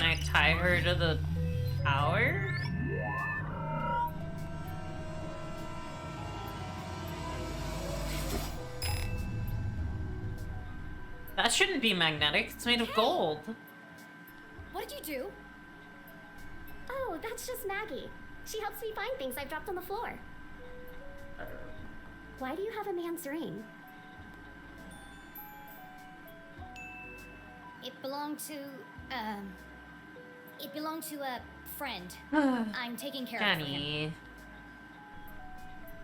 Can I tie her to the tower? That shouldn't be magnetic. It's made of gold. What did you do? Oh, that's just Maggie. She helps me find things I've dropped on the floor. Why do you have a man's ring? It belonged to a friend. I'm taking care of him.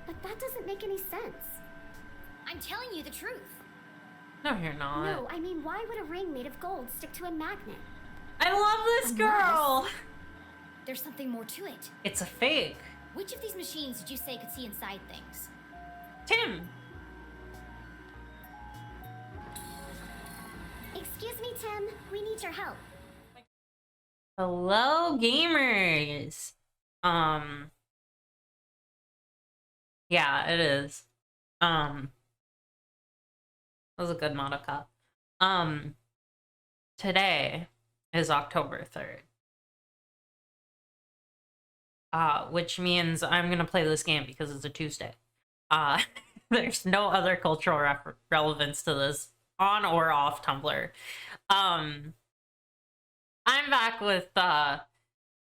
But that doesn't make any sense. I'm telling you the truth. No, you're not. No, I mean, why would a ring made of gold stick to a magnet? I love this girl! There's something more to it. It's a fake. Which of these machines did you say could see inside things? Tim! Excuse me, Tim. We need your help. Hello, gamers! Yeah, it is. That was a good Monica. Today is October 3rd. Which means I'm gonna play this game because it's a Tuesday. There's no other cultural relevance to this, on or off Tumblr. I'm back with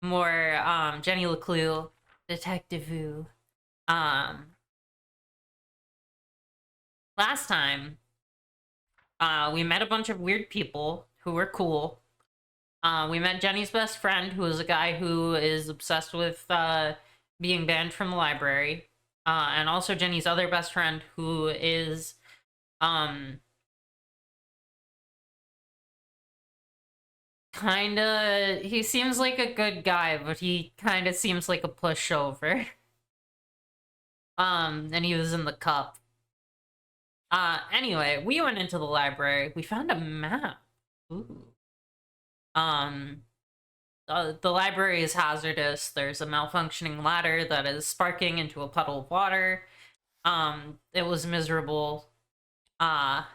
more Jenny LeClue, Detective Eugh. Last time, we met a bunch of weird people who were cool. We met Jenny's best friend, who is a guy who is obsessed with being banned from the library. And also Jenny's other best friend, who is kinda, he seems like a good guy, but he kinda seems like a pushover. And he was in the cup. Anyway, we went into the library. We found a map. Ooh. The library is hazardous. There's a malfunctioning ladder that is sparking into a puddle of water. It was miserable. Let's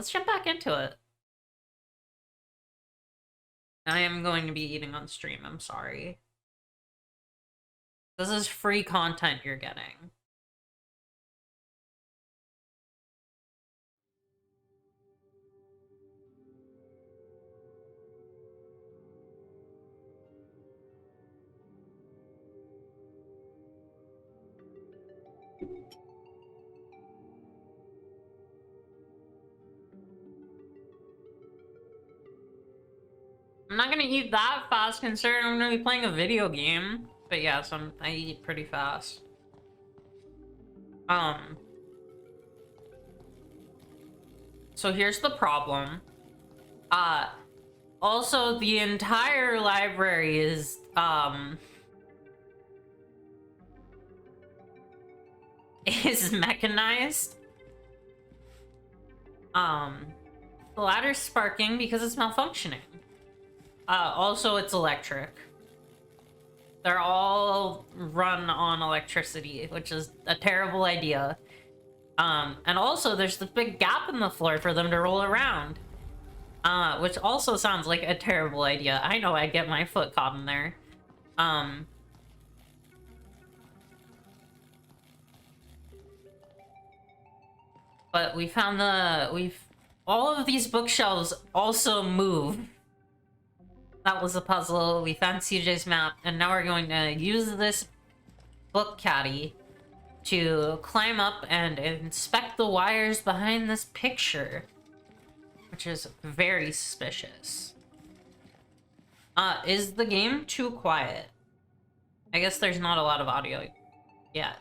jump back into it. I am going to be eating on stream, I'm sorry. This is free content you're getting. I'm not gonna eat that fast considering I'm gonna be playing a video game. But yeah, so I eat pretty fast. So here's the problem. Also the entire library is, is mechanized. The ladder's sparking because it's malfunctioning. Also, it's electric. They're all run on electricity, which is a terrible idea. And also, there's this big gap in the floor for them to roll around. Which also sounds like a terrible idea. I know I'd get my foot caught in there. But we found all of these bookshelves also move. That was a puzzle. We found CJ's map, and now we're going to use this book caddy to climb up and inspect the wires behind this picture, which is very suspicious. Is the game too quiet? I guess there's not a lot of audio yet.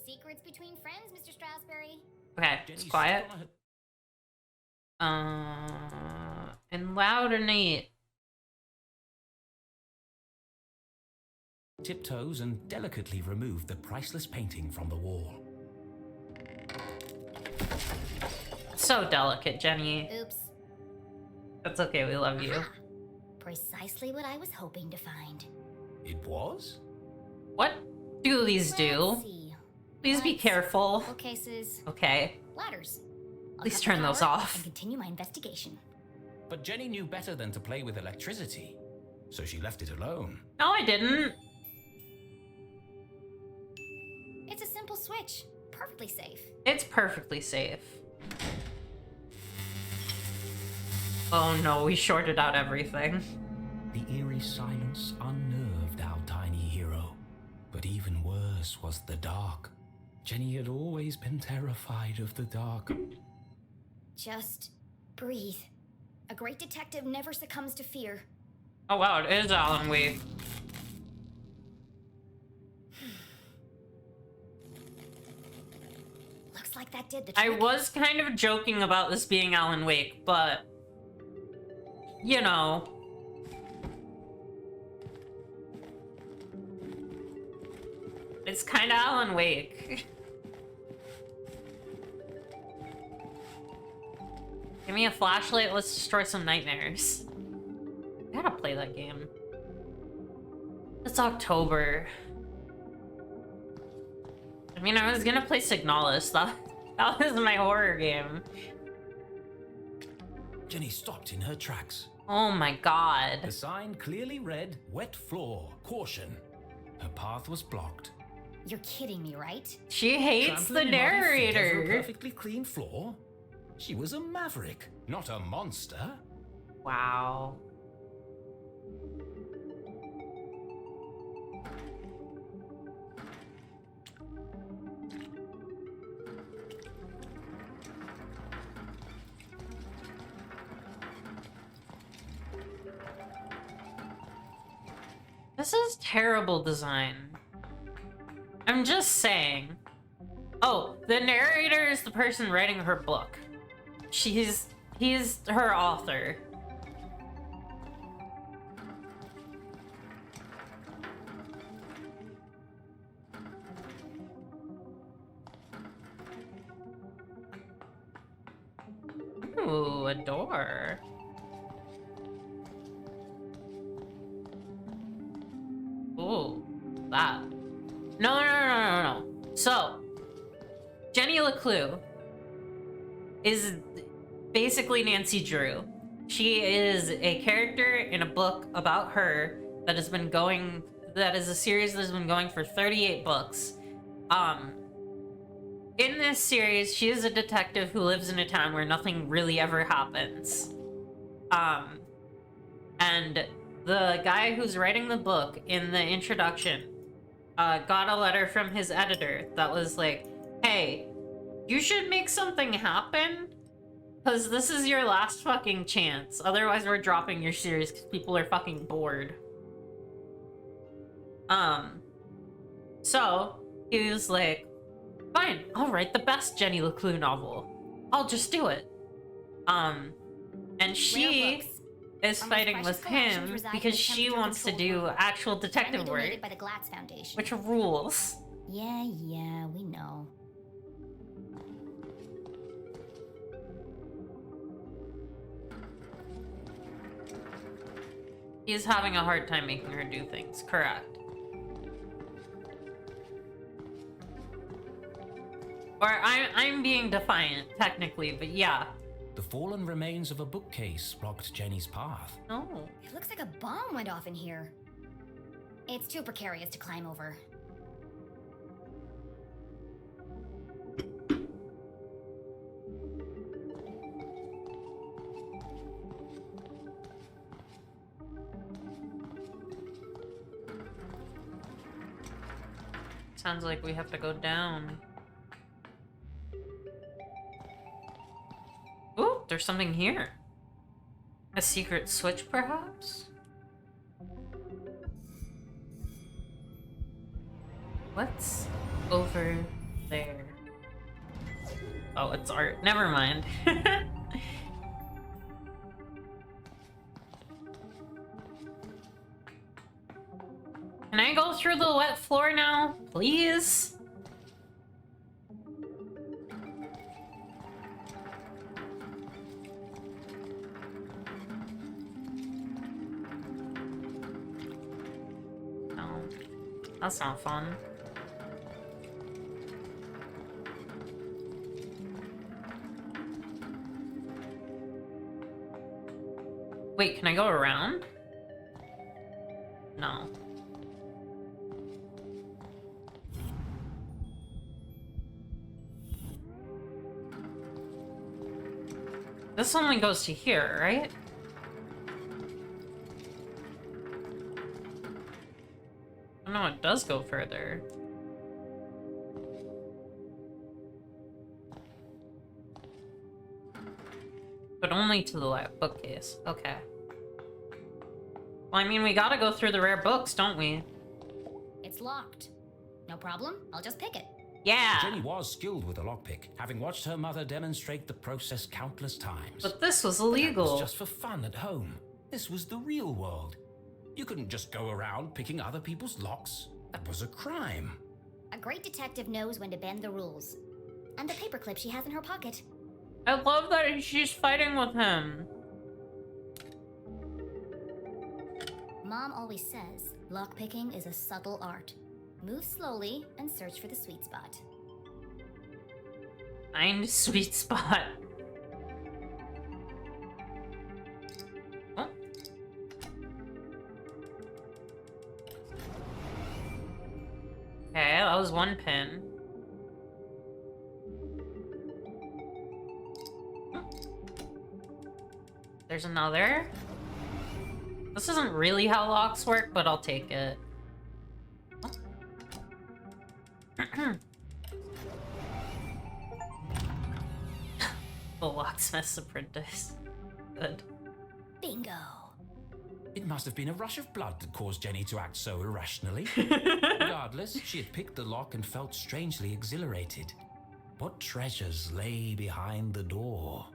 Secrets between friends, Mr. Strasberry. Okay, it's quiet. And loud and neat. Tiptoes and delicately remove the priceless painting from the wall. So delicate, Jenny. Oops. That's okay, we love you. Precisely what I was hoping to find. It was? What? Doolies Let's do. see. Please be Lights, careful. Bookcases, Okay. ladders. I'll Please cut the turn those power off. and continue my investigation. But Jenny knew better than to play with electricity, so she left it alone. No, I didn't. It's a simple switch. Perfectly safe. It's perfectly safe. Oh no, we shorted out everything. The eerie silence unnerved our tiny hero. But even worse was the dark. Jenny had always been terrified of the dark. Just breathe. A great detective never succumbs to fear. Oh wow, it is Alan Wake. Looks like that did the trick. I was kind of joking about this being Alan Wake, but... You know... It's kind of Alan Wake. Give me a flashlight, let's destroy some nightmares. I gotta play that game. It's October. I mean, I was gonna play Signalis. That was my horror game. Jenny stopped in her tracks. Oh my god. The sign clearly read, "Wet floor, caution." Her path was blocked. You're kidding me, right? She hates the Trampling muddy feet over a narrator. perfectly clean floor? She was a maverick, not a monster. Wow. This is terrible design. I'm just saying. Oh, the narrator is the person writing her book. He's her author. Ooh, a door. Ooh, that. No. So, Jenny LeClue is basically Nancy Drew. She is a character in a book about her that is a series that has been going for 38 books. In this series, she is a detective who lives in a town where nothing really ever happens. And the guy who's writing the book in the introduction got a letter from his editor that was like, hey, you should make something happen because this is your last fucking chance. Otherwise, we're dropping your series because people are fucking bored. So he was like, fine, I'll write the best Jenny LeClue novel. I'll just do it. And she is fighting with him because she wants to do actual detective work, by the Glatz Foundation. which rules. Yeah, we know. He's having a hard time making her do things, correct. Or I'm being defiant, technically, but yeah. The fallen remains of a bookcase blocked Jenny's path. No. It looks like a bomb went off in here. It's too precarious to climb over. Sounds like we have to go down. Ooh, there's something here. A secret switch, perhaps? What's over there? Oh, it's art. Never mind. Can I go through the wet floor now, please? No, that's not fun. Wait, can I go around? No. This only goes to here, right? Oh no, it does go further. But only to the left bookcase. Okay. Well, I mean, we gotta go through the rare books, don't we? It's locked. No problem. I'll just pick it. Yeah! Jenny was skilled with a lockpick, having watched her mother demonstrate the process countless times. But this was That illegal. was just for fun at home. This was the real world. You couldn't just go around picking other people's locks. That was a crime. A great detective knows when to bend the rules. And the paperclip she has in her pocket. I love that she's fighting with him. Mom always says lockpicking is a subtle art. Move slowly and search for the sweet spot. Find a sweet spot. Oh. Okay, that was one pin. There's another. This isn't really how locks work, but I'll take it. The locksmith's apprentice. Good. Bingo. It must have been a rush of blood that caused Jenny to act so irrationally. Regardless, she had picked the lock and felt strangely exhilarated. What treasures lay behind the door?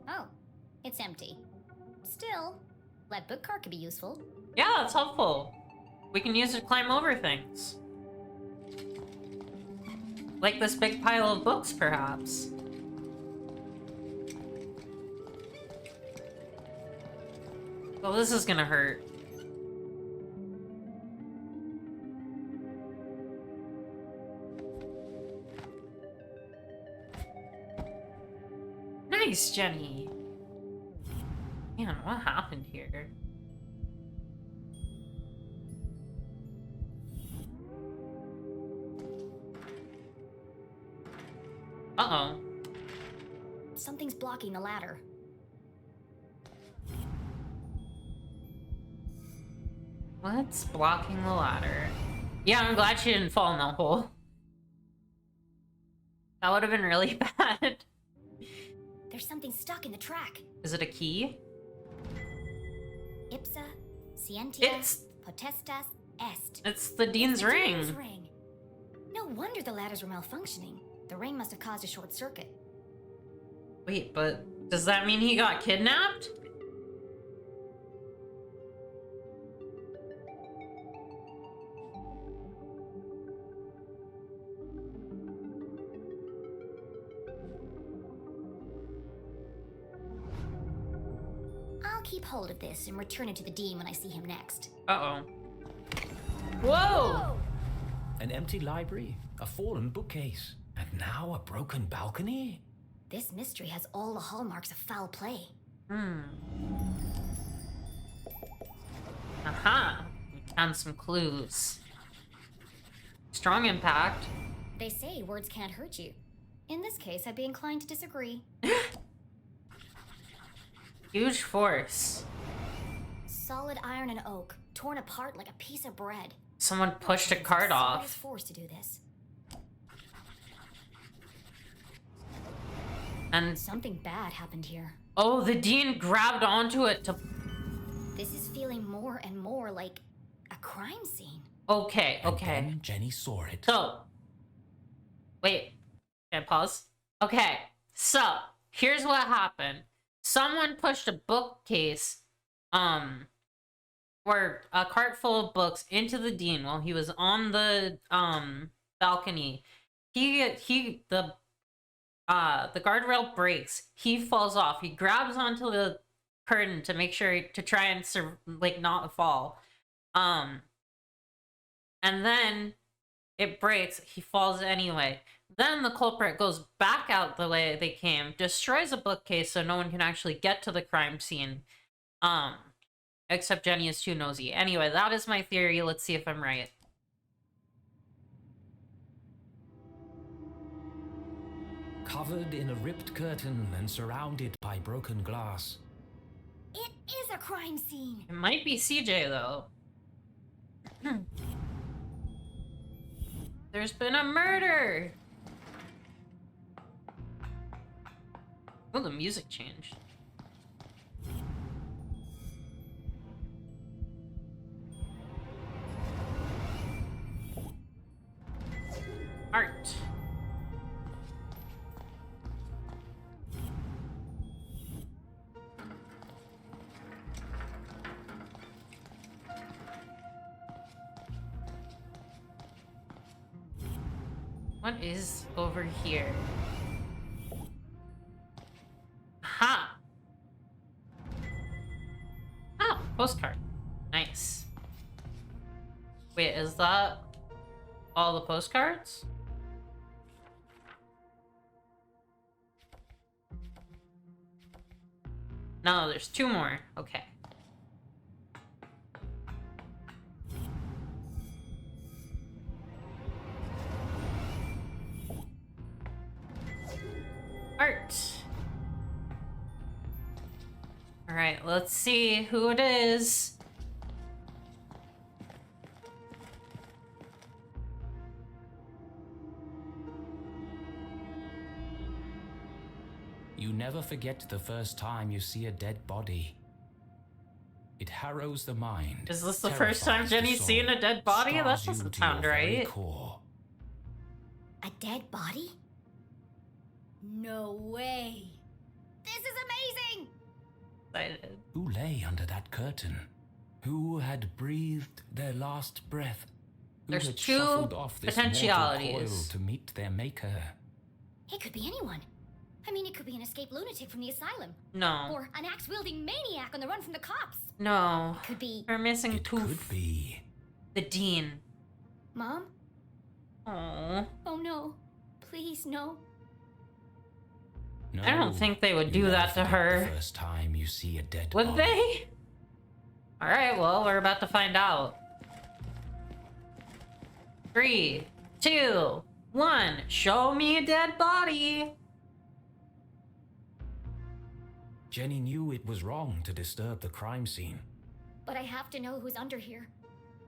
Oh, it's empty. Still, lead book cart could be useful. Yeah, that's helpful. We can use it to climb over things. Like this big pile of books, perhaps. Well, this is gonna hurt. Nice, Jenny. Man, what happened here? Uh-oh. Something's blocking the ladder. What's blocking the ladder? Yeah, I'm glad she didn't fall in the hole. That would have been really bad. There's something stuck in the track. Is it a key? Ipsa, scientia, It's potestas, est. it's the Dean's The ring. Dean's ring. No wonder the ladders were malfunctioning. The ring must have caused a short circuit. Wait, but does that mean he got kidnapped? I'll keep hold of this and return it to the Dean when I see him next. Uh-oh. Whoa! An empty library, a fallen bookcase, and now a broken balcony? This mystery has all the hallmarks of foul play. Aha! We found some clues. Strong impact. They say words can't hurt you. In this case, I'd be inclined to disagree. Huge force. Solid iron and oak, torn apart like a piece of bread. Someone pushed a It's cart serious off. force to do this. And Something bad happened here. oh, the Dean grabbed onto it to... This is feeling more and more like a crime scene. Okay, And okay. then Jenny saw it. So, wait. Can I pause? Okay, so, here's what happened. Someone pushed a bookcase, or a cart full of books into the Dean while he was on the, balcony. The guardrail breaks. He falls off. He grabs onto the curtain to make sure, to try and, not fall. And then it breaks. He falls anyway. Then the culprit goes back out the way they came, destroys a bookcase so no one can actually get to the crime scene. Except Jenny is too nosy. Anyway, that is my theory. Let's see if I'm right. Covered in a ripped curtain and surrounded by broken glass. It is a crime scene. It might be CJ, though. There's been a murder! Oh, the music changed. Art. What is over here? Ha! Ah, postcard. Nice. Wait, is that all the postcards? No, there's 2 more. Okay. Art. All right, let's see who it is. You never forget the first time you see a dead body. It harrows the mind. Is this the first time Jenny's seen a dead body? That doesn't sound right. Core. A dead body? No way. This is amazing! Excited. Who lay under that curtain? Who had breathed their last breath? Who There's had 2 shuffled off this mortal potentialities. coil to meet their maker? It could be anyone. I mean, it could be an escaped lunatic from the asylum. No. Or an axe-wielding maniac on the run from the cops. No. It could be... We're missing It Poof. could be. The Dean. Mom? Oh. Oh no. Please, no. No, I don't think they would you do never that to forget her. The first time you see a dead Would body. they? Alright, well, we're about to find out. 3, 2, 1. Show me a dead body. Jenny knew it was wrong to disturb the crime scene. But I have to know who's under here.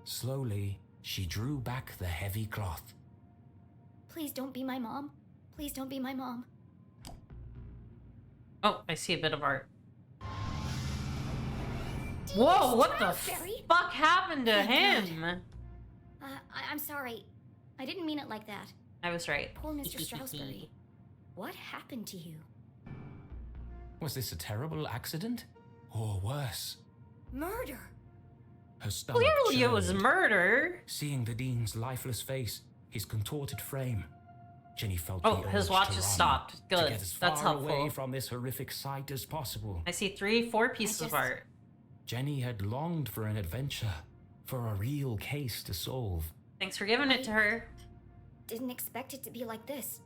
Slowly, she drew back the heavy cloth. Please don't be my mom. Please don't be my mom. Oh, I see a bit of art. Whoa, what the Strawberry? fuck happened to Thank him? I'm sorry. I didn't mean it like that. I was right. Poor Mr. Stroudsbury. What happened to you? Was this a terrible accident? Or worse? Murder! Her stomach Clearly it was churned. murder. Seeing the Dean's lifeless face, his contorted frame, Jenny felt Oh, the his urge watch to has run, stopped. to Good. get as That's far helpful. away from this horrific sight as possible. I see 3, 4 pieces of just- art. Jenny had longed for an adventure, for a real case to solve. Thanks for giving it to her. Didn't expect it to be like this.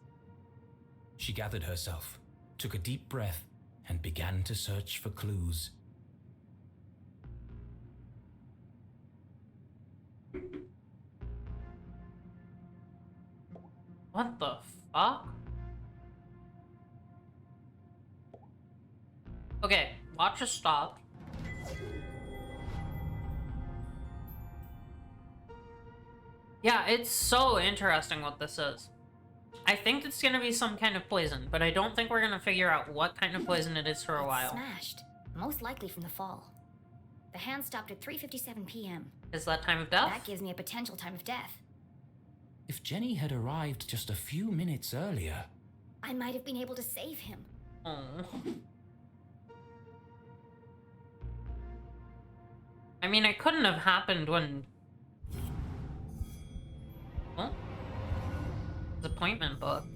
She gathered herself, took a deep breath, and began to search for clues. What the fuck? Okay, watch us stop. Yeah, it's so interesting what this is. I think it's gonna be some kind of poison, but I don't think we're gonna figure out what kind of poison it is for a It's while. smashed. Most likely from the fall. The hand stopped at 3:57 p.m. Is that time of death? That gives me a potential time of death. If Jenny had arrived just a few minutes earlier, I might have been able to save him. Oh. I mean, it couldn't have happened when... Oh. His appointment book.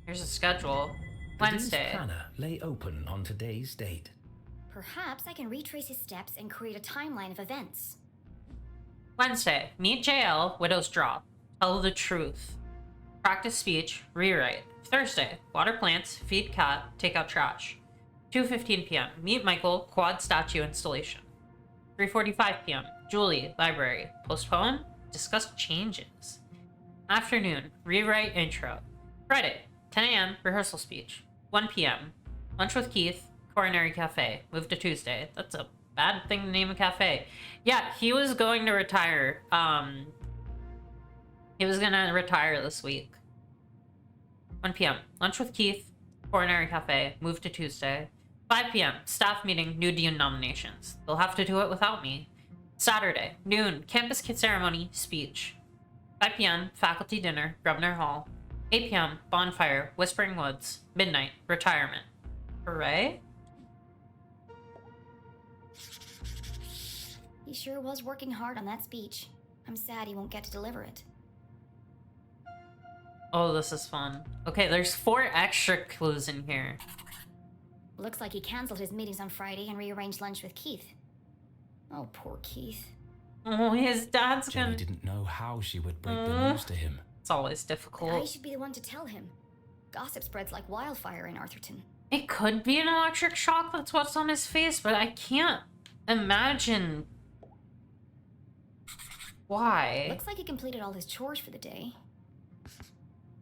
Here's a schedule. the Dean's Wednesday. planner lay open on today's date. Perhaps I can retrace his steps and create a timeline of events. Wednesday, meet JL, widow's drop. Tell the truth. Practice speech, rewrite. Thursday, water plants, feed cat, take out trash. 2:15 p.m. Meet Michael, quad statue installation. 3:45 p.m. Julie, library. Postpone, discuss changes. Afternoon, rewrite intro. Friday, 10 a.m. rehearsal speech. 1 p.m. lunch with Keith, coronary cafe. Move to Tuesday. That's a bad thing to name a cafe. Yeah, he was going to retire. He was gonna retire this week. 1 p.m. lunch with Keith, coronary cafe. Move to Tuesday. 5 p.m. staff meeting, new dean nominations. They'll have to do it without me. Saturday, noon, campus kit ceremony, speech. 5 p.m. faculty dinner, Grubner Hall. 8 p.m. bonfire, Whispering Woods. Midnight, retirement. Hooray? He sure was working hard on that speech. I'm sad he won't get to deliver it. Oh, this is fun. Okay, there's 4 extra clues in here. Looks like he canceled his meetings on Friday and rearranged lunch with Keith. Oh, poor Keith. Oh, his dad's Jenny gonna... didn't know how she would break the news to him. It's always I difficult. should be the one to tell him. Gossip spreads like wildfire in Arthurton. It could be an electric shock, that's what's on his face, but I can't imagine why. Looks like he completed all his chores for the day.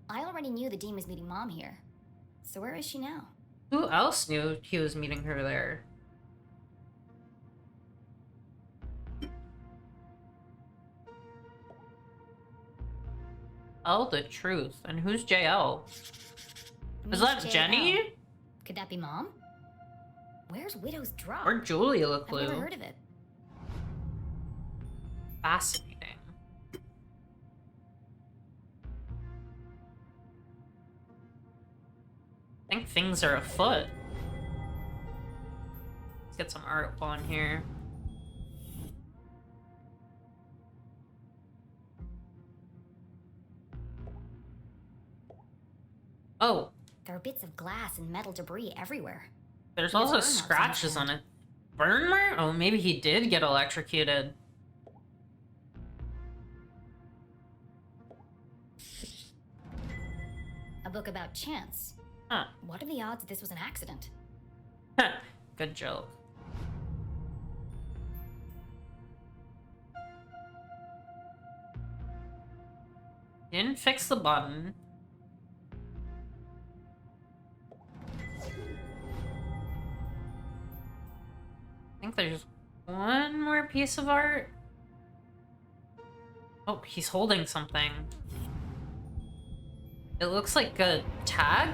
I already knew the dean was meeting Mom here. So where is she now? Who else knew he was meeting her there? Tell the truth. And who's JL? Is that JL. Jenny? Could that be Mom? Where's Widow's Drop? Or Julie I've never LeClue? heard of it. Fascinating. I think things are afoot. Let's get some art on here. Oh, There are bits of glass and metal debris everywhere. there's He has also burn marks on his scratches on hand. it. Burn mark? Oh, maybe he did get electrocuted. A book about chance. Huh. What are the odds that this was an accident? Good joke. Didn't fix the button. I think there's one more piece of art. Oh, he's holding something. It looks like a tag?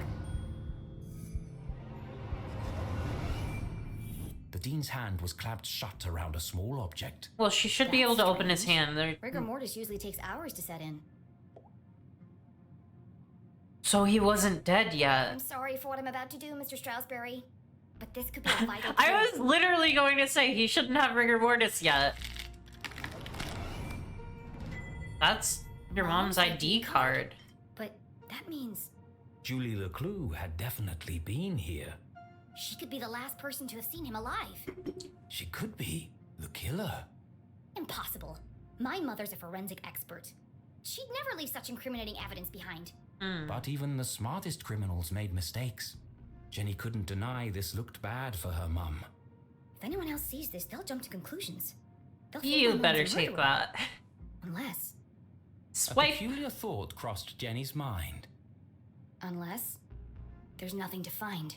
The dean's hand was clapped shut around a small object. Well, she should be That's able to open his strange. hand. There... Rigor mortis usually takes hours to set in. So he wasn't dead yet. I'm sorry for what I'm about to do, Mr. Strasberry. But this could be a vital I clue. was literally going to say he shouldn't have rigor mortis yet. That's your mom's ID card. But that means Julie LeClue had definitely been here. she could be the last person to have seen him alive. She could be the killer. Impossible. My mother's a forensic expert. She'd never leave such incriminating evidence behind. But even the smartest criminals made mistakes. Jenny couldn't deny this looked bad for her mum. If anyone else sees this, they'll jump to conclusions. They'll think my You mom's better a take murderer. that. Unless A Swipe. peculiar thought crossed Jenny's mind. there's nothing to find.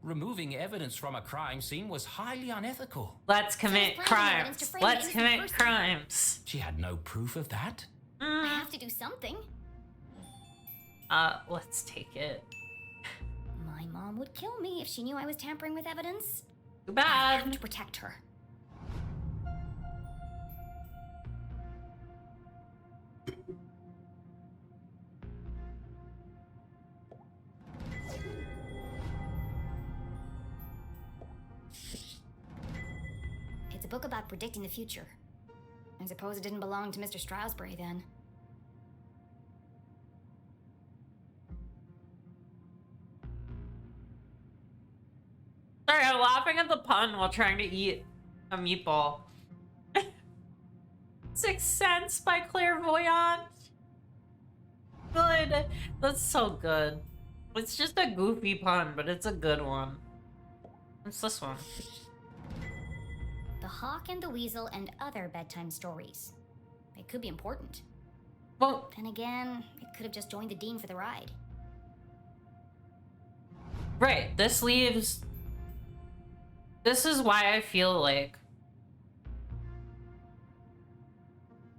Removing evidence from a crime scene was highly unethical. Let's commit planning evidence to crimes. frame an Let's innocent commit person. crimes. She had no proof of that. I have to do something. Let's take it. My mom would kill me if she knew I was tampering with evidence. Too I have bad. to protect her. It's a book about predicting the future. I suppose it didn't belong to Mr. Strasberry then. Sorry, I'm laughing at the pun while trying to eat a meatball. Sixth Sense by Clairvoyant. Good. That's so good. It's just a goofy pun, but it's a good one. What's this one? The Hawk and the Weasel and Other Bedtime Stories. It could be important. Well, Then again, it could have just joined the Dean for the ride. right. This leaves... This is why I feel like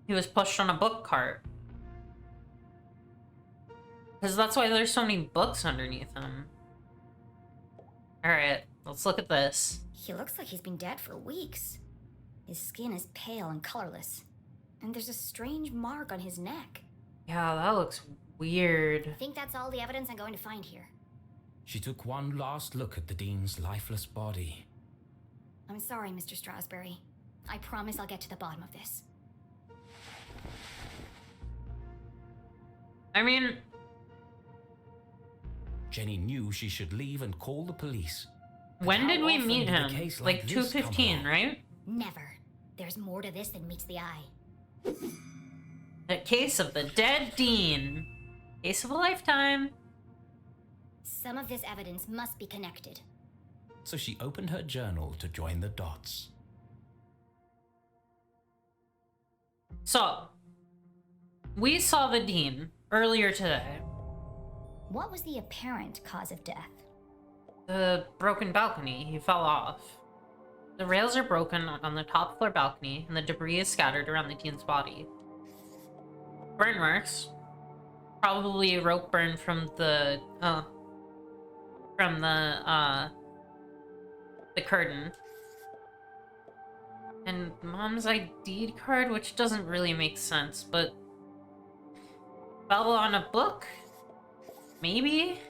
he was pushed on a book cart. Because that's why there's so many books underneath him. Alright, let's look at this. He looks like he's been dead for weeks. His skin is pale and colorless. And there's a strange mark on his neck. Yeah, that looks weird. I think that's all the evidence I'm going to find here. She took one last look at the Dean's lifeless body. I'm sorry, Mr. Strasberry. I promise I'll get to the bottom of this. I mean, Jenny knew she should leave and call the police. But when how did we often meet did a him? case Like this come 2:15, along? right? Never. There's more to this than meets the eye. The case of the dead Dean. Case of a lifetime. Some of this evidence must be connected. So she opened her journal to join the dots. So, we saw the Dean earlier today. What was the apparent cause of death? The broken balcony. He fell off. The rails are broken on the top floor balcony, and the debris is scattered around the Dean's body. Burn marks. Probably a rope burn from the curtain. And Mom's ID card, which doesn't really make sense, but fell on a book? Maybe?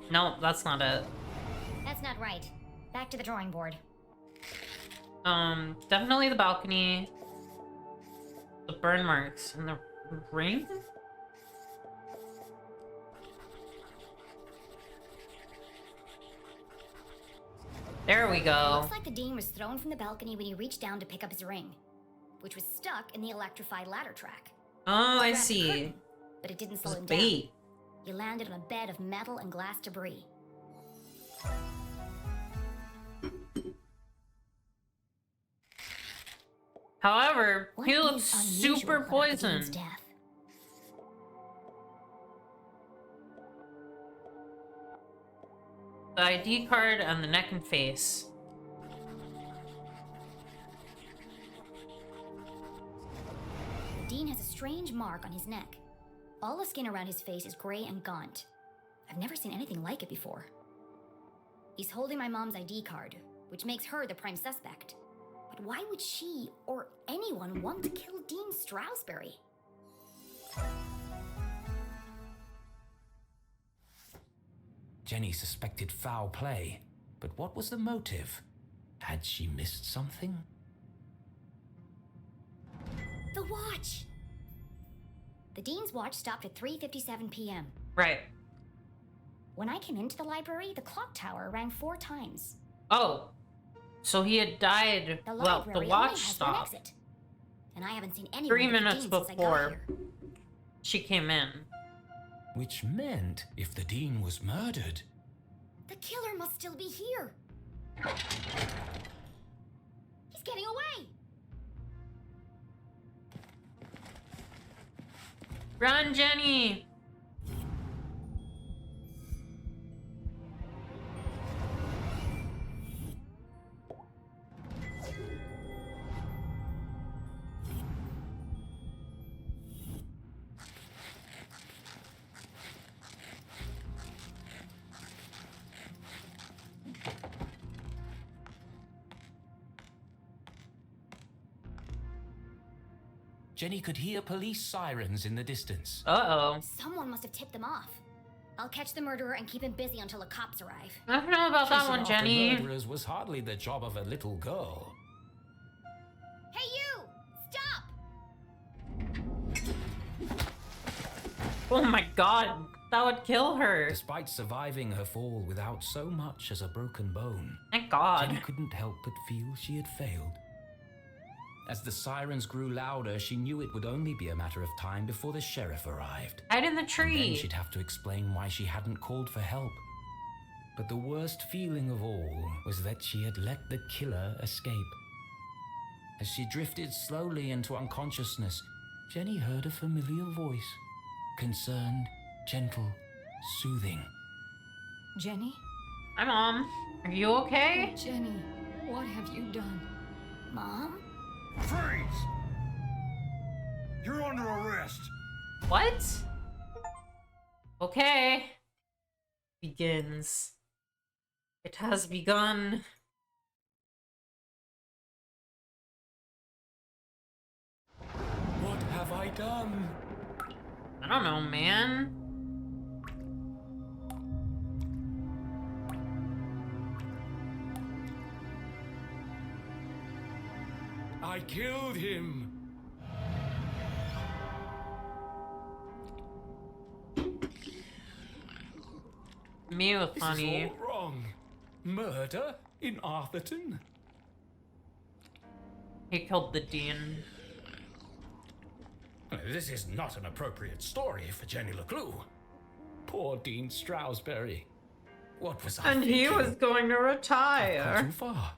No, that's not it. That's not right. Back to the drawing board. Definitely the balcony, the burn marks, and the ring? There we go. Looks like the Dean was thrown from the balcony when he reached down to pick up his ring, which was stuck in the electrified ladder track. Oh, I Grabbed the see. curtain, but it didn't slow It's him bait. down. He landed on a bed of metal and glass debris. However, What he is looks unusual super about the Dean's poisoned. death? The ID card and the neck and face. The Dean has a strange mark on his neck. All the skin around his face is gray and gaunt. I've never seen anything like it before. He's holding my mom's ID card, which makes her the prime suspect. But why would she or anyone want to kill Dean Strasberry? Jenny suspected foul play, but what was the motive? Had she missed something? The watch! The Dean's watch stopped at 3:57 p.m. Right. When I came into the library, the clock tower rang 4 times. Oh. So he had died. The Well, library the only watch has one stopped. exit. And I haven't seen anyone 3 but the minutes Dean since I got before here. she came in. Which meant if the Dean was murdered, The killer must still be here. He's getting away. Run, Jenny! Jenny could hear police sirens in the distance. Uh-oh. Someone must have tipped them off. I'll catch the murderer and keep him busy until the cops arrive. I don't know about that Chasing one, after Jenny. murderers was hardly the job of a little girl. Hey, you! Stop! Oh my god. That would kill her. Despite surviving her fall without so much as a broken bone, Thank god. Jenny couldn't help but feel she had failed. As the sirens grew louder, she knew it would only be a matter of time before the sheriff arrived. Hide in the And then tree. she'd have to explain why she hadn't called for help. But the worst feeling of all was that she had let the killer escape. As she drifted slowly into unconsciousness, Jenny heard a familiar voice. Concerned, gentle, soothing. Jenny? Hi, Mom. Are you okay? Jenny, what have you done? Mom? Freeze! You're under arrest. What? Okay. Begins. It has begun. What have I done? I don't know, man. I killed him. Mew, This funny. is all wrong. Murder in Arthurton? He killed the dean. This is not an appropriate story for Jenny LeClue. Poor Dean Stroudsbury. What was I And thinking? he was going to I've gone retire. too far.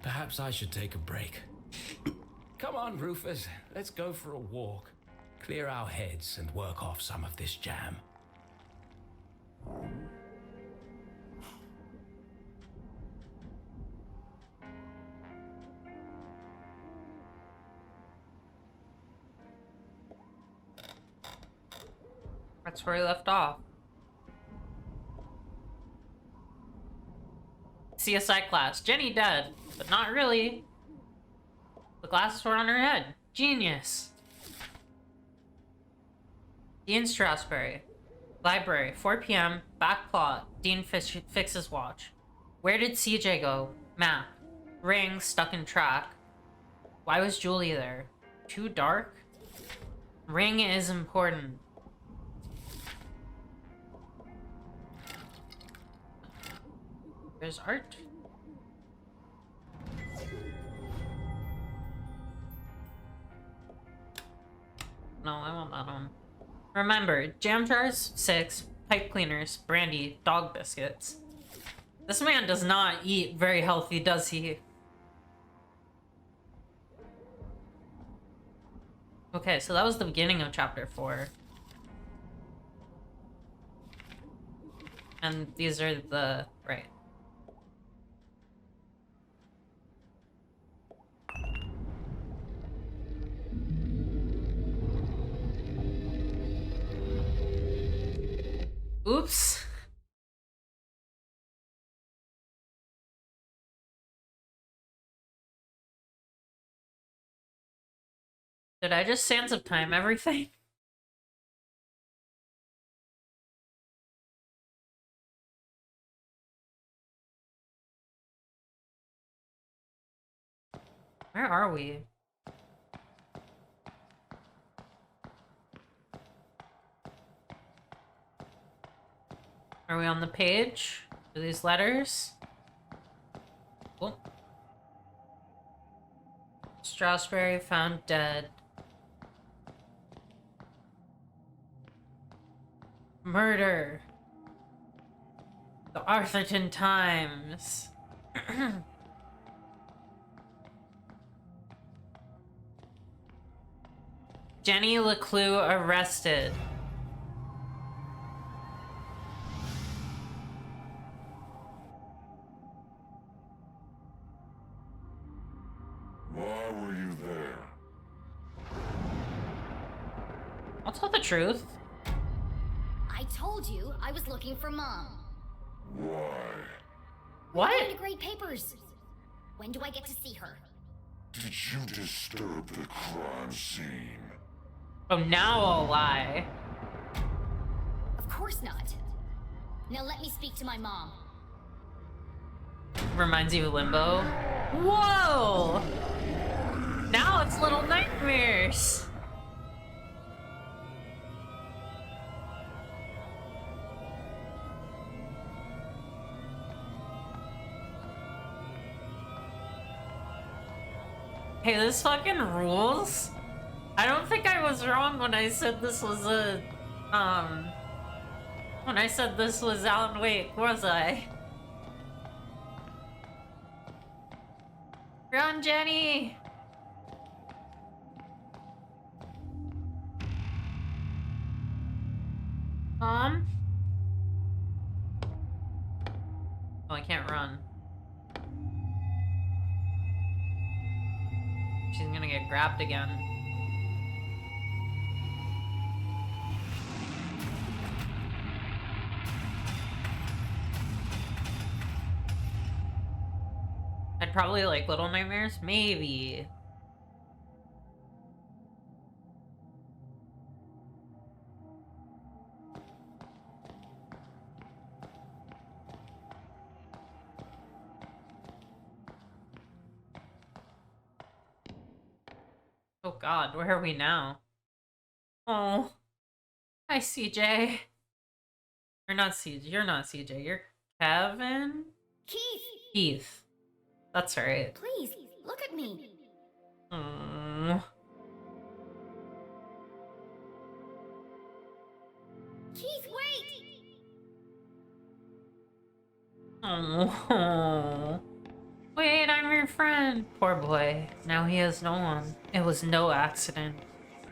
Perhaps I should take a break. Come on, Rufus. Let's go for a walk. Clear our heads and work off some of this jam. That's where he left off. CSI class. Jenny dead, but not really. The glasses were on her head. Genius. Dean Strasberry. Library, 4 p.m. Back plot. Dean fixes watch. Where did CJ go? Map. Ring stuck in track. Why was Julie there? Too dark? Ring is important. There's art. No, I want that one. Remember, jam jars, 6, pipe cleaners, brandy, dog biscuits. This man does not eat very healthy, does he? Okay, so that was the beginning of chapter 4. And these are the... right. Oops. Did I just Sands of Time everything? Where are we? Are we on the page? Are these letters? Cool. Strasberry found dead. Murder. The Arthurton Times. Jenny LeClue arrested. Why were you there? I'll tell the truth. I told you I was looking for Mom. Why? What? Going to grade papers. When do I get to see her? Did you disturb the crime scene? Oh, now I'll lie. Of course not. Now let me speak to my mom. Reminds you of Limbo. Whoa! Now it's Little Nightmares. Hey, this fucking rules. I don't think I was wrong when I said this was a, when I said this was Alan Wake, was I? Run, Jenny! Oh, I can't run. She's gonna get grabbed again. I'd probably like Little Nightmares? Maybe. Oh god, where are we now? Oh. Hi, CJ. You're not CJ. You're not CJ. You're Kevin? Keith! Keith. That's right. Please, look at me. Mm. Keith, wait! Oh. Wait, I'm your friend. Poor boy. Now he has no one. It was no accident.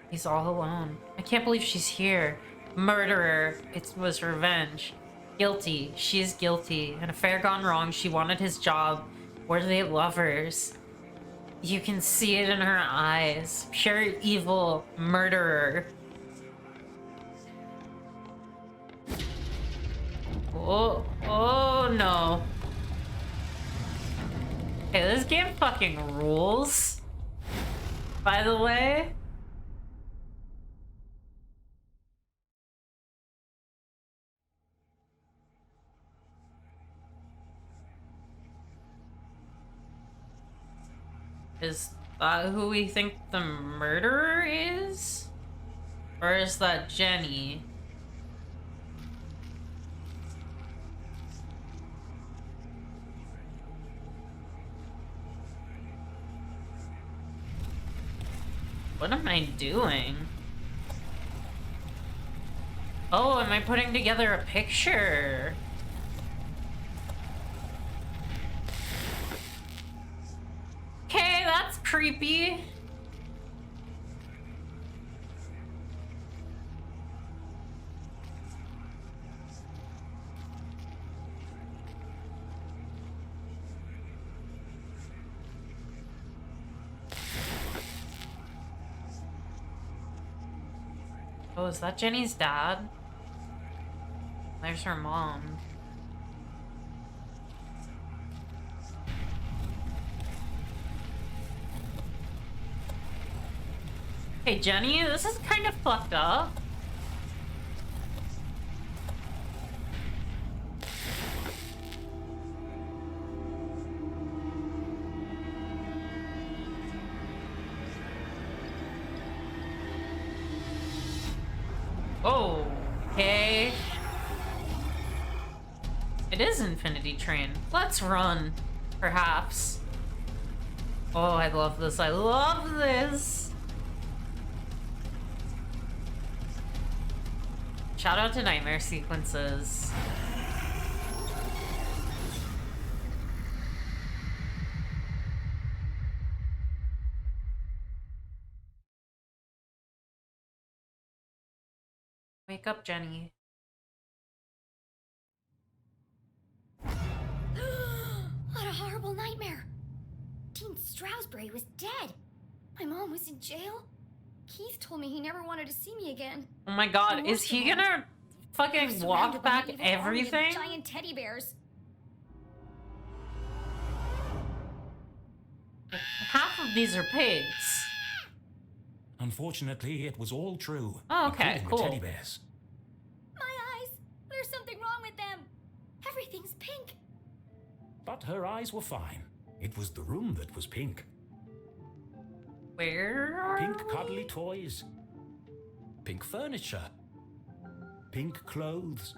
He's all alone. I can't believe she's here. Murderer. It was revenge. Guilty. She's guilty. An affair gone wrong. She wanted his job. Were they lovers? You can see it in her eyes. Pure evil. Murderer. Oh, oh no. Hey, this game fucking rules. By the way. Is that who we think the murderer is? Or is that Jenny? What am I doing? Oh, am I putting together a picture? Okay, that's creepy. Oh, is that Jenny's dad? There's her mom. Hey, Jenny, this is kind of fucked up. Oh, okay. It is Infinity Train. Let's run, perhaps. Oh, I love this. I love this. Shout out to nightmare sequences. Wake up, Jenny. What a horrible nightmare. Dean Stroudsbury was dead. My mom was in jail. Keith told me he never wanted to see me again. Oh my god, And is worst he of all, gonna I was fucking surrounded walk by back an evil army of everything? giant teddy bears. Half of these are pigs. Unfortunately, it was all true. Oh, okay, including cool. the teddy bears. My eyes! There's something wrong with them. Everything's pink. But her eyes were fine. It was the room that was pink. Where are Pink we? cuddly toys. Pink furniture. Pink clothes.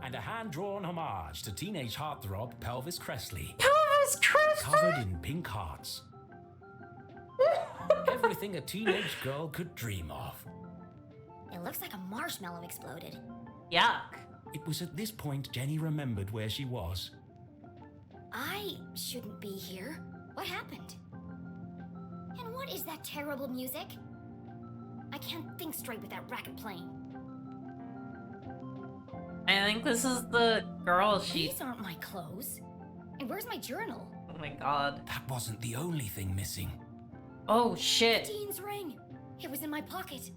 And a hand-drawn homage to teenage heartthrob Pelvis Cressley. Pelvis Cressley! Covered in pink hearts. everything a teenage girl could dream of. It looks like a marshmallow exploded. Yuck. It was at this point Jenny remembered where she was. I shouldn't be here. What happened? And what is that terrible music? I can't think straight with that racket playing. I think this is the girl she... These aren't my clothes. And where's my journal? Oh my god. That wasn't the only thing missing. Oh shit. Dean's ring. It was in my pocket.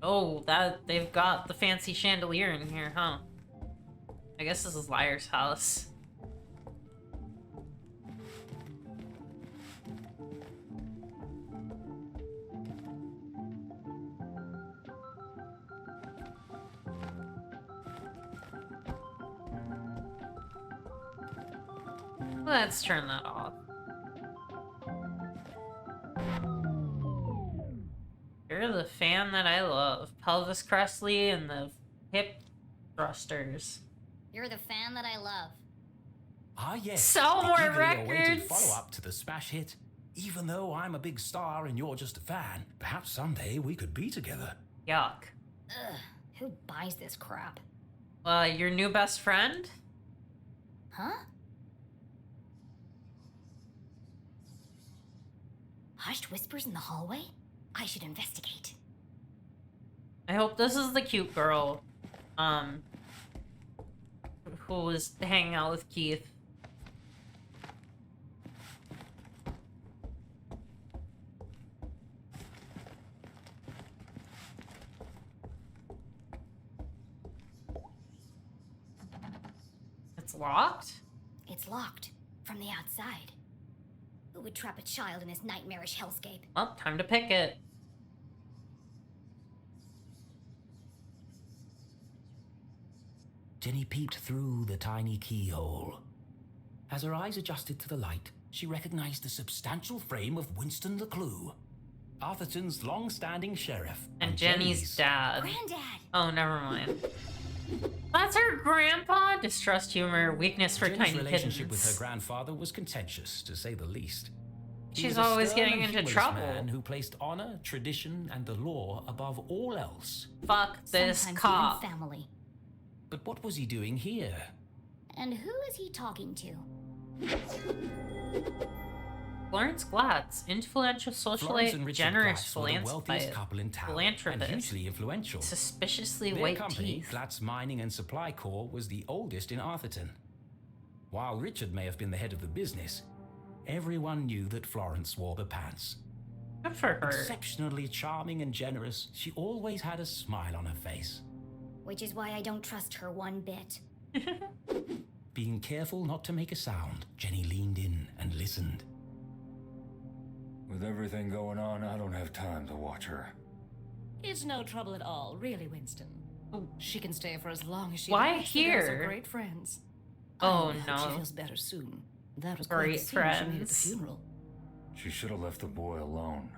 Oh, that they've got the fancy chandelier in here, huh? I guess this is Liar's house. Let's turn that off. You're the fan that I love. Pelvis Cressley and the hip thrusters. You're the fan that I love. Ah, yes. Sell the more eagerly awaited records. follow-up to the smash hit. Even though I'm a big star and you're just a fan, perhaps someday we could be together. Yuck. Ugh, who buys this crap? Your new best friend? Huh? Hushed whispers in the hallway? I should investigate. I hope this is the cute girl, who was hanging out with Keith. It's locked? It's locked from the outside. Who would trap a child in this nightmarish hellscape? Well, time to pick it. Jenny peeped through the tiny keyhole. As her eyes adjusted to the light, she recognized the substantial frame of Winston LeClue, Arthurton's long-standing sheriff. And Jenny's dad. Granddad! Oh, never mind. That's her grandpa? Distrust humor, weakness for Jenny's tiny relationship with her kittens. grandfather was contentious, to say the least. He She's was a always stern getting and into humorless trouble. man who placed honor, tradition, and the law above all else. Fuck this Sometimes cop. even family. But what was he doing here? And who is he talking to? Florence Glatz, influential Florence and socialite, Richard generous Glatz were the wealthiest couple in town, and philanthropist, hugely influential. suspiciously Their white company, teeth. Glatz Mining and Supply Corps, was the oldest in Arthurton. While Richard may have been the head of the business, everyone knew that Florence wore the pants. Good for her. Exceptionally charming and generous, she always had a smile on her face. Which is why I don't trust her one bit. Being careful not to make a sound, Jenny leaned in and listened. With everything going on, I don't have time to watch her. It's no trouble at all, really, Winston. She can stay for as long as she Why likes. The girls are here? great friends. Oh, I hope she no. feels better soon. That was Great quite the scene she made at the friends. funeral. She should have left the boy alone.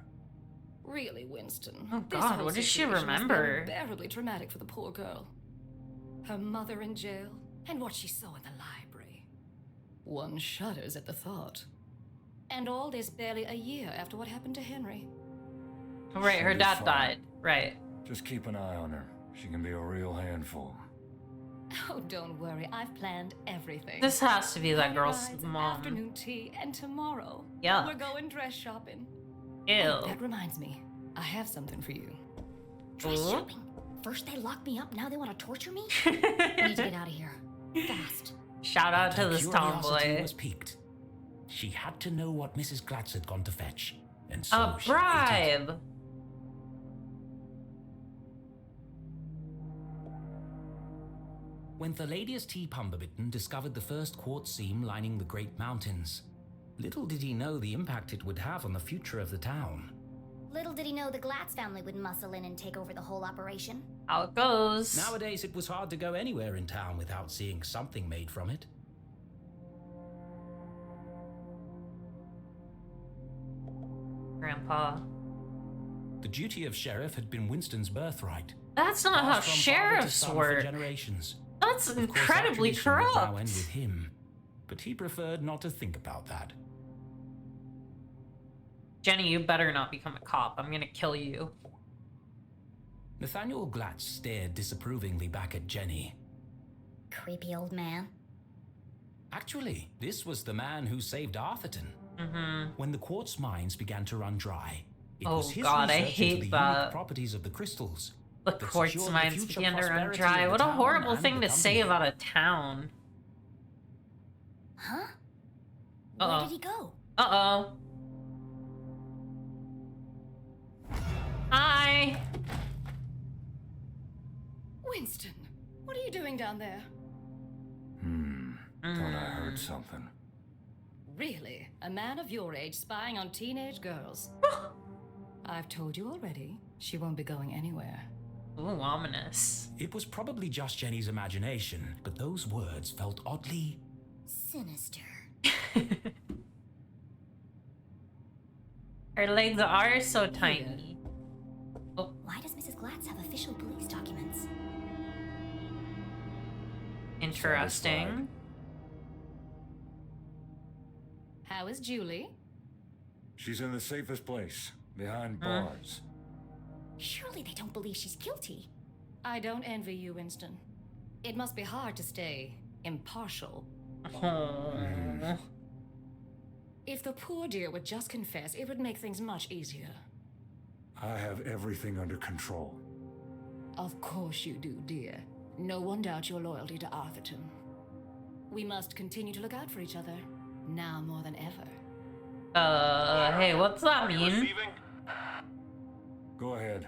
Really, Winston. Oh, this God, whole what does she situation has been remember? Unbearably traumatic for the poor girl. Her mother in jail, and what she saw in the library. One shudders at the thought. And all this barely a year after what happened to Henry. Right, her She'll be dad fine. died. Right. Just keep an eye on her. She can be a real handful. Oh, don't worry. I've planned everything. This has to be that High girl's rides, mom. Afternoon tea, and tomorrow Yuck. we're going dress shopping. Ew. Oh, that reminds me. I have something for you. Dress Ooh. shopping? First they lock me up, now they want to torture me? I need to get out of here. Fast. Shout out to Her this curiosity tomboy. was piqued. She had to know what Mrs. Glatz had gone to fetch, and so A she waited. bribe. When Thaladius T. Pumberbitten discovered the first quartz seam lining the Great Mountains, little did he know the impact it would have on the future of the town. Little did he know the Glatz family would muscle in and take over the whole operation. How it goes. Nowadays, it was hard to go anywhere in town without seeing something made from it. Grandpa. The duty of sheriff had been Winston's birthright. That's not how passed from father to sheriffs son for work. generations. That's Of course, that incredibly tradition would now corrupt. end with him. but he preferred not to think about that. Jenny, you better not become a cop. I'm gonna kill you. Nathaniel Glatz stared disapprovingly back at Jenny. Creepy old man. Actually, this was the man who saved Arthurton. When the quartz mines began to run dry, it Oh was his God, I research into hate the that. unique properties of the crystals The that quartz secured the mines future began to run prosperity dry. of the What a town horrible and thing the to say company. about a town. Huh? Uh-oh. Where did he go? Uh-oh. Hi. Winston, what are you doing down there? Thought I heard something. Really? A man of your age spying on teenage girls? I've told you already, she won't be going anywhere. Ooh, ominous. It was probably just Jenny's imagination, but those words felt oddly... Sinister. Her legs are so tiny. Why does Mrs. Glatz have official police documents? Interesting. How is Julie? She's in the safest place, behind bars. Surely they don't believe she's guilty. I don't envy you, Winston. It must be hard to stay impartial. Oh. If the poor dear would just confess, it would make things much easier. I have everything under control. Of course you do, dear. No one doubts your loyalty to Arthurton. We must continue to look out for each other, now more than ever. Hey, what's that Are you mean? receiving? Go ahead.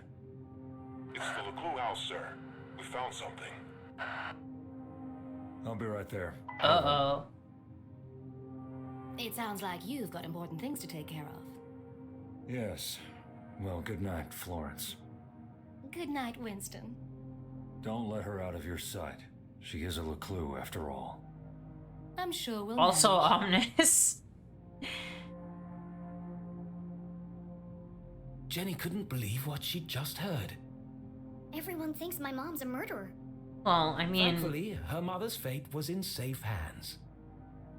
It's the LeClue house, sir. We found something. I'll be right there. Uh-oh. It sounds like you've got important things to take care of. Yes. Well, good night, Florence. Good night, Winston. Don't let her out of your sight. She is a LeClue, after all. I'm sure we'll Also manage. ominous. Jenny couldn't believe what she'd just heard. Everyone thinks my mom's a murderer. Well, I mean, Thankfully, her mother's fate was in safe hands.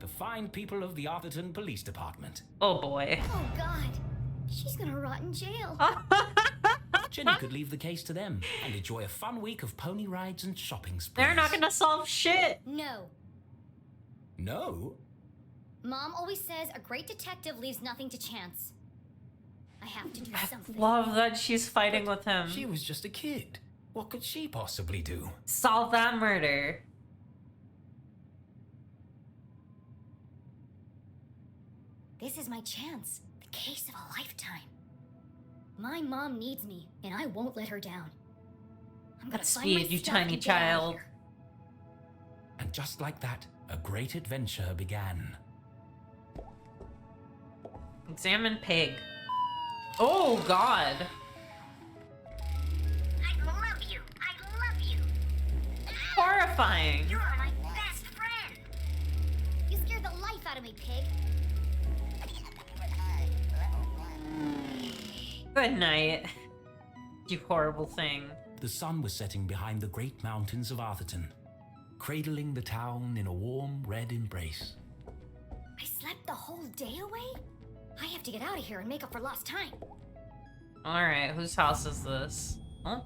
The fine people of the Arthurton Police Department. oh boy. Oh God, she's gonna rot in jail. Jenny could leave the case to them and enjoy a fun week of pony rides and shopping sprees. They're not gonna solve shit. No. No? Mom always says a great detective leaves nothing to chance. I have to do something. Love that she's fighting with him. She was just a kid. What could she possibly do? Solve that murder. This is my chance. The case of a lifetime. My mom needs me, and I won't let her down. I'm gonna find my Speed, you stuff tiny and get out of child. here. And just like that, a great adventure began. Examine pig. Oh God. I love you. I love you. Horrifying. You're my best friend. You scared the life out of me, pig. Good night. You horrible thing. The sun was setting behind the great mountains of Arthurton, cradling the town in a warm red embrace. I slept the whole day away? I have to get out of here and make up for lost time. Alright, whose house is this? Huh?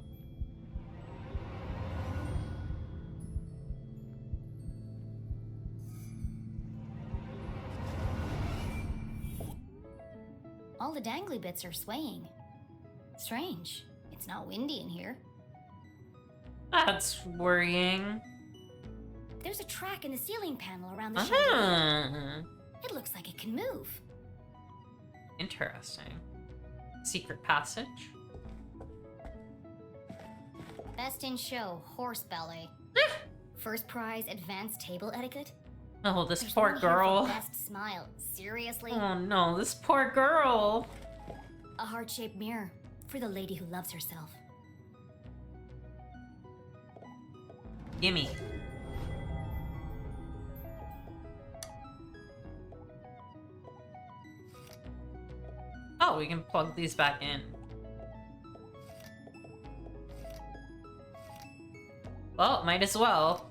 All the dangly bits are swaying. Strange. It's not windy in here. That's worrying. There's a track in the ceiling panel around the chandelier. Ah, It looks like it can move. interesting. Secret passage? Best in show, horse ballet. First prize, advanced table etiquette. Oh, this There's poor one here for girl. best smile. Seriously? Oh no, this poor girl. A heart-shaped mirror for the lady who loves herself. Gimme. Oh, we can plug these back in. Well, might as well.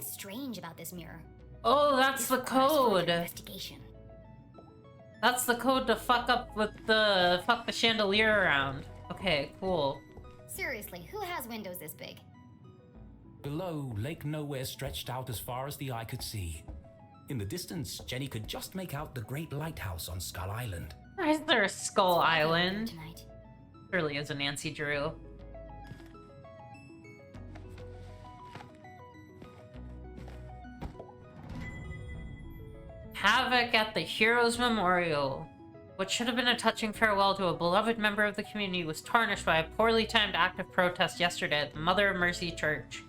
strange about this mirror. Oh, that's This the requires further code. investigation. That's the code to fuck the chandelier around. Okay, cool. Seriously, who has windows this big? Below, Lake Nowhere stretched out as far as the eye could see. In the distance, Jenny could just make out the great lighthouse on Skull Island. Why is there a Skull It's foggy out there Island? tonight. Surely is a Nancy Drew. Havoc at the Heroes Memorial. What should have been a touching farewell to a beloved member of the community was tarnished by a poorly timed act of protest yesterday at the Mother of Mercy Church.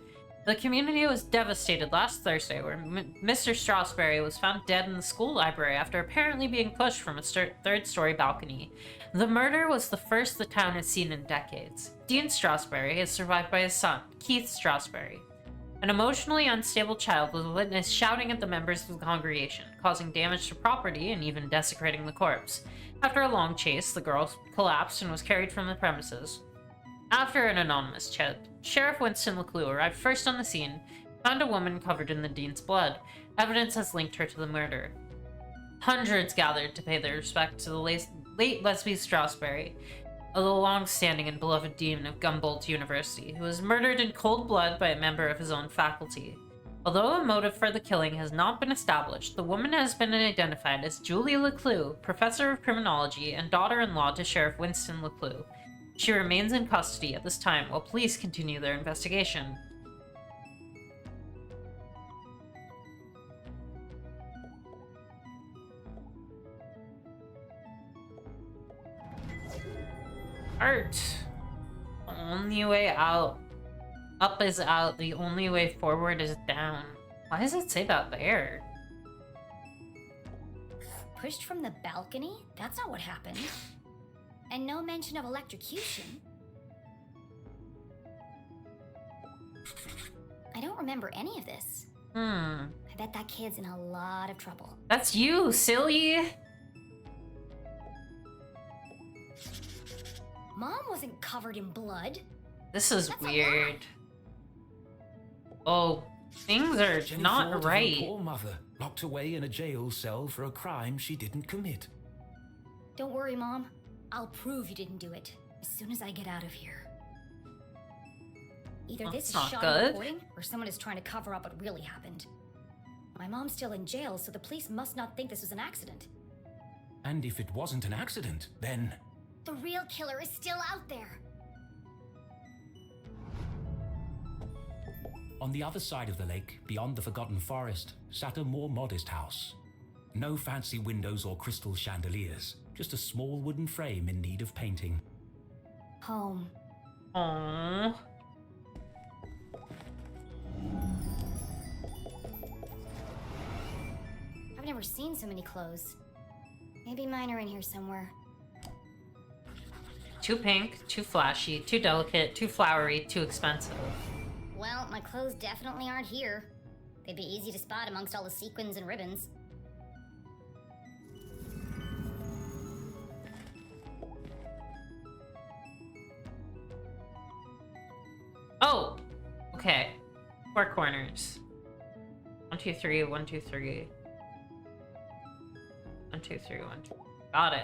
The community was devastated last Thursday, where Mr. Strasberry was found dead in the school library after apparently being pushed from a third-story balcony. The murder was the first the town has seen in decades. Dean Strasberry is survived by his son, Keith Strasberry. An emotionally unstable child was witnessed shouting at the members of the congregation, causing damage to property and even desecrating the corpse. After a long chase, the girl collapsed and was carried from the premises. After an anonymous tip, Sheriff Winston LeClue arrived first on the scene, found a woman covered in the dean's blood. Evidence has linked her to the murder. Hundreds gathered to pay their respect to the late Leslie Strasberry, a long-standing and beloved dean of Gumboldt University, who was murdered in cold blood by a member of his own faculty. Although a motive for the killing has not been established, the woman has been identified as Julie LeClue, professor of criminology and daughter-in-law to Sheriff Winston LeClue. She remains in custody at this time while police continue their investigation. Art. The only way out. Up is out. The only way forward is down. Why does it say that there? Pushed from the balcony? That's not what happened. And no mention of electrocution. I don't remember any of this. I bet that kid's in a lot of trouble. That's you, silly! Mom wasn't covered in blood. This is That's a weird. lie. Oh, things are Jenny not thought of her right. poor mother, locked away in a jail cell for a crime she didn't commit. Don't worry, Mom. I'll prove you didn't do it as soon as I get out of here. Either this That's is not shoddy good. reporting, or someone is trying to cover up what really happened. My mom's still in jail, so the police must not think this was an accident. And if it wasn't an accident, then... The real killer is still out there. On the other side of the lake, beyond the Forgotten Forest, sat a more modest house. No fancy windows or crystal chandeliers, just a small wooden frame in need of painting. Home. Aww. I've never seen so many clothes. Maybe mine are in here somewhere. Too pink, too flashy, too delicate, too flowery, too expensive. Well, my clothes definitely aren't here. They'd be easy to spot amongst all the sequins and ribbons. Oh! Okay. 4 corners. 1, 2, 3, 1, 2, 3. 1, 2, 3, 1, 2. Got it.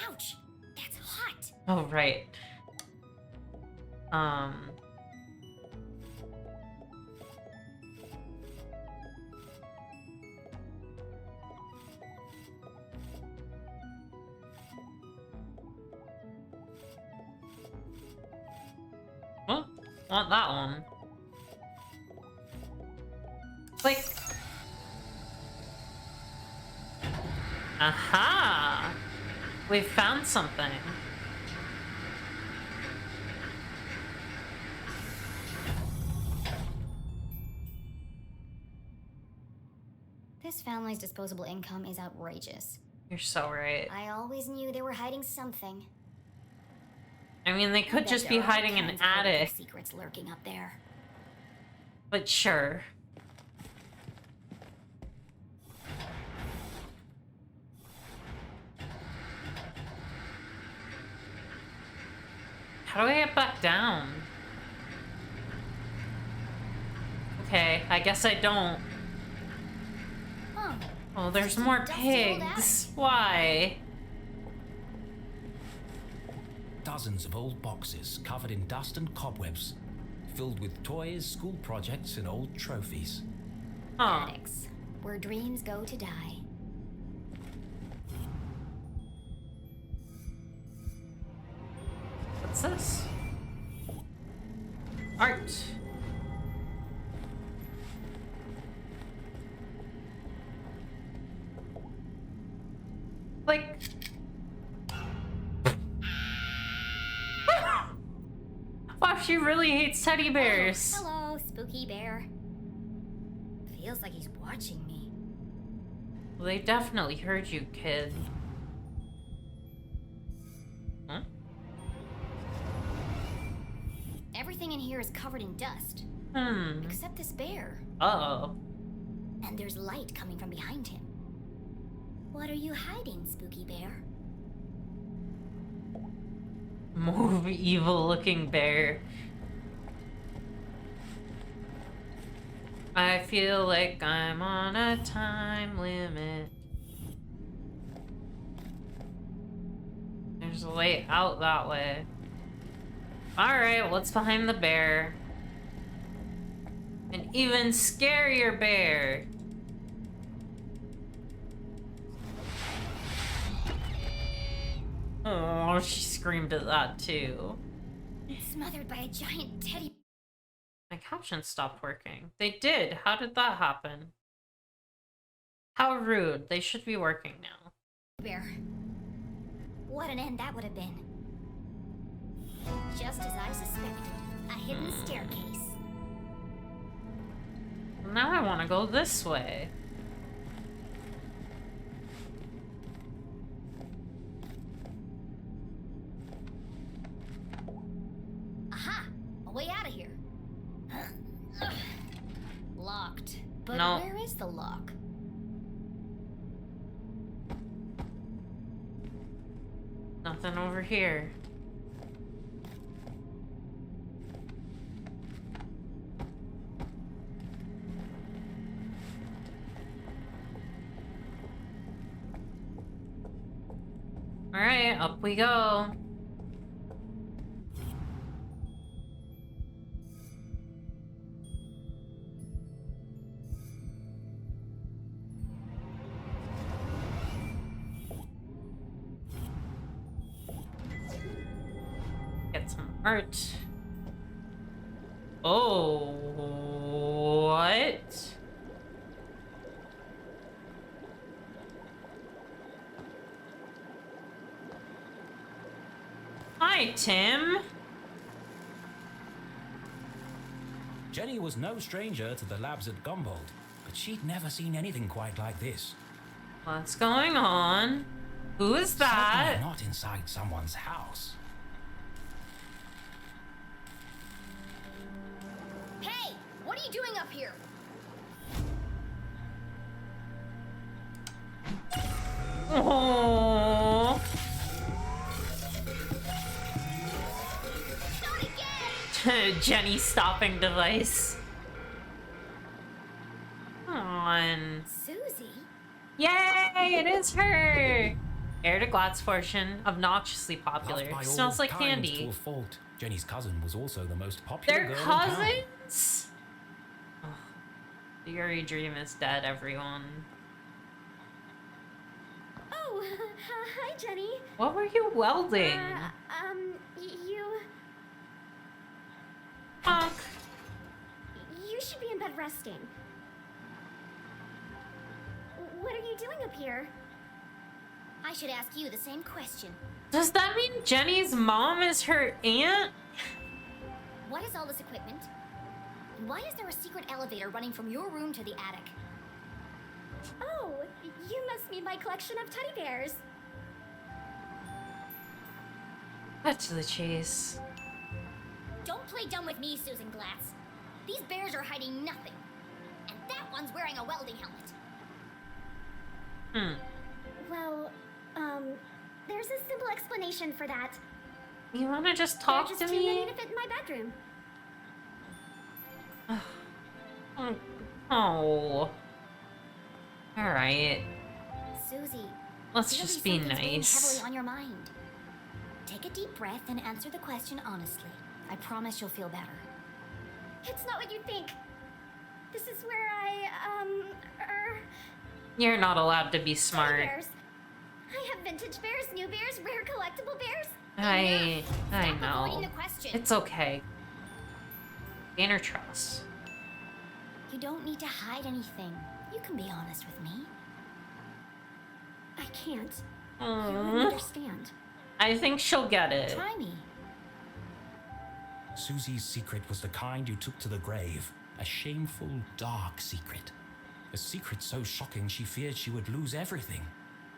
Ouch! That's hot! Oh, right. Well, want that one. Click. Aha! We've found something. This family's disposable income is outrageous. You're so right. I always knew they were hiding something. I mean, they I could bet just there be are all hiding in an kinds of horrible attic. secrets lurking up there. But sure. How do I get back down? Okay, I guess I don't. Huh. Oh, there's more Dusty old pigs. Why? Dozens of old boxes covered in dust and cobwebs, filled with toys, school projects, and old trophies. Huh. Attics, where dreams go to die. What's this? Art. Like... Wow, she really hates teddy bears. Oh, hello, spooky bear. Feels like he's watching me. Well, they definitely heard you, kid. Huh? Everything in here is covered in dust. Except this bear. Uh-oh. And there's light coming from behind him. What are you hiding, spooky bear? More evil-looking bear. I feel like I'm on a time limit. There's a way out that way. Alright, what's behind the bear? An even scarier bear. Oh, she screamed at that too. Smothered by a giant teddy. My captions stopped working. They did. How did that happen? How rude. They should be working now. Bear. What an end that would have been. Just as I suspected, a hidden staircase. Now I want to go this way. Aha! A way out of here. Locked. But No. where is the lock? Nothing over here. Alright, up we go. Get some art. Oh, what? Hi, Tim. Jenny was no stranger to the labs at Gumbold, but she'd never seen anything quite like this. What's going on? Who is that? Certainly not inside someone's house. Hey! What are you doing up here? Oh. Not again! Jenny stopping device. Come on. Susie? Yay! It is her! Heir to Glatz fortune, obnoxiously popular. Loved by all Smells like kinds candy. To a fault. Jenny's cousin was also the most popular They're girl in town. cousins? Oh, the Yuri dream is dead, everyone. Oh, hi, Jenny. What were you welding? You... Honk. You should be in bed resting. What are you doing up here? I should ask you the same question. Does that mean Jenny's mom is her aunt? What is all this equipment? And why is there a secret elevator running from your room to the attic? Oh, you must mean my collection of teddy bears. Cut to the chase. Don't play dumb with me, Susan Glatz. These bears are hiding nothing. And that one's wearing a welding helmet. Well, there's a simple explanation for that. You wanna just There talk are just to too many me? to fit in my bedroom. Oh. Alright. Susie, Let's clearly just be something's weighing nice. heavily on your mind. Take a deep breath and answer the question honestly. I promise you'll feel better. It's not what you think. This is where You're not allowed to be smart. bears. I have vintage bears, new bears, rare collectible bears. I Stop know. avoiding the question. It's okay. Gain her trust. You don't need to hide anything. You can be honest with me. I can't. You wouldn't understand. I think she'll get it. Try me. Susie's secret was the kind you took to the grave. A shameful, dark secret. A secret so shocking she feared she would lose everything.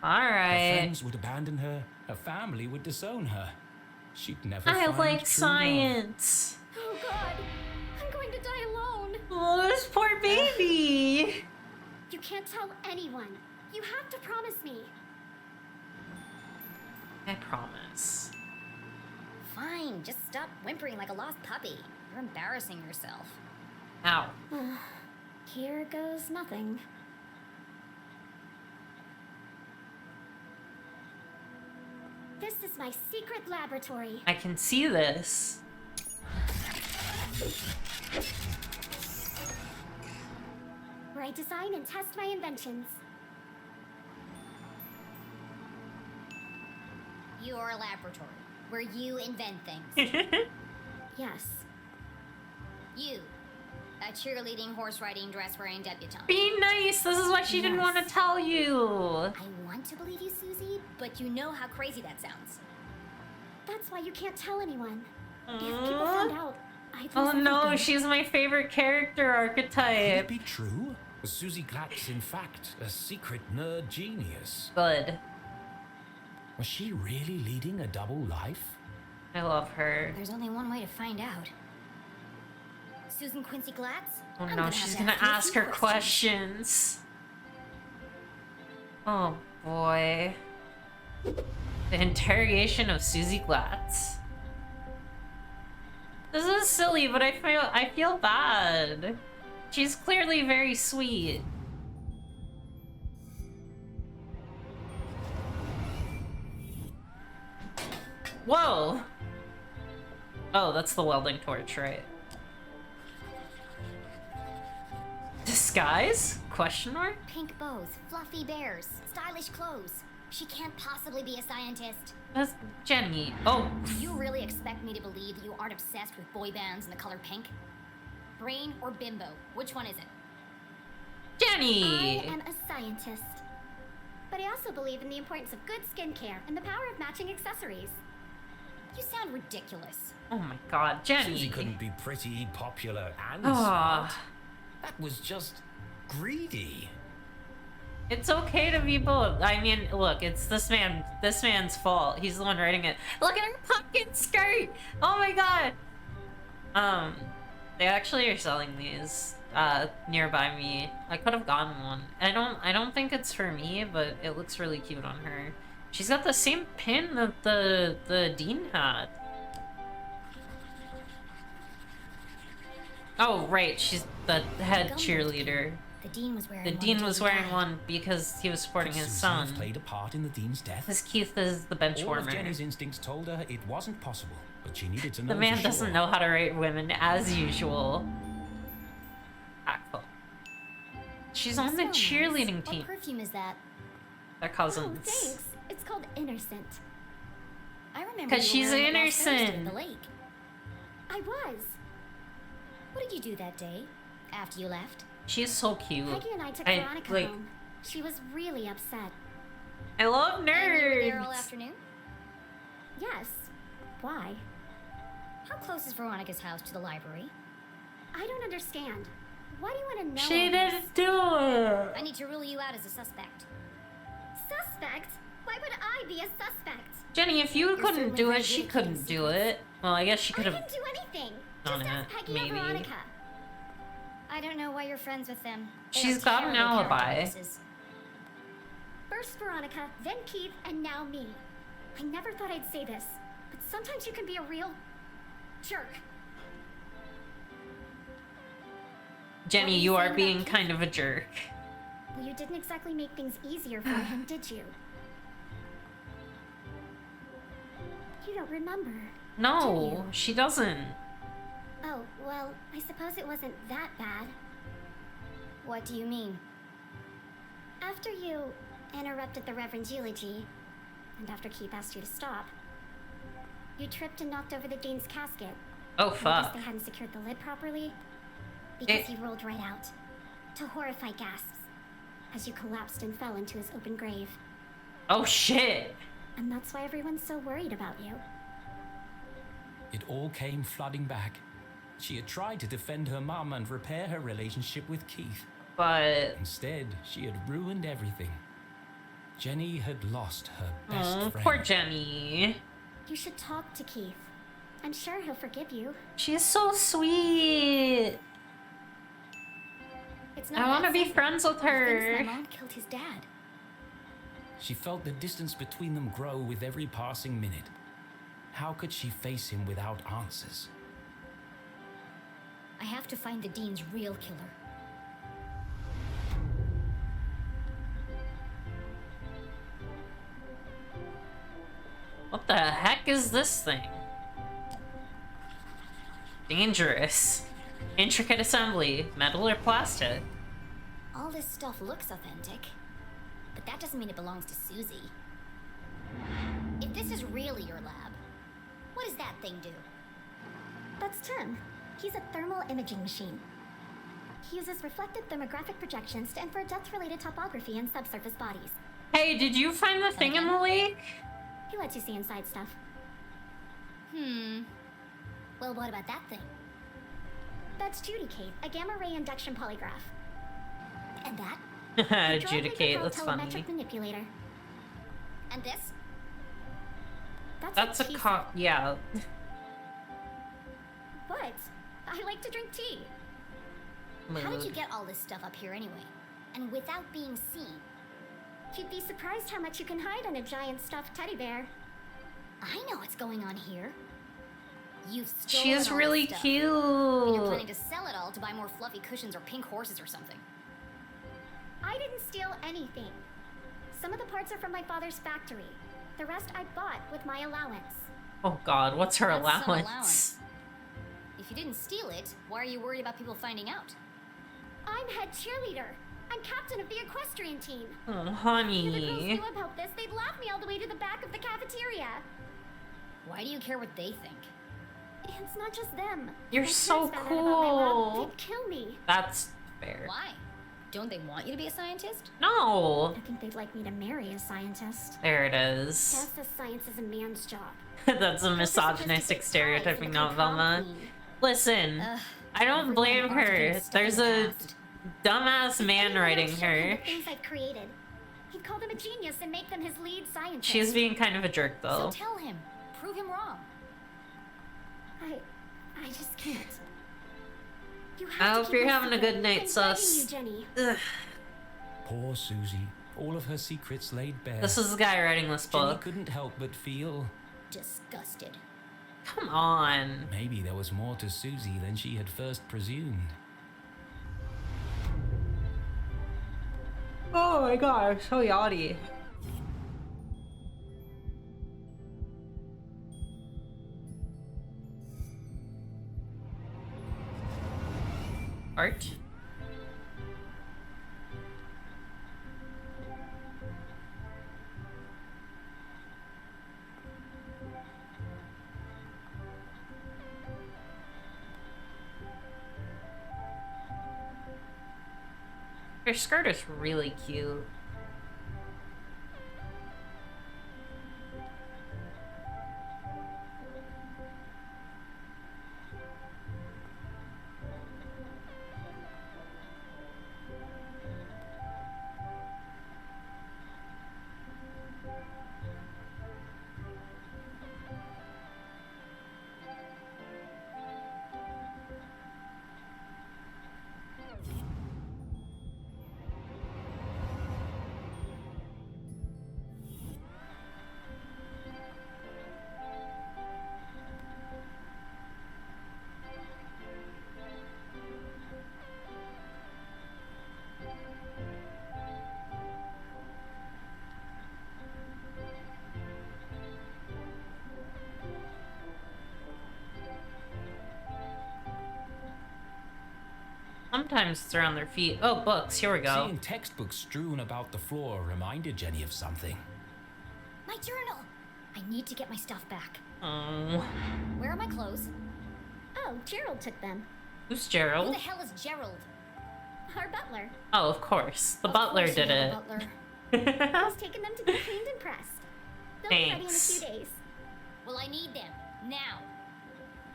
Her Alright. friends would abandon her. Her family would disown her. She'd never I find like true science. Oh God, I'm going to die alone. Oh, this poor baby. You can't tell anyone. You have to promise me. I promise. Fine, just stop whimpering like a lost puppy. You're embarrassing yourself. Ow. Here goes nothing. This is my secret laboratory. I can see this. Where I design and test my inventions. Your laboratory, where you invent things. Yes. You, a cheerleading, horse riding, dress wearing debutante. Be nice. This is why she didn't want to tell you. I want to believe you, Susie, but you know how crazy that sounds. That's why you can't tell anyone. If people found out, I'd Oh lose no, everything. she's my favorite character Could archetype. it be true? Was Susie Glatz, in fact, a secret nerd genius? Good. Was she really leading a double life? I love her. There's only one way to find out. Susan Quincy Glatz? Oh I'm no, have she's to gonna you a ask few her questions. Oh boy. The interrogation of Susie Glatz. This is silly, but I feel bad. She's clearly very sweet. Whoa! Oh, that's the welding torch, right? Disguise? Question mark? Pink bows, fluffy bears, stylish clothes. She can't possibly be a scientist. That's Jenny. Oh, Do you really expect me to believe that you aren't obsessed with boy bands and the color pink? Brain or bimbo? Which one is it? Jenny! I am a scientist. But I also believe in the importance of good skincare and the power of matching accessories. You sound ridiculous. Oh my god, Jenny. Susie couldn't be pretty, popular, and Ah. smart. That was just greedy. It's okay to be both. I mean, look, it's this man's fault. He's the one writing it. Look at her pumpkin skirt! Oh my god! They actually are selling these nearby me. I could have gotten one. I don't think it's for me, but it looks really cute on her. She's got the same pin that the Dean had. Oh right, she's the head Gum cheerleader. The dean was wearing The one Dean until was he wearing died. one because he was supporting Could his Susie son. have played a part in the dean's death? Because Keith is the bench All of warmer. Jenny's instincts told her it wasn't possible, but she needed to know The man for doesn't sure. know how to rate women as usual. Tactful. She's on the Smells nice. cheerleading team. What perfume is that? They're Oh, cousins. thanks. It's called Innocent. I remember 'Cause you were she's wearing it last Thursday at innocent. the lake. I was. What did you do that day? After you left? She's so cute. Peggy and I took I, Veronica like- home. She was really upset. I love And you were there all nerds. afternoon? Yes. Why? How close is Veronica's house to the library? I don't understand. Why do you want to know? She all this? didn't do it. I need to rule you out as a suspect. Suspect? Why would I be a suspect? Jenny, if you couldn't certainly do very it, she good at couldn't keeping do it. Well, I guess she I could didn't have. do anything. done Just ask it, Peggy maybe. or Veronica. I don't know why you're friends with them. They She's have got an terrible character alibi. weaknesses. First Veronica, then Keith, and now me. I never thought I'd say this, but sometimes you can be a real jerk. Jenny, What were you you are saying being about kind of a jerk. Well, you didn't exactly make things easier for him, did you? You don't remember. No, she doesn't. Oh, well, I suppose it wasn't that bad. What do you mean? After you interrupted the Reverend's eulogy, and after Keith asked you to stop, you tripped and knocked over the Dean's casket. Oh, I guess fuck. they hadn't secured the lid properly, because It- he rolled right out, to horrified gasps, as you collapsed and fell into his open grave. Oh, shit. And that's why everyone's so worried about you. It all came flooding back. She had tried to defend her mum and repair her relationship with Keith. But... Instead, she had ruined everything. Jenny had lost her best Oh, friend. poor Jenny. You should talk to Keith. I'm sure he'll forgive you. She's so sweet. It's not I want to that be simple. friends with He thinks her. my mom killed his dad. She felt the distance between them grow with every passing minute. How could she face him without answers? I have to find the Dean's real killer. What the heck is this thing? Dangerous. Intricate assembly. Metal or plastic? All this stuff looks authentic, but that doesn't mean it belongs to Susie. If this is really your lab, what does that thing do? That's Tim. He's a thermal imaging machine. He uses reflective thermographic projections to infer depth-related topography in subsurface bodies. Hey, did you find the thing in the lake? He lets you see inside stuff. Well, what about that thing? That's Judicate, a gamma-ray induction polygraph. And that? Adjudicate, that's funny. Telemetric manipulator. And this? That's a tea cop. set. Yeah. What? I like to drink tea. How did you Mood. get all this stuff up here anyway? And without being seen? You'd be surprised how much you can hide on a giant stuffed teddy bear. I know what's going on here. You've stolen She is all really this stuff. And you're cute. planning to sell it all to buy more fluffy cushions or pink horses or something. I didn't steal anything. Some of the parts are from my father's factory. The rest I bought with my allowance. Oh god, what's her That's some allowance? allowance. If you didn't steal it, why are you worried about people finding out? I'm head cheerleader. I'm captain of the equestrian team. Oh, If the girls honey. knew about this, they'd laugh me all the way to the back of the cafeteria. Why do you care what they think? It's not just them. You're My so parents found out about my lab, cool. they'd kill me. That's fair. Why? Don't they want you to be a scientist? No. I think they'd like me to marry a scientist. There it is. Dad says science is a man's job. That's a Plus, it's misogynistic sophisticated stereotyping, spies not and the prom Velma. queen. Listen, Ugh, I don't everyone blame wants to her. get stuck There's in the a past. dumbass man Anyone writing else show him her. the things I've created. He'd call them a genius and make them his lead scientist. She's being kind of a jerk, So though. tell him. Prove him wrong. I just can't. You I have hope to keep you're my having a secret. good night, I'm sus. begging you, Ugh. Jenny. Poor Susie. All of her secrets laid bare. This is the guy writing this Jenny book. couldn't help but feel Disgusted. Come on. maybe there was more to Susie than she had first presumed. Oh my god, so yachty. Art? Her skirt is really cute. sometimes it's around their feet. Oh, books. Here we go. Seeing textbooks strewn about the floor reminded Jenny of something. My journal! I need to get my stuff back. Oh. Where are my clothes? Oh, Gerald took them. Who's Who Gerald? the hell is Gerald? Our butler. Oh, of course. The Of butler course you did have a it. butler. He's taken them to be cleaned and pressed. They'll be ready in a Thanks. few days. Well, I need them. Now.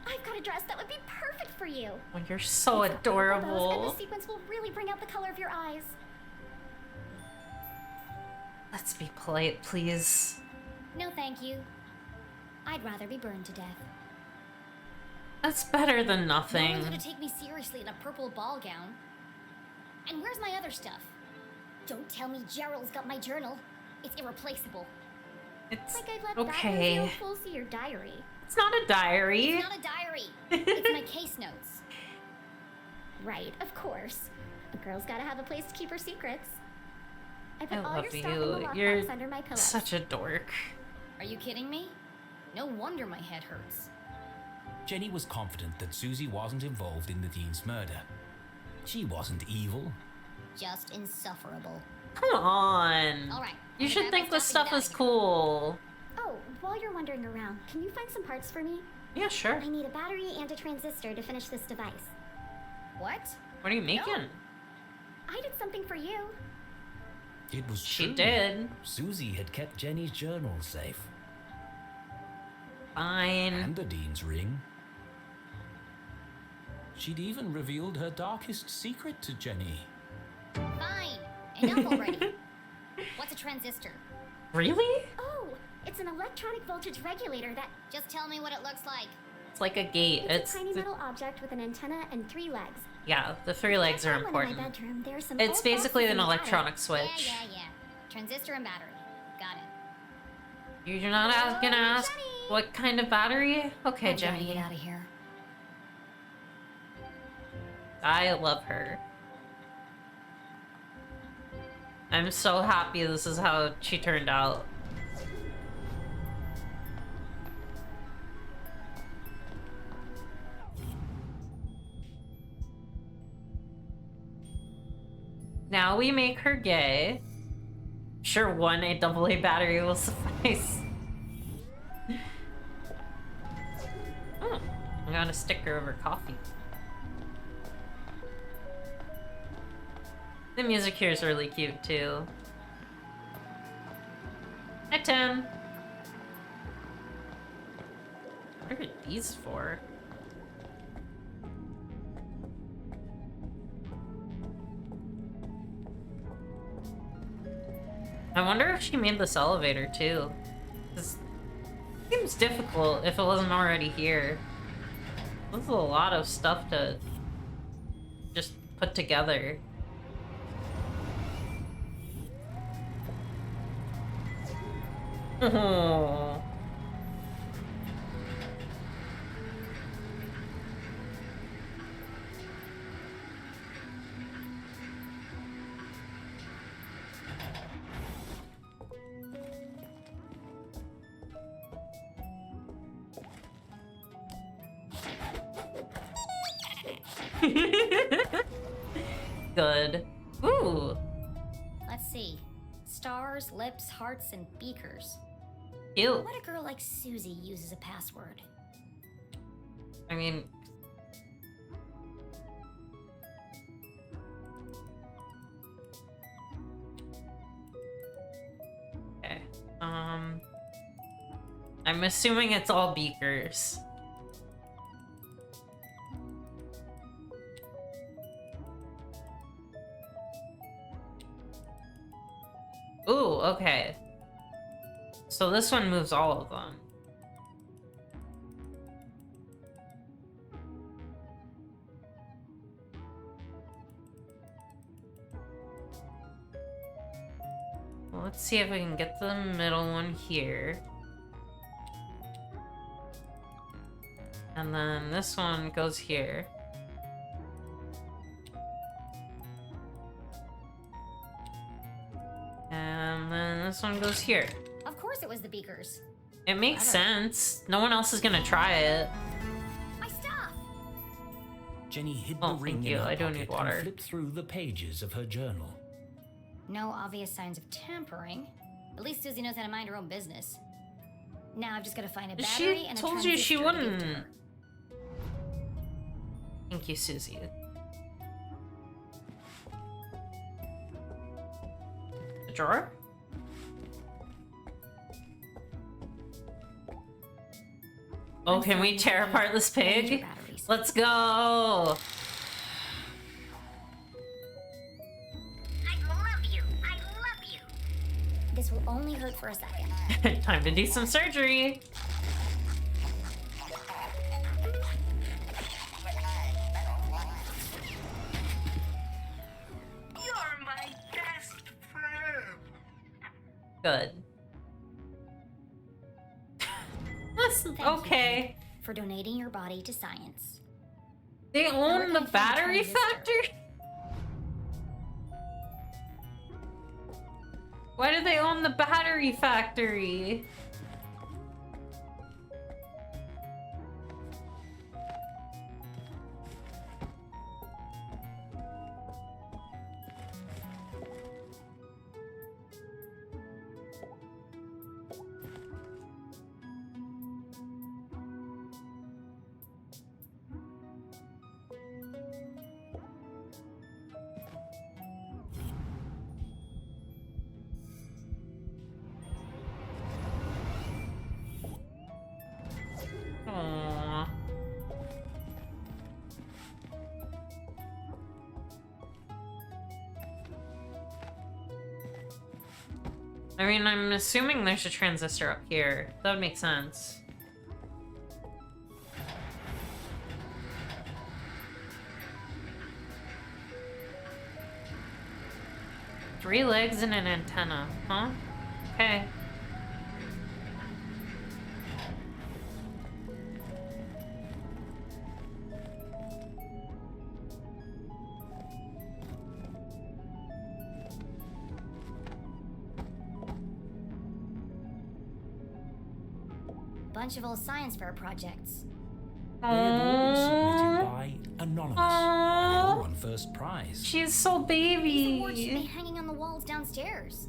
I've got a dress that would be perfect for you. Oh, you're so It's got purple bows, adorable. and the sequins will really bring out the color of your eyes. Let's be polite, please. No, thank you. I'd rather be burned to death. That's better than No nothing. one's gonna take me seriously in a purple ball gown. And where's my other stuff? Don't tell me Gerald's got my journal. It's irreplaceable. It's Like I'd let okay. that reveal see your diary. It's not a diary. It's not a diary. It's my case notes. Right, of course. A girl's gotta have a place to keep her secrets. I put I all love your stuff in the you. lockbox You're under my pillow. such a dork. Are you kidding me? No wonder my head hurts. Jenny was confident that Susie wasn't involved in the Dean's murder. She wasn't evil. Just insufferable. Come on. All right. You I'm should gonna think grab my this stuff and is get cool. Oh, while you're wandering around, can you find some parts for me? Yeah, sure. I need a battery and a transistor to finish this device. out of here. What? What are you making? I did something for you. It was She true. did. Susie had kept Jenny's journal safe. Fine. And the Dean's ring. She'd even revealed her darkest secret to Jenny. Fine. Enough already. What's a transistor? Really? Oh, it's an electronic voltage regulator that... Just tell me what it looks like. It's like a gate. It's a tiny metal object with an antenna and 3 legs. Yeah, the 3 legs are I found one in important. my bedroom. There are some It's old basically boxes an in the attic. electronic switch. Yeah. Transistor and battery. Got it. You're not gonna ask Jenny! what kind of battery? Okay, I gotta Jenny. get out of here. I love her. I'm so happy this is how she turned out. Now we make her gay. Sure, one AA battery will suffice. Oh, I got a sticker over coffee. The music here is really cute too. Hi, Tim. What are these for? I wonder if she made this elevator too. This seems difficult if it wasn't already here. This is a lot of stuff to just put together. Oh. Good. Ooh. Let's see. Stars, lips, hearts, and beakers. Cute. What a girl like Susie uses a password. I mean, okay. I'm assuming it's all beakers. Ooh, okay. So this one moves all of them. Well, let's see if we can get the middle one here. And then this one goes here. And then this one goes here. Of course it was the beakers. It makes Clever. sense. No one else is gonna try it. My stuff! Jenny hid Oh, the ring thank in you. her I don't pocket need water. and flipped through the pages of her journal. No obvious signs of tampering. At least Susie knows how to mind her own business. Now I've just got to find a battery She and a told you she transistor to give to wouldn't. her. Thank you, Susie. The drawer? Oh, I'm can we sorry, tear Sophia. apart this I need pig? your batteries. Let's go! I love you. I love you. This will only hurt for a second. Time to do some surgery. You're my best friend. Good. That's Thank okay. you for donating your body to science. They own the can I find battery a transistor? factory? Why do they own the battery factory? Aww. I mean, I'm assuming there's a transistor up here. That would make sense. Three legs and an antenna, huh? Okay. Bunch of old science fair projects. They had all been submitted Aww. by Anonymous. Aww. And all won first prize. She's so These awards should be baby. hanging on the walls downstairs.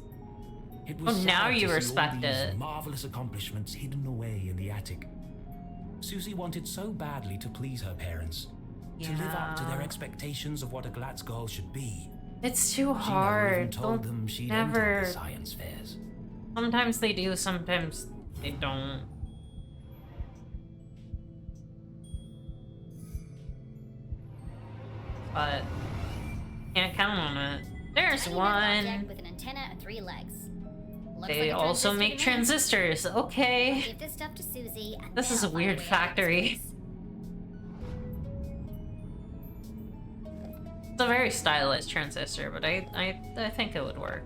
It was Oh, now sad you to see respect all these it. marvelous accomplishments hidden away in the attic. Susie wanted so badly to please her parents, to live up to their Yeah. expectations of what a Glatz girl should be. It's too She never even hard. told Don't them she'd never. entered the science fairs. Sometimes they do, sometimes they don't. But can't count on it. There's Tiny metal object one. with an antenna and 3 legs. Looks They like a also transistor make to me. transistors. Okay. Give this stuff to Susie. And This then is a I'll find weird way out of this factory. place. It's a very stylized transistor, but I think it would work.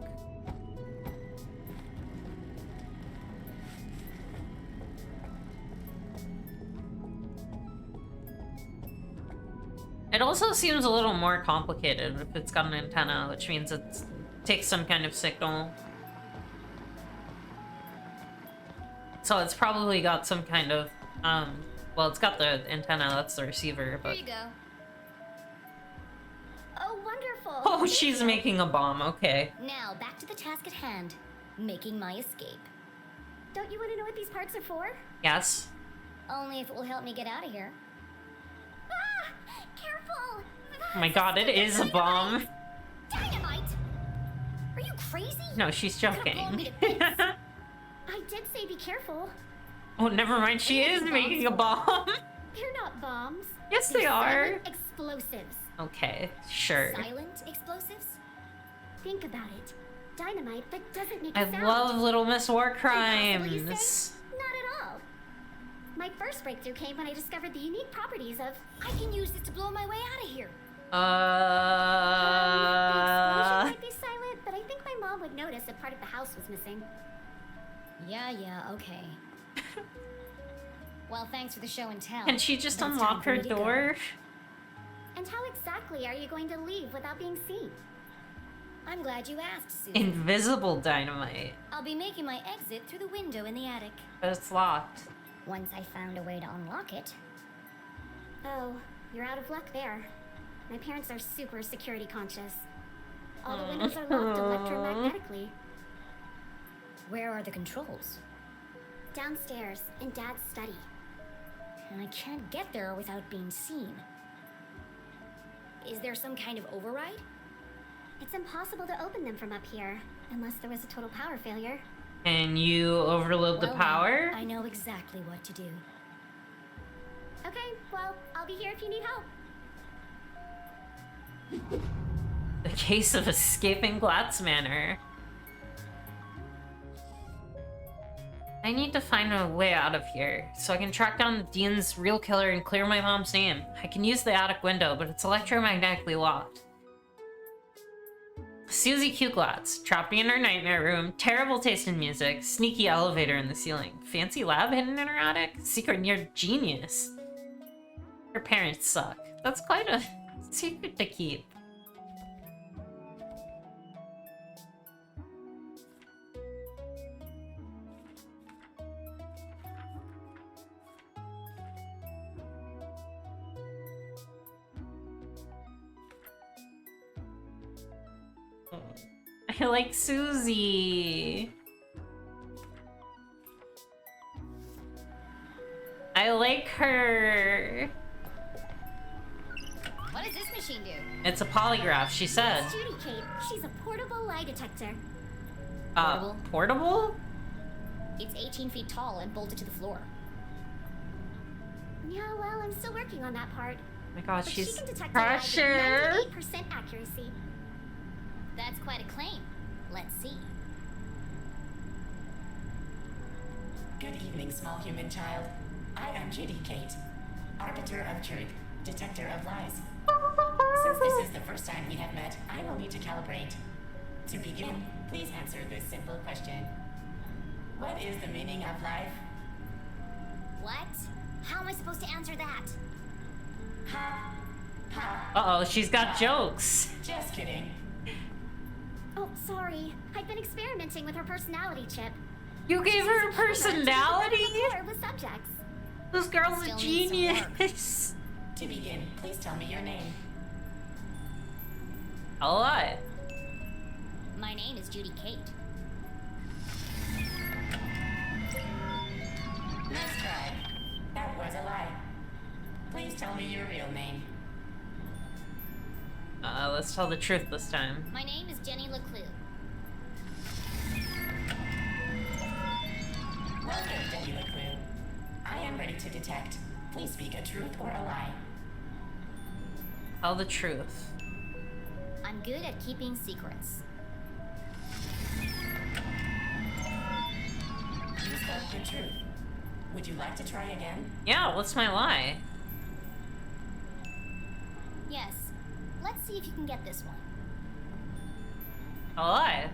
It also seems a little more complicated if it's got an antenna, which means it takes some kind of signal. So it's probably got some kind of, well, it's got the antenna, that's the receiver, Here but... you go. Oh, wonderful. Oh, Thank she's you. making a bomb, okay. Now, back to the task at hand. Making my escape. Don't you want to know what these parts are for? Yes. Only if it will help me get out of here. Ah! Careful! Oh my god, it is a bomb. Dynamite! Are you crazy? No, she's Could've blown me joking. to bits. I did say be careful. Oh, never mind, she is making a bomb. They're not bombs. Yes, They're they are. silent explosives. Okay, sure. Silent explosives? Think about it. Dynamite that doesn't make a I sound. love Little Miss War Impossible, you Crimes. say? Not at all. My first breakthrough came when I discovered the unique properties of... I can use this to blow my way out of here. The explosion Uh, might be silent, but I think my mom would notice if part of the house was missing. Yeah, okay. Well, thanks for the show and tell. can she just but it's time unlock for her me to go. door? And how exactly are you going to leave without being seen? I'm glad you asked, Susan. Invisible dynamite. I'll be making my exit through the window in the attic. But it's locked. Once I found a way to unlock it. Oh, You're out of luck there. My parents are super security conscious. All the windows are locked electromagnetically. Where are the controls? Downstairs, in Dad's study. And I can't get there without being seen. Is there some kind of override? It's impossible to open them from up here, unless there was a total power failure. And you overload the Well, power? I know exactly what to do. Okay, well, I'll be here if you need help. The case of escaping Glatz Manor. I need to find a way out of here, so I can track down Dean's real killer and clear my mom's name. I can use the attic window, but it's electromagnetically locked. Susie Q. Glatz, trapped me in her nightmare room, terrible taste in music, sneaky elevator in the ceiling, fancy lab hidden in her attic, secret near genius. Her parents suck. That's quite a secret to keep. I like Susie. I like her. What does this machine do? It's a polygraph, she said. It's Judy Kate. She's a portable lie detector. Portable? It's 18 feet tall and bolted to the floor. Yeah, well, I'm still working on that part. Oh my god, But she's she can detect a lie pressure. with 98% accuracy. That's quite a claim. Let's see. Good evening, small human child. I am Judy Kate, arbiter of truth, detector of lies. Since this is the first time we have met, I will need to calibrate. To begin, please answer this simple question. What is the meaning of life? What? How am I supposed to answer that? Ha! Ha! Uh-oh, she's got jokes. Just kidding. Oh, sorry. I've been experimenting with her personality chip. You gave her a personality? With subjects. This girl's Still a needs some work. genius. To begin, please tell me your name. A lot. My name is Judy Kate. Nice try. That was a lie. Please tell me your real name. Let's tell the truth this time. My name is Jenny LeClue. Welcome, Jenny LeClue. I am ready to detect. Please speak a truth or a lie. Tell the truth. I'm good at keeping secrets. You spoke the truth. Would you like to try again? Yeah, what's my lie? Yes. Let's see if you can get this one. A lie.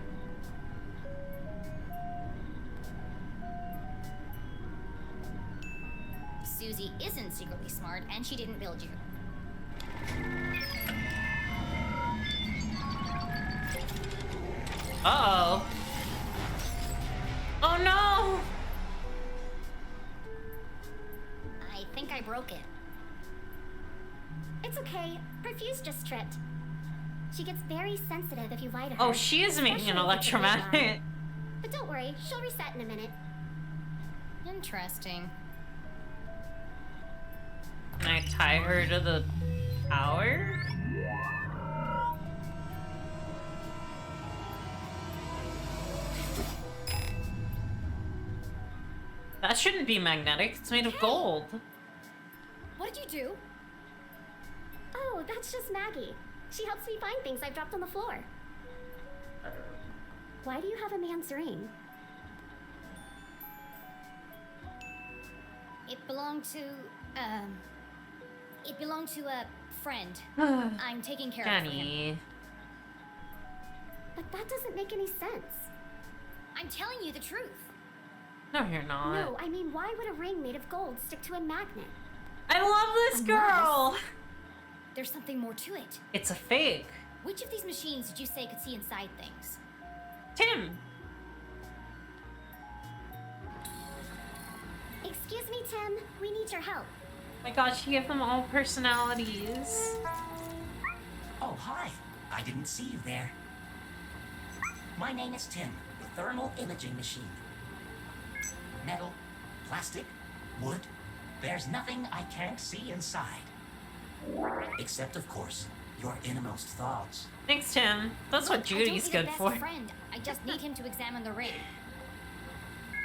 Susie isn't secretly smart, and she didn't build you. Uh-oh. Oh no! I think I broke it. It's okay. Her fuse just tripped. She gets very sensitive if you lie to her. Oh, she is making an especially if it's a big lie. electromagnet. But don't worry, she'll reset in a minute. Interesting. Can I tie her to the power? That shouldn't be magnetic. It's made of gold. What did you do? Oh, that's just Maggie. She helps me find things I've dropped on the floor. Why do you have a man's ring? It belonged to a friend. I'm taking care of it for him. Jenny. But that doesn't make any sense. I'm telling you the truth. No, you're not. No, I mean, why would a ring made of gold stick to a magnet? I love this girl. There's something more to it. It's a fake. Which of these machines did you say could see inside things? Tim. Excuse me, Tim. We need your help. My gosh, you give them all personalities. Oh, hi. I didn't see you there. My name is Tim, the thermal imaging machine. Metal, plastic, wood. There's nothing I can't see inside. Except, of course, your innermost thoughts. Thanks, Tim. That's what Judy's good for. Friend. I just need him to examine the ring.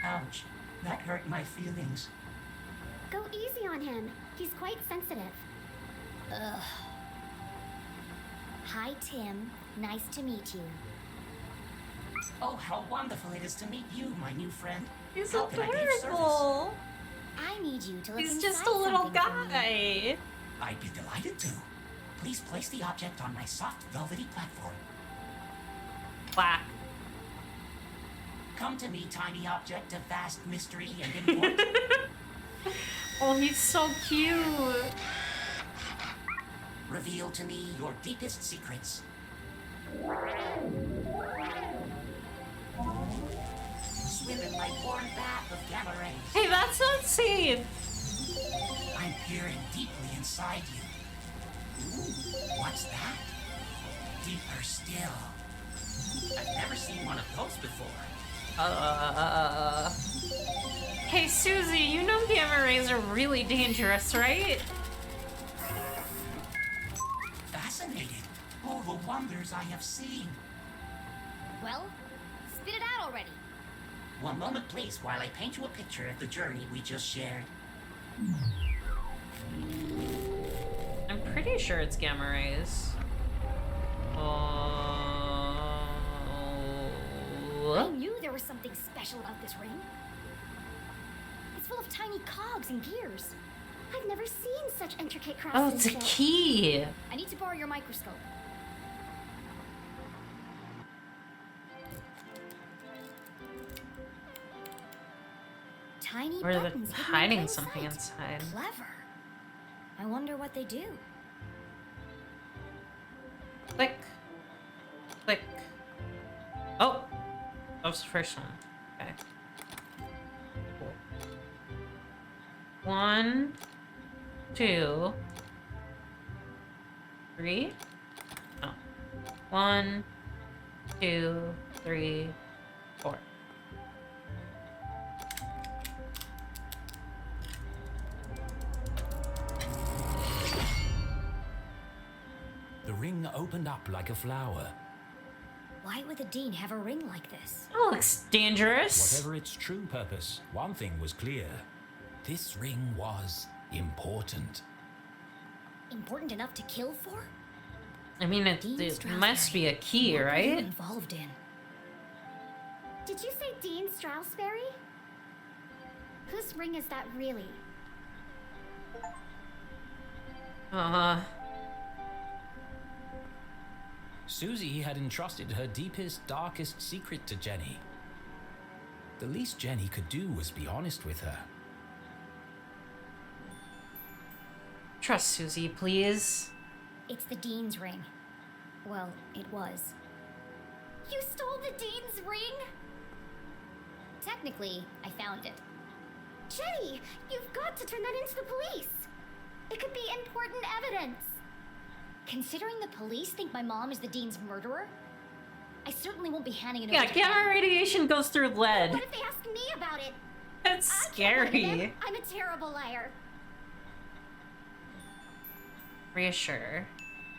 Ouch. That hurt my feelings. Go easy on him. He's quite sensitive. Ugh. Hi, Tim. Nice to meet you. Oh, how wonderful it is to meet you, my new friend. He's How can I be of service? adorable. I need you to look He's inside just a little something for me. guy. I'd be delighted to. Please place the object on my soft, velvety platform. Black. Come to me, tiny object of vast mystery and import. Oh, he's so cute. Reveal to me your deepest secrets. Swim in my warm bath of gamma rays. Hey, that's not safe. I'm peering deeply inside you. Ooh, what's that? Deeper still. I've never seen one of those before. Hey, Susie, you know gamma rays are really dangerous, right? Fascinated. Oh, the wonders I have seen. Well, spit it out already. One moment, please, while I paint you a picture of the journey we just shared. I'm pretty sure it's gamma rays. I knew there was something special about this ring. It's full of tiny cogs and gears. I've never seen such intricate Oh, it's a craftsmanship. key. I need to borrow your microscope. Tiny Or they're buttons hidden in hiding plain something sight. inside. Clever. I wonder what they do. Click. Click. Oh! That was the first one. Okay. Cool. 1, 2, 3. No. 1, 2, 3, 4. The ring opened up like a flower. Why would the Dean have a ring like this? That looks dangerous. Whatever its true purpose, one thing was clear. This ring was important. Important enough to kill for? I mean, it must be a key, What were you right? involved in? Did you say Dean Straussberry? Whose ring is that really? Susie had entrusted her deepest, darkest secret to Jenny. The least Jenny could do was be honest with her. Trust Susie, please. It's the Dean's ring. Well, it was. You stole the Dean's ring? Technically, I found it. Jenny, you've got to turn that into the police. It could be important evidence. Considering the police think my mom is the Dean's murderer, I certainly won't be handing it Yeah, over to gamma them. radiation goes through lead. What if they ask me about it? That's I can't lie to them. scary. I'm a terrible liar. Reassure.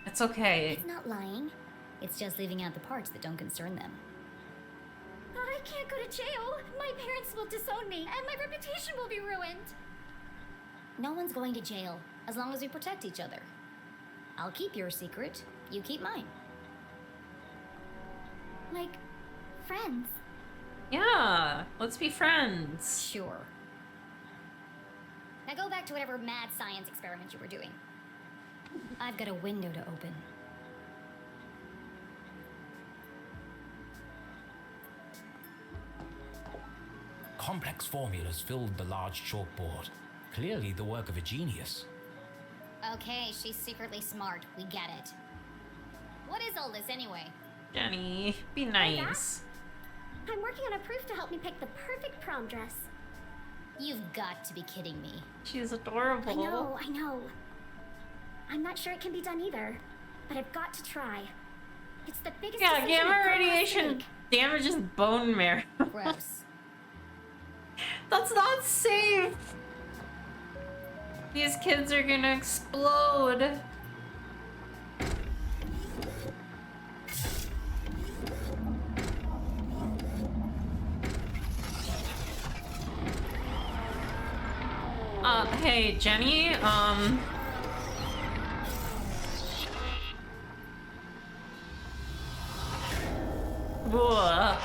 It's okay. It's not lying. It's just leaving out the parts that don't concern them. I can't go to jail. My parents will disown me, and my reputation will be ruined. No one's going to jail, as long as we protect each other. I'll keep your secret, you keep mine. Like, friends. Yeah, let's be friends. Sure. Now go back to whatever mad science experiment you were doing. I've got a window to open. Complex formulas filled the large chalkboard. Clearly the work of a genius. Okay, she's secretly smart. We get it. What is all this anyway? Jenny, be nice. I'm working on a proof to help me pick the perfect prom dress. You've got to be kidding me. She's adorable. I know. I'm not sure it can be done either, but I've got to try. It's the biggest Yeah, decision gamma a girl has to radiation make. damages bone marrow. Gross. That's not safe. These kids are gonna explode. Hey, Jenny, Whoa.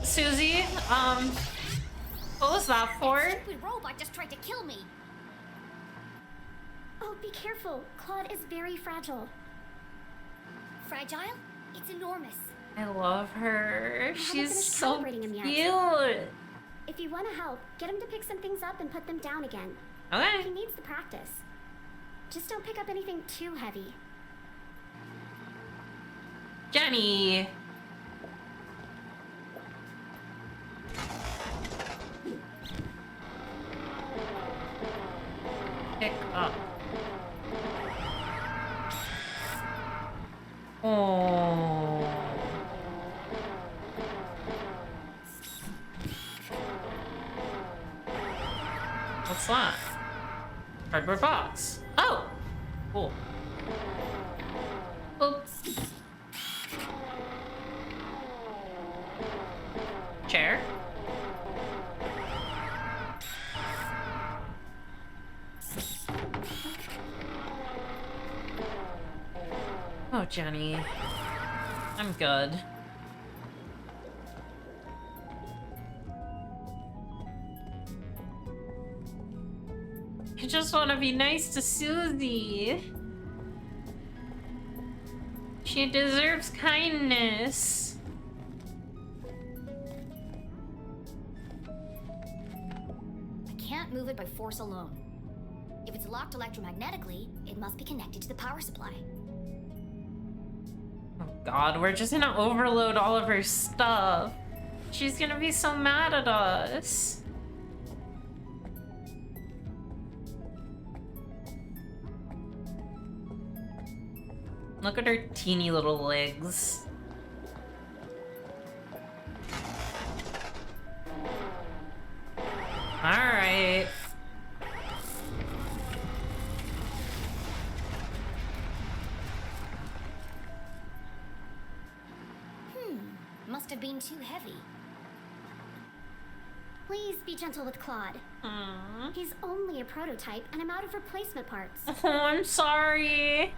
Susie, what was that for? That stupid robot just tried to kill me. Oh, be careful. Claude is very fragile. Fragile? It's enormous. I love her. haven't She's finished so calibrating him yet. cute. If you want to help, get him to pick some things up and put them down again. He Okay. needs the practice. Just don't pick up anything too heavy. Jenny. Pick up. Oh. What's that? Cardboard box. Oh! Cool. Oops. Chair. Oh, Jenny. I'm good. I just want to be nice to Susie. She deserves kindness. I can't move it by force alone. If it's locked electromagnetically, it must be connected to the power supply. Oh god, we're just gonna overload all of her stuff. She's gonna be so mad at us. Look at her teeny little legs. Alright. Must have been too heavy. Please be gentle with Claude. Aww. He's only a prototype, and I'm out of replacement parts. Oh, I'm sorry.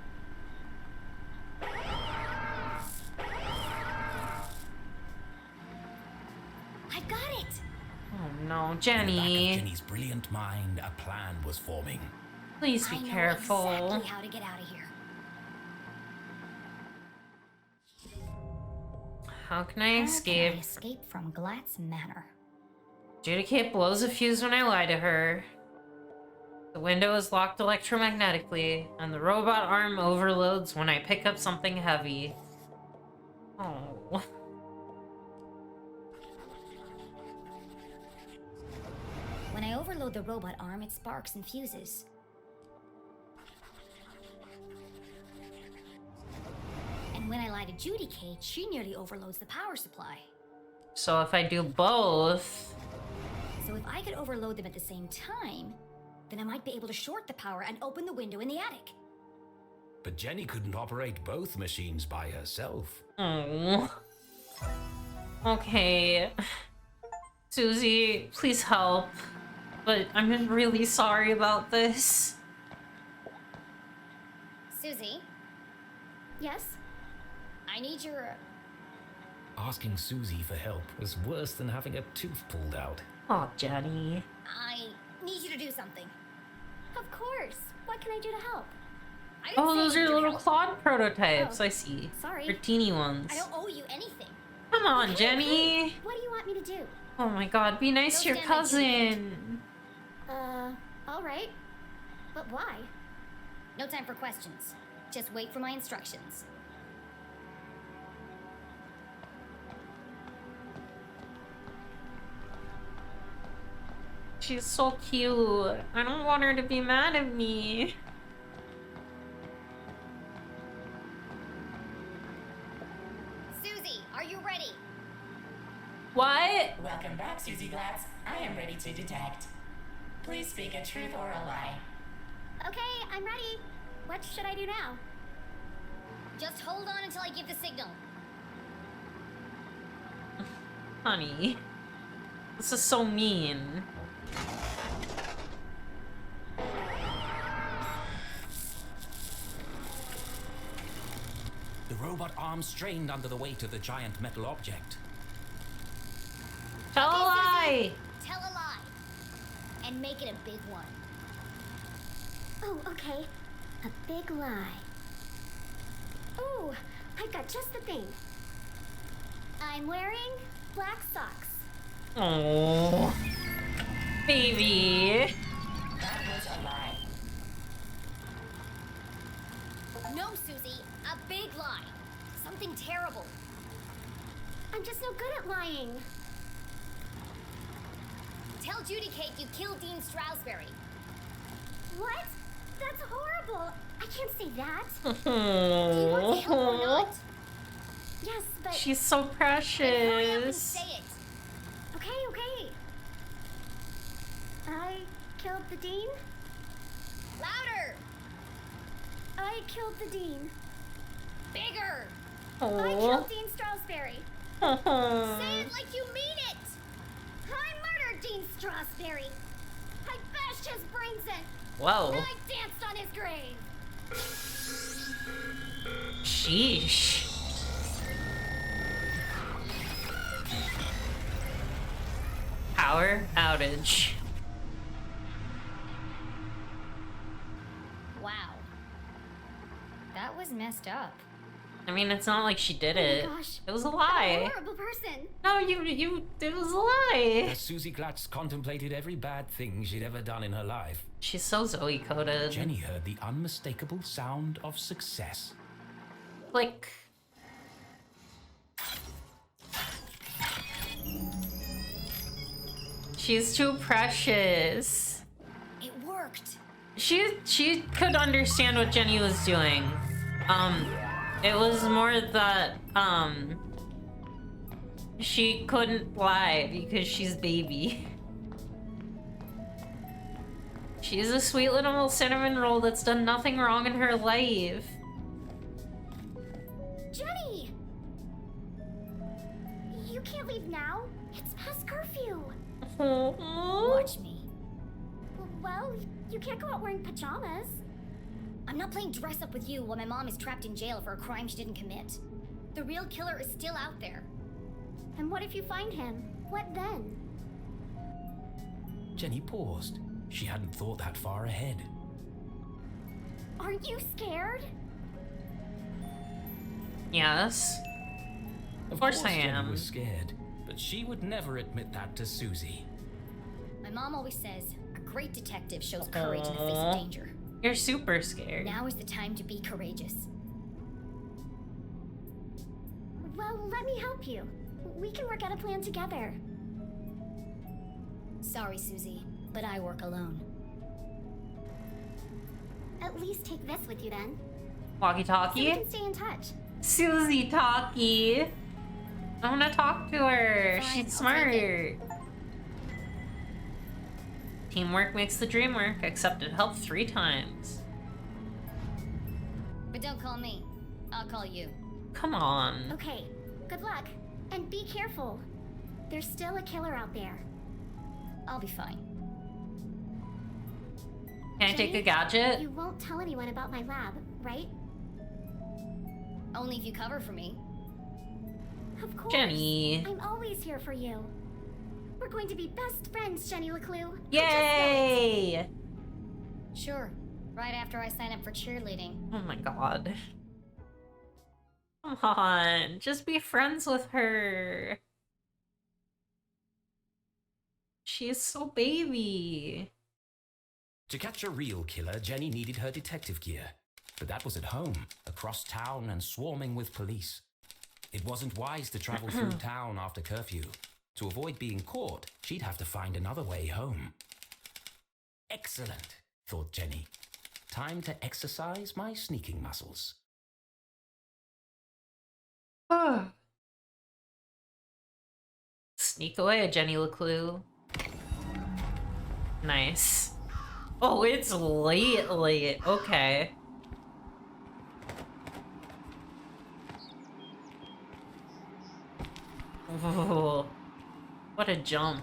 I got it! Oh no, In the back Jenny. of Jenny's brilliant mind, a plan was forming. Please be I know careful. exactly how to get out of here. How can I How can escape? I escape from Glatz Manor? Judicate blows a fuse when I lie to her. The window is locked electromagnetically, and the robot arm overloads when I pick up something heavy. Oh. When I overload the robot arm, it sparks and fuses. And when I lie to Judicate, she nearly overloads the power supply. So if I do both... So if I could overload them at the same time, then I might be able to short the power and open the window in the attic. But Jenny couldn't operate both machines by herself. Oh. Okay. Susie, please help. But I'm really sorry about this. Susie, Yes? I need your... Asking Susie for help was worse than having a tooth pulled out. Oh, Jenny. I need you to do something. Of course. What can I do to help? I didn't Oh, say those you are to little help. Claude prototypes, Oh, I see. sorry. They're teeny ones. I don't owe you anything. Come on, Hey, Jenny. hey, what do you want me to do? Oh my god, be nice Go to your stand by cousin. Alright. But why? No time for questions. Just wait for my instructions. She's so cute. I don't want her to be mad at me. Susie, are you ready? What? Welcome back, Susie Glatz. I am ready to detect. Please speak a truth or a lie. Okay, I'm ready. What should I do now? Just hold on until I give the signal. Honey. This is so mean. The robot arm strained under the weight of the giant metal object. Tell a lie! Tell a lie. And make it a big one. Oh, okay. A big lie. Ooh, I've got just the thing. I'm wearing black socks. Oh, baby. That was a lie. No, Susie, a big lie. Something terrible. I'm just no good at lying. Tell Judy Kate you killed Dean Strasberry. What? That's horrible. I can't say that. Do you want to help or not? Yes, but... She's so Then hurry up and precious. say it. Okay, okay. I killed the dean. Louder. I killed the dean. Bigger. I Oh. killed Dean Strasberry. Say it like you mean it. I murdered Dean Strasberry. I bashed his brains in. Whoa. And I danced on his grave. Sheesh. Power outage. Wow. That was messed up. I mean, it's not like she did Oh my it. gosh. It was a I'm a lie. horrible person. No, it was a lie. As Susie Glatz contemplated every bad thing she'd ever done in her life, She's so Zoe coded. Jenny heard the unmistakable sound of success. Click. She's too precious. It worked. She could understand what Jenny was doing. It was more that she couldn't lie because she's baby. She's a sweet little cinnamon roll that's done nothing wrong in her life. Jenny! You can't leave now. It's past curfew. Watch me. Well, you can't go out wearing pajamas. I'm not playing dress up with you while my mom is trapped in jail for a crime she didn't commit. The real killer is still out there. And what if you find him? What then? Jenny paused. She hadn't thought that far ahead. Aren't you scared? Yes. Of course I Jenny am. was scared, but she would never admit that to Susie. My mom always says, a great detective shows courage in the face of danger. You're super scared. Now is the time to be courageous. Well, let me help you. We can work out a plan together. Sorry, Susie, but I work alone. At least take this with you then. So we Walkie-talkie? can stay in touch. Susie Talkie. I want to talk to her. Fine, She's I'll smart. take Teamwork makes the dream work, except it helped 3 times. But don't call me. I'll call you. Come on. Okay, good luck. And be careful. There's still a killer out there. I'll be fine. Can I take a Jenny, gadget? You won't tell anyone about my lab, right? Only if you cover for me. Of course. Jenny. I'm always here for you. We're going to be best friends, Jenny LeClue. Yay! Sure. Right after I sign up for cheerleading. Oh my god. Come on. Just be friends with her. She is so baby. To catch a real killer, Jenny needed her detective gear. But that was at home, across town and swarming with police. It wasn't wise to travel through town after curfew. To avoid being caught, she'd have to find another way home. Excellent, thought Jenny. Time to exercise my sneaking muscles. Sneak away, Jenny LeClue. Nice. Oh, it's late. Okay. Oh, what a jump.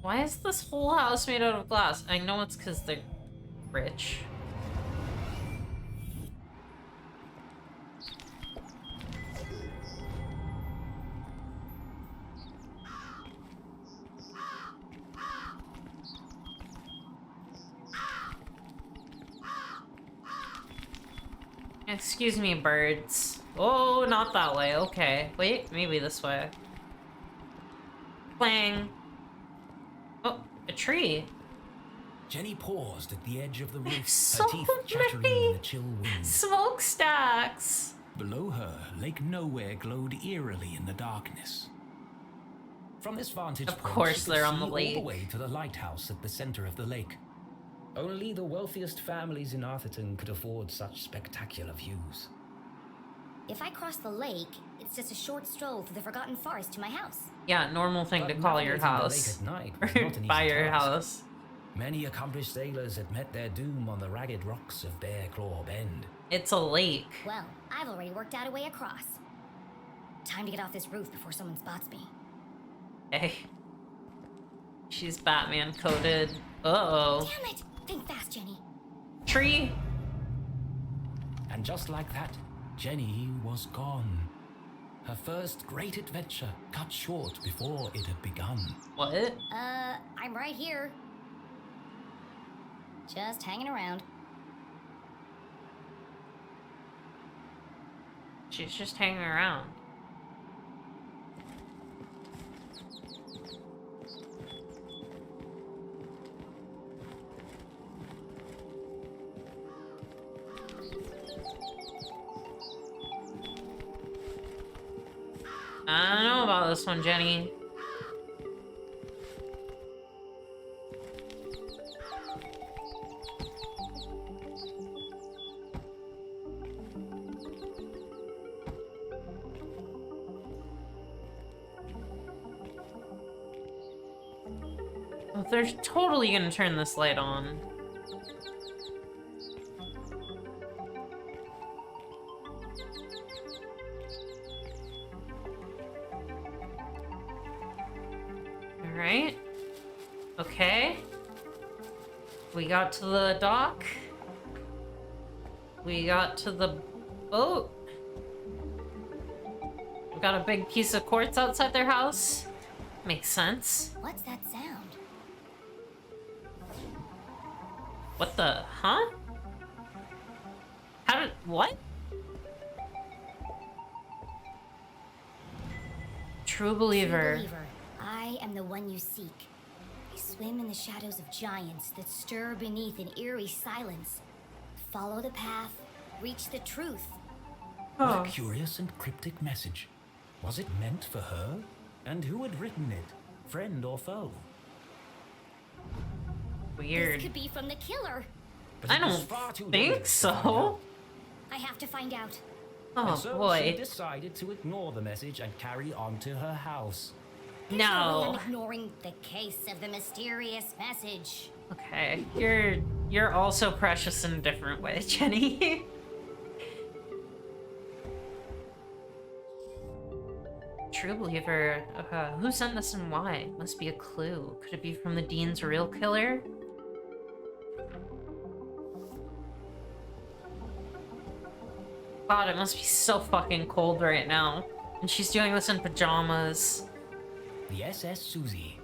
Why is this whole house made out of glass? I know it's because they're rich. Excuse me, birds. Oh, not that way. Okay. Wait, maybe this way. Clang. Oh, a tree. Jenny paused at the edge of the roof, So her teeth chattering in the chill wind. Smokestacks. Below her, Lake Nowhere glowed eerily in the darkness. From this vantage Of point, course she could they're see on the all lake. the way to the lighthouse at the center of the lake. Only the wealthiest families in Arthurton could afford such spectacular views. If I cross the lake, it's just a short stroll through the Forgotten Forest to my house. Yeah, normal thing to But call your navigating the house. lake at night was Or not an by easy your task. house. Many accomplished sailors had met their doom on the ragged rocks of Bear Claw Bend. It's a lake. Well, I've already worked out a way across. Time to get off this roof before someone spots me. Hey. She's Batman coded. Uh-oh. Damn it! Think fast, Jenny. Tree. And just like that, Jenny was gone. Her first great adventure cut short before it had begun. What? I'm right here. Just hanging around. She's just hanging around. I don't know about this one, Jenny. Oh, they're totally gonna turn this light on. Alright. Okay. We got to the dock. We got to the boat. We got a big piece of quartz outside their house. Makes sense. What's that sound? What the? Huh? How did. What? True believer. True believer, I am the one you seek. I swim in the shadows of giants that stir beneath an eerie silence. Follow the path, reach the truth. What Oh. a curious and cryptic message. Was it meant for her? And who had written it? Friend or foe? Weird. This could be from the killer. But I it was don't far too think dangerous to find so. out. I have to find out. Oh And so she boy. decided to ignore the message and carry on to her house. There's no way No. I'm ignoring the case of the mysterious message. Okay. You're also precious in a different way, Jenny. True believer. Who sent this and why? Must be a clue. Could it be from the Dean's real killer? God, it must be so fucking cold right now. And she's doing this in pajamas. The SS Susie.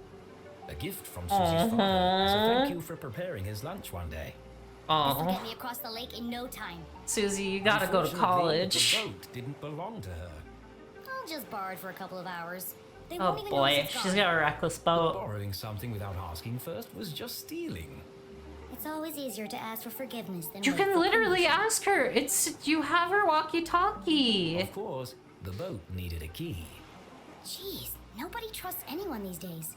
A gift from Susie's father as a thank you for preparing his lunch one day. This will Oh, get me across the lake in no time. Susie, you gotta go to Unfortunately, college. The boat didn't belong to her. I'll just borrow it for a couple of hours. They Oh won't even boy, notice it's she's gone. got a reckless boat. Borrowing something without asking first was just stealing. It's always easier to ask for forgiveness than You wait can for literally punishment. ask her. It's you have her walkie-talkie. Of course, the boat needed a key. Jeez, nobody trusts anyone these days.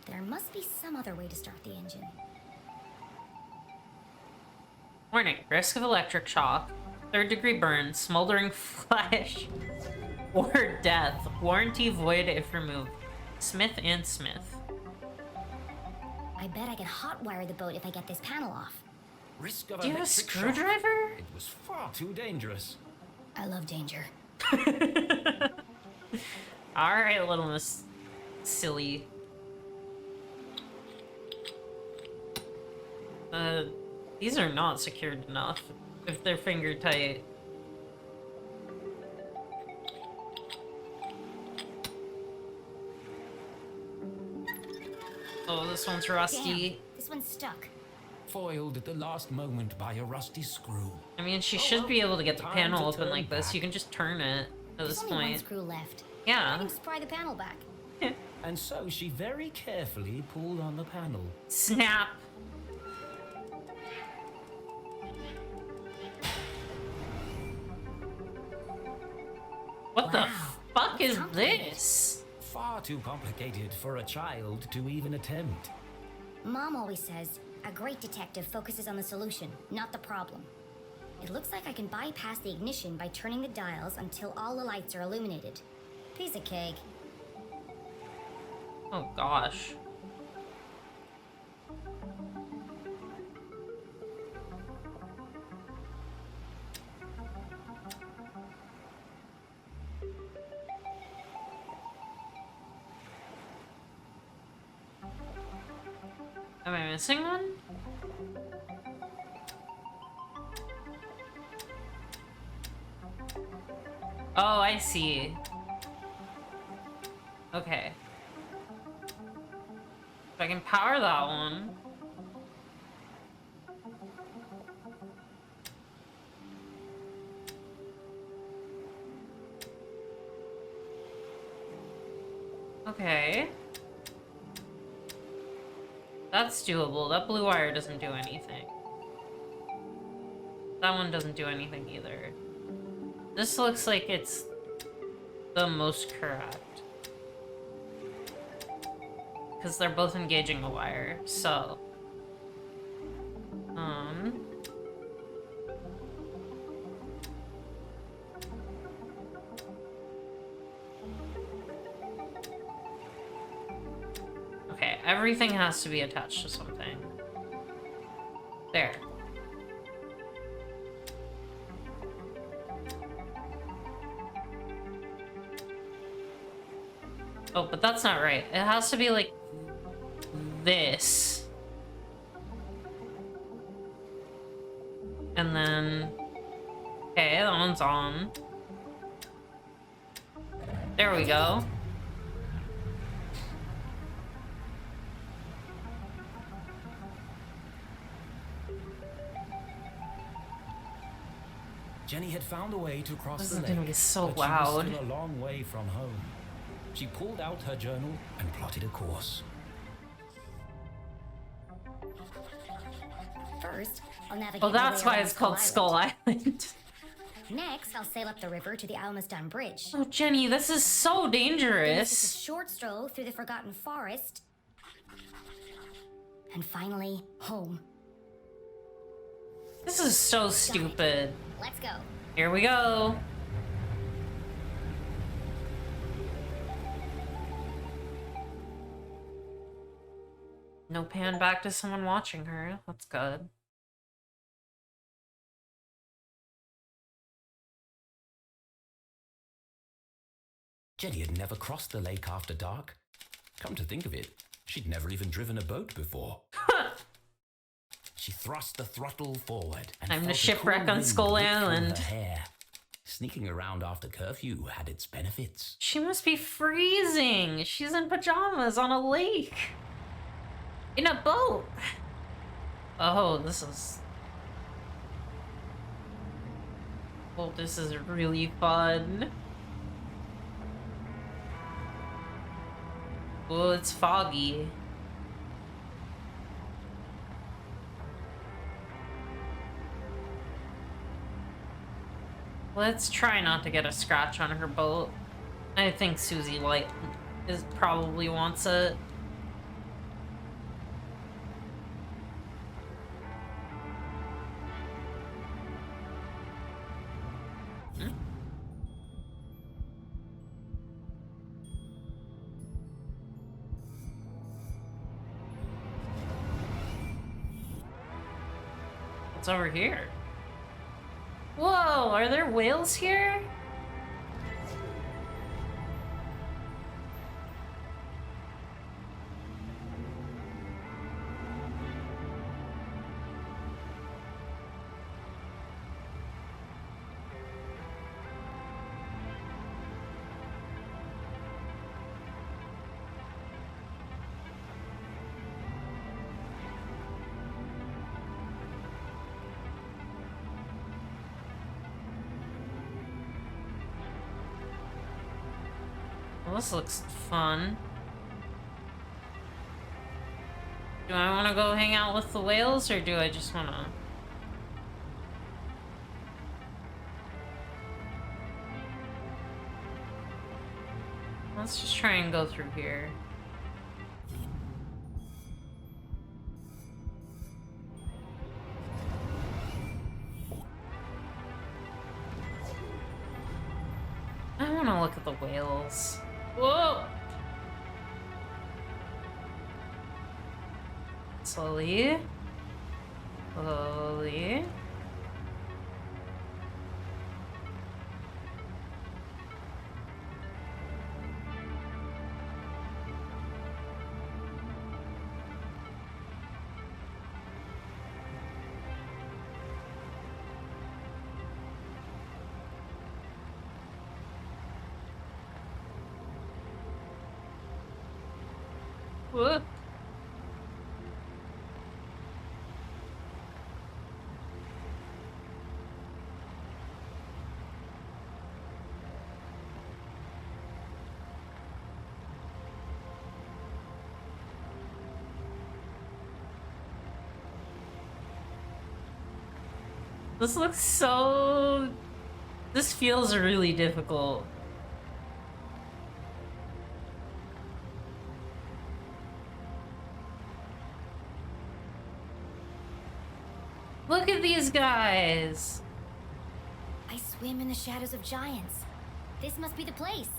There must be some other way to start the engine. Warning, risk of electric shock, 3rd-degree burn, smoldering flesh, or death. Warranty void if removed. Smith and Smith. I bet I can hotwire the boat if I get this panel off. Risk of Do you have a electric shock. screwdriver? It was far too dangerous. I love danger. Alright, little miss silly. These are not secured enough if they're finger tight. Oh, this one's rusty. Damn, this one's stuck. Foiled at the last moment by a rusty screw. I mean, she should be able to get the Time panel to open turn like this. back. You can just turn it at There's this only one point. screw left. I Yeah. can just pry the panel back. And so she very carefully pulled on the panel. Snap. What the Wow, fuck that's is complicated. this? Far too complicated for a child to even attempt. Mom always says, a great detective focuses on the solution, not the problem. It looks like I can bypass the ignition by turning the dials until all the lights are illuminated. Piece of cake. Oh gosh. Am I missing one? Oh, I see. Okay. If I can power that one. Okay. That's doable. That blue wire doesn't do anything. That one doesn't do anything either. This looks like it's the most correct. Because they're both engaging the wire, so... Okay, everything has to be attached to something. There. Oh, but that's not right. It has to be like this. And then... Okay, that one's on. There we go. Jenny had found a way to cross This the is lake, gonna be so but loud. she was still a long way from home. She pulled out her journal and plotted a course. First, I'll navigate Oh, that's my way why around it's called Skull Island. Next, I'll sail up the river to the Almaston Bridge. Oh, Jenny, this is so Then it's just dangerous. a short stroll through the Forgotten Forest. And finally, home. This is so stupid. Let's go. Here we go. No pan back to someone watching her. That's good. Jenny had never crossed the lake after dark. Come to think of it, she'd never even driven a boat before. She thrust the throttle forward and Time to felt a shipwreck cool on wind Skull whip through her Island. hair. Sneaking around after curfew had its benefits. She must be freezing. She's in pajamas on a lake. In a boat. Oh, this is... Oh, this is really fun. Oh, it's foggy. Let's try not to get a scratch on her boat. I think Susie Light probably wants it. What's over here? Whoa, are there whales here? Well, this looks fun. Do I want to go hang out with the whales, or do I just want to... Let's just try and go through here. I want to look at the whales. Whoa! Slowly. Slowly. Whoa. This looks so... This feels really difficult. Look at these guys! I swim in the shadows of giants. This must be the place.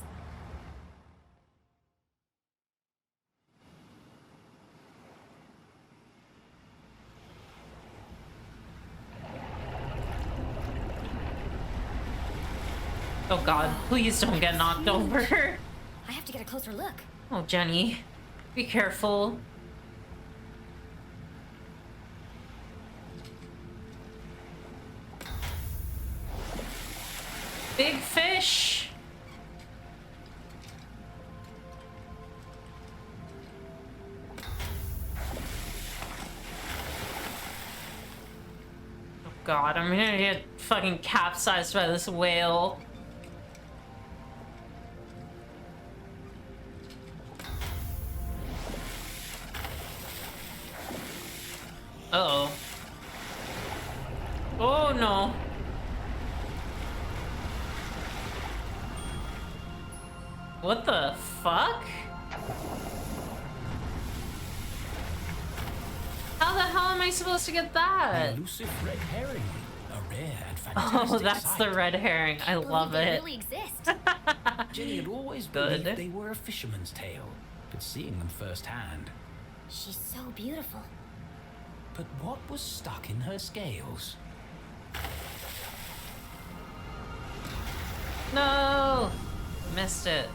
Oh god, please don't get knocked over. I have to get a closer look. Oh, Jenny. Be careful. Big fish! Oh god, I'm gonna get fucking capsized by this whale. Uh-oh. Oh no. What the fuck? How the hell am I supposed to get that? Elusive red herring. A rare and fantastic Oh, that's sight. the red herring. I love They it. really exist. Jenny had always Good. believed they were a fisherman's tale, but seeing them firsthand. She's so beautiful. But what was stuck in her scales? No! Missed it.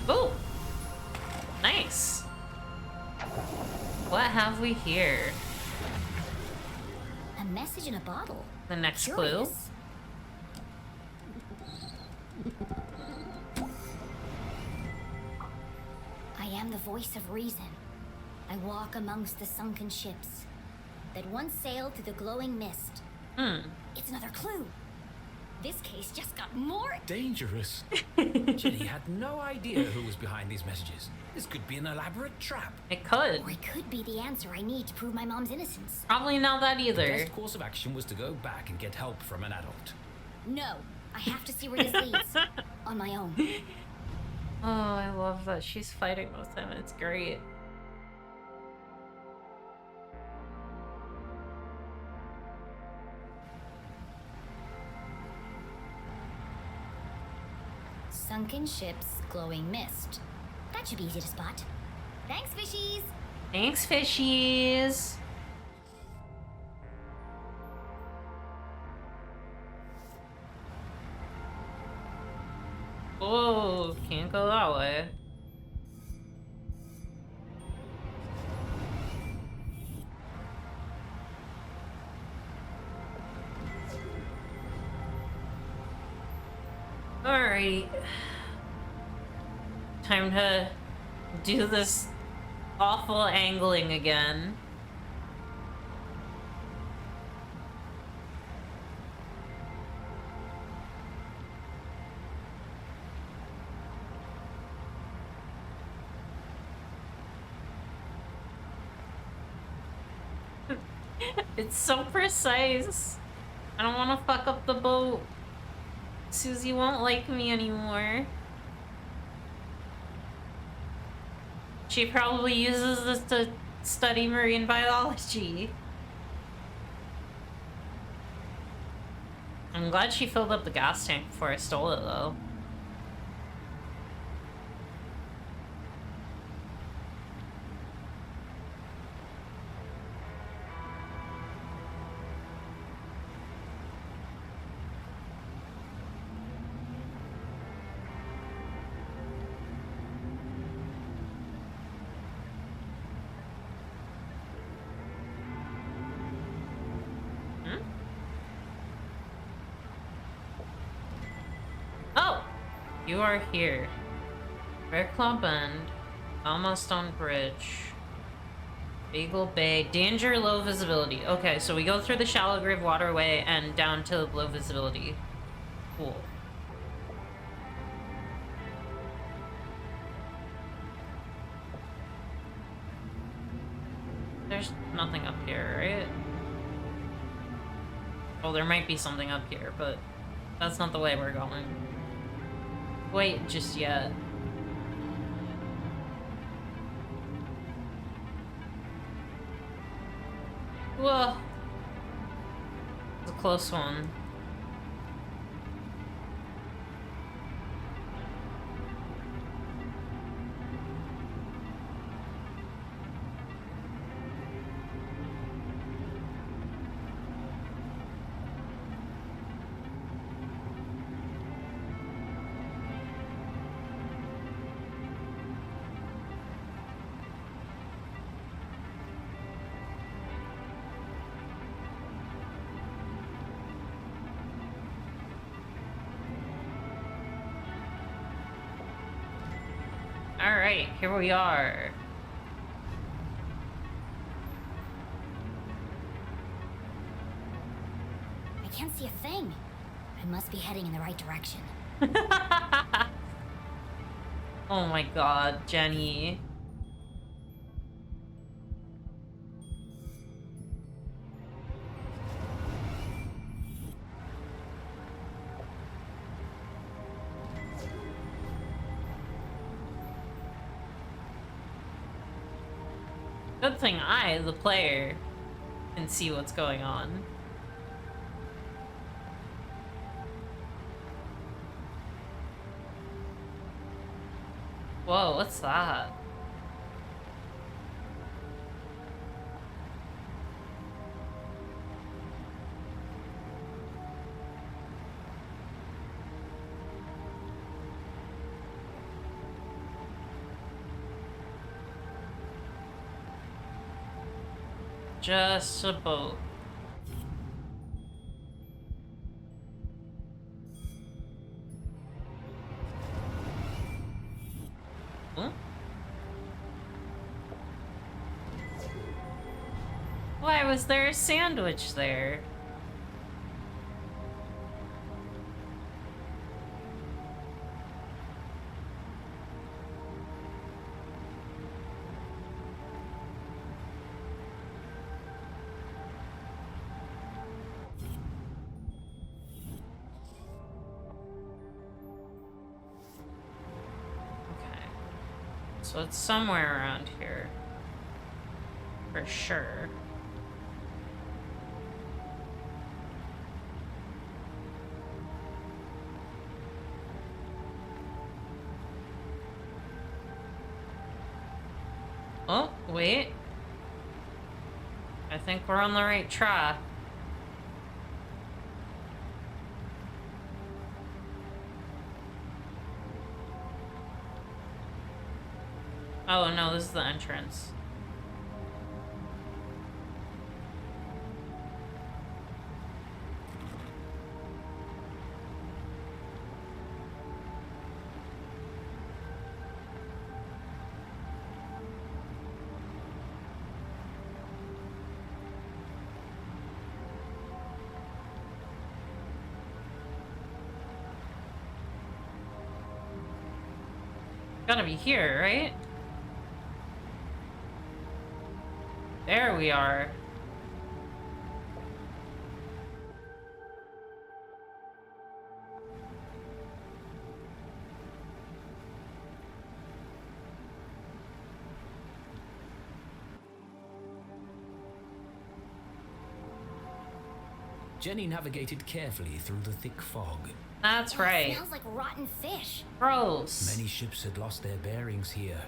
Oh! Nice! What have we here? A message in a bottle. The next clue? Curious. I am the voice of reason. I walk amongst the sunken ships that once sailed through the glowing mist. It's another clue. This case just got more... Dangerous. Jenny had no idea who was behind these messages. This could be an elaborate trap. It could. Or it could be the answer I need to prove my mom's innocence. Probably not that The either. best course of action was to go back and get help from an adult. No, I have to see where this leads. On my own. Oh, I love that she's fighting with him. It's great. Sunken ships, glowing mist. That should be easy to spot. Thanks, fishies! Thanks, fishies. Oh, can't go that way. Alright. Time to do this awful angling again. It's so precise. I don't want to fuck up the boat. Susie won't like me anymore. She probably uses this to study marine biology. I'm glad she filled up the gas tank before I stole it, though. You are here. Red Claw Bend. Almost on bridge. Beagle Bay. Danger, low visibility. Okay, so we go through the Shallow Grave Waterway and down to low visibility. Cool. There's nothing up here, right? Well, there might be something up here, but that's not the way we're going. Wait just yet. Whoa. It's a close one. Alright, here we are. I can't see a thing. I must be heading in the right direction. Oh my god, Jenny. Good thing I, the player, can see what's going on. Whoa, what's that? Just a boat. Huh? Why was there a sandwich there? So it's somewhere around here. For sure. Oh, wait. I think we're on the right track. Oh no, this is the entrance. Gotta be here, right? There we are. Jenny navigated carefully through the thick fog. That's It right. smells like rotten fish. Gross. Many ships had lost their bearings here,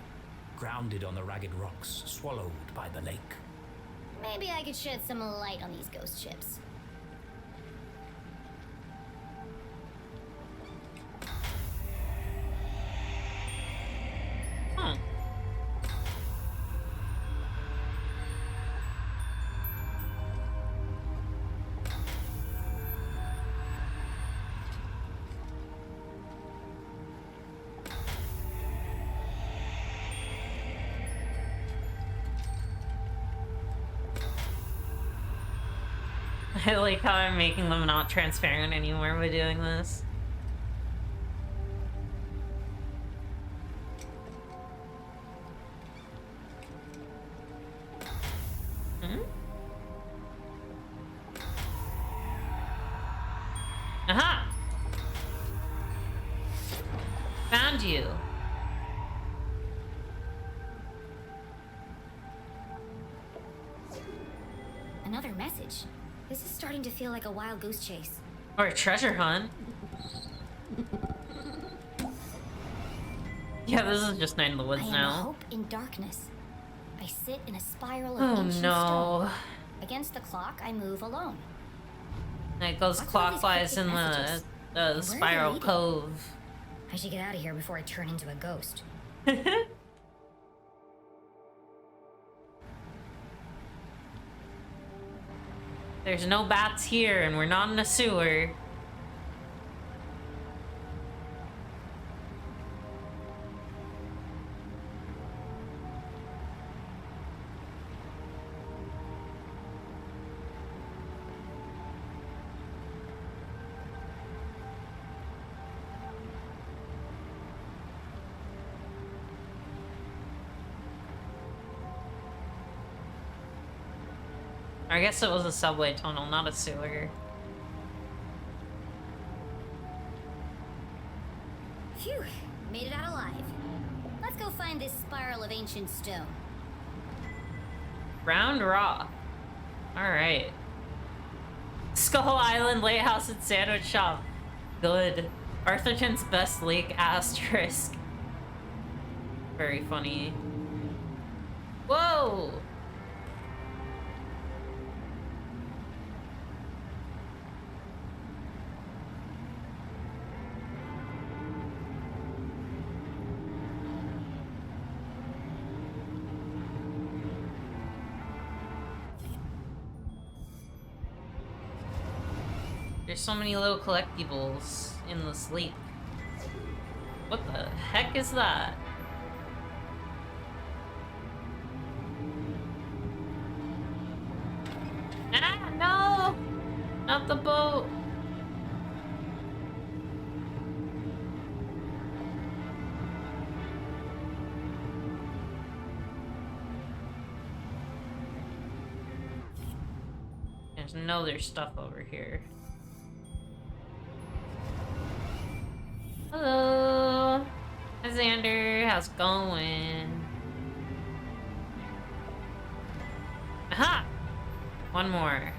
grounded on the ragged rocks, swallowed by the lake. Maybe I could shed some light on these ghost ships. Hmm. I like how I'm making them not transparent anymore by doing this. Hmm? Aha! Found you. Another message. This is starting to feel like a wild goose chase. Or a treasure hunt. Yeah, this is just Night in the Woods I am now. hope in darkness. I sit in a spiral of Oh ancient no. stone. Against the clock, I move alone. It goes What's all these clockwise cryptic in messages? the are they spiral leading? cove. I should get out of here before I turn into a ghost. There's no bats here, and we're not in a sewer. I guess it was a subway tunnel, not a sewer. Phew, made it out alive. Let's go find this spiral of ancient stone. Round Rock. Alright. Skull Island Lighthouse and Sandwich Shop. Good. Arthurton's Best Lake asterisk. Very funny. Whoa! There's so many little collectibles in this lake. What the heck is that? Ah, no! Not the boat! There's stuff over here. Hello! Hi, Xander. How's it going? Aha! One more.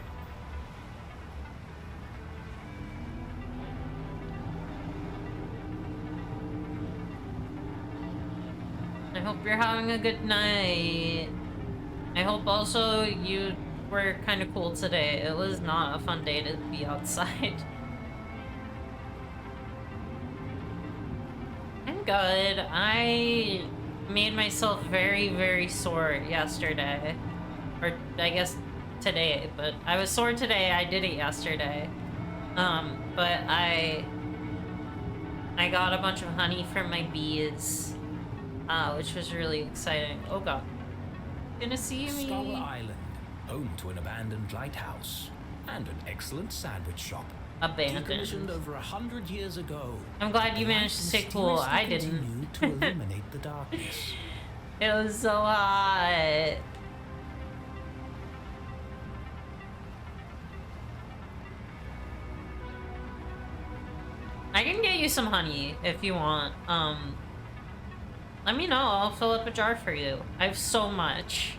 I hope Hope you're having a good night. I hope also you were kind of cool today. It was not a fun day to be outside. I'm good. I made myself very, very sore yesterday. Or I guess today, but I was sore today. I did it yesterday. But I got a bunch of honey from my bees, which was really exciting. Oh god. Gonna see me. Skull Island, home to an abandoned lighthouse and an excellent sandwich shop. Abandoned. Decommissioned over 100 years ago. I'm glad you The managed to light stay cool. I mysteriously didn't. continued to illuminate the darkness. It was so hot. I can get you some honey if you want. Let me know. I'll fill up a jar for you. I have so much.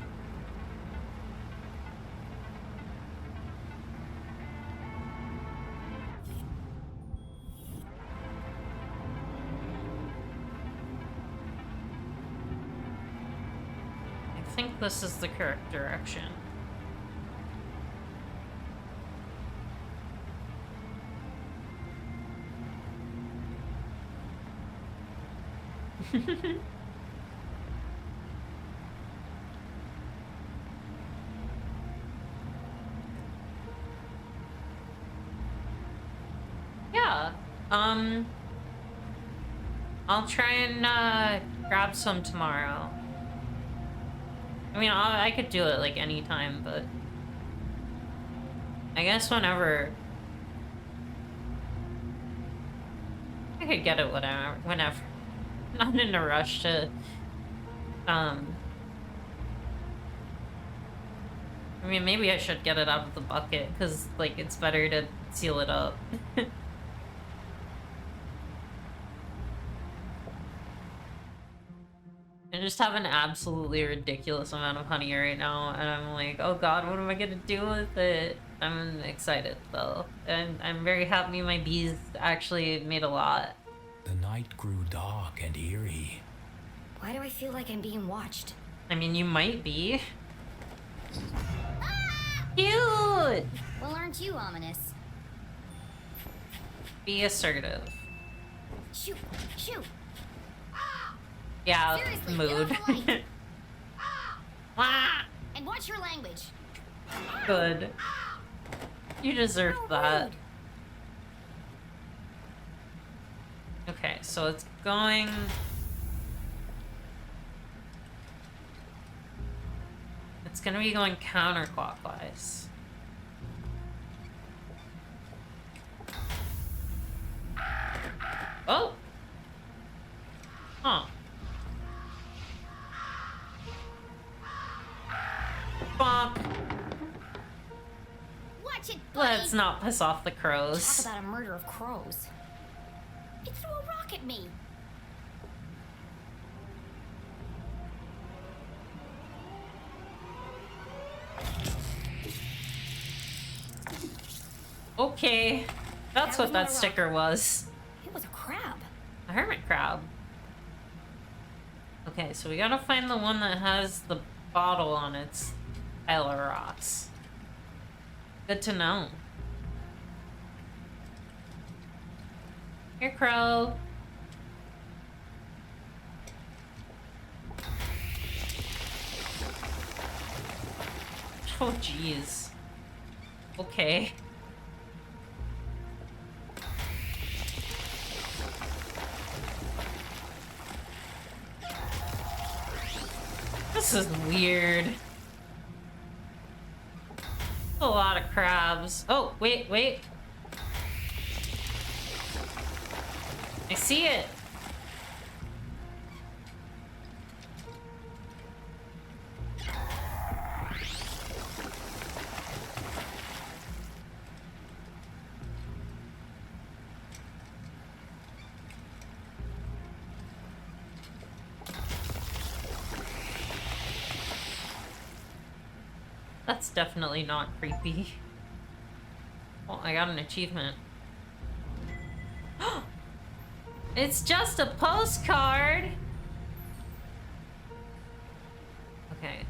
I think this is the correct direction. Yeah, I'll try and grab some tomorrow. I mean, I could do it like anytime, but I guess whenever I could get it whenever. Not in a rush to, I mean, maybe I should get it out of the bucket, because, like, it's better to seal it up. I just have an absolutely ridiculous amount of honey right now, and I'm like, oh god, what am I gonna do with it? I'm excited, though. And I'm very happy my bees actually made a lot. The night grew dark and eerie. Why do I feel like I'm being watched? I mean, you might be. Cute! Well, aren't you ominous? Be assertive. Shoot! Shoot! Yeah, Seriously, mood. get off the light. Wah! And watch your language. Good. You deserve How that. rude. Okay, so it's going... It's gonna be going counterclockwise. Oh! Huh. Fuck. Watch it, buddy. Let's not piss off the Talk crows. about a murder of crows. It threw a rock at me. Okay. That's That what was not that a rock. sticker was. It was a crab. A hermit crab. Okay, so we gotta find the one that has the bottle on its pile of rocks. Good to know. Here, crow. Oh, jeez. Okay. This is weird. A lot of crabs. Oh, wait, wait. I see it. That's definitely not creepy. Well, I got an achievement. It's just a postcard! Okay,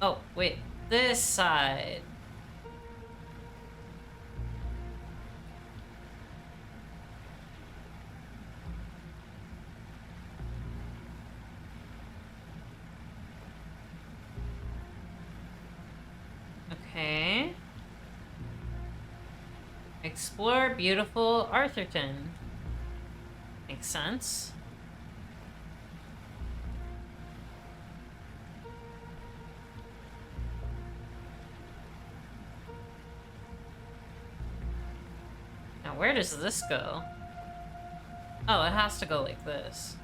oh, wait. This side. Okay. Explore beautiful Arthurton. Makes sense. Now, where does this go? Oh, it has to go like this.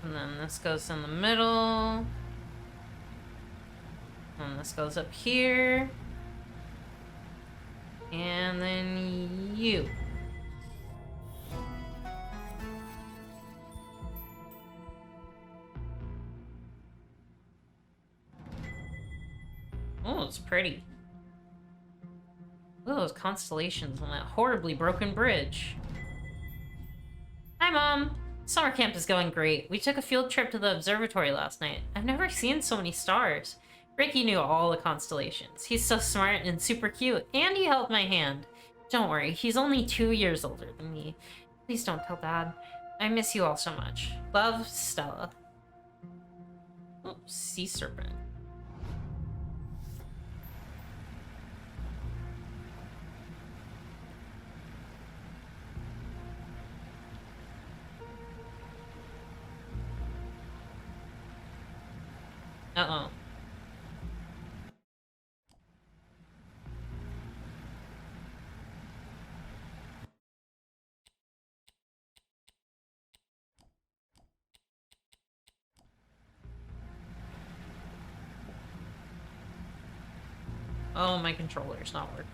And then this goes in the middle. And this goes up here. And then you. Oh, it's pretty. Look at those constellations on that horribly broken bridge. Hi, Mom. Summer camp is going great. We took a field trip to the observatory last night. I've never seen so many stars. Ricky knew all the constellations. He's so smart and super cute, and he held my hand. Don't worry, he's only 2 years older than me. Please don't tell Dad. I miss you all so much. Love, Stella. Oh, sea serpent. Uh-oh. Oh, my controller's not working.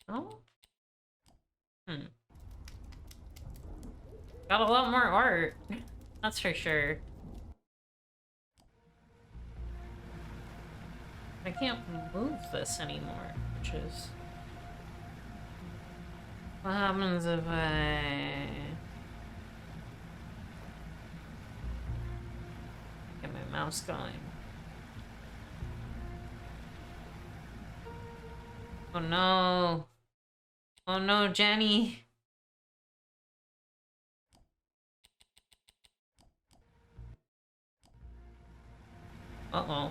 Oh? Got a lot more art. That's for sure. I can't move this anymore, which is... What happens if I... Get my mouse going? Oh no. Oh no, Jenny. Uh-oh.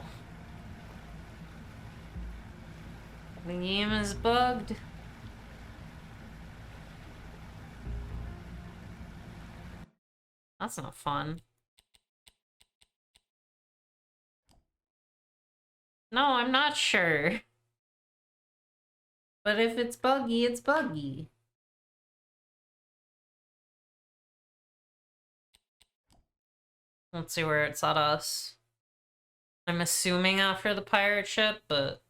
The game is bugged. That's not fun. No, I'm not sure. But if it's buggy, it's buggy. Let's see where it's at us. I'm assuming after the pirate ship, but...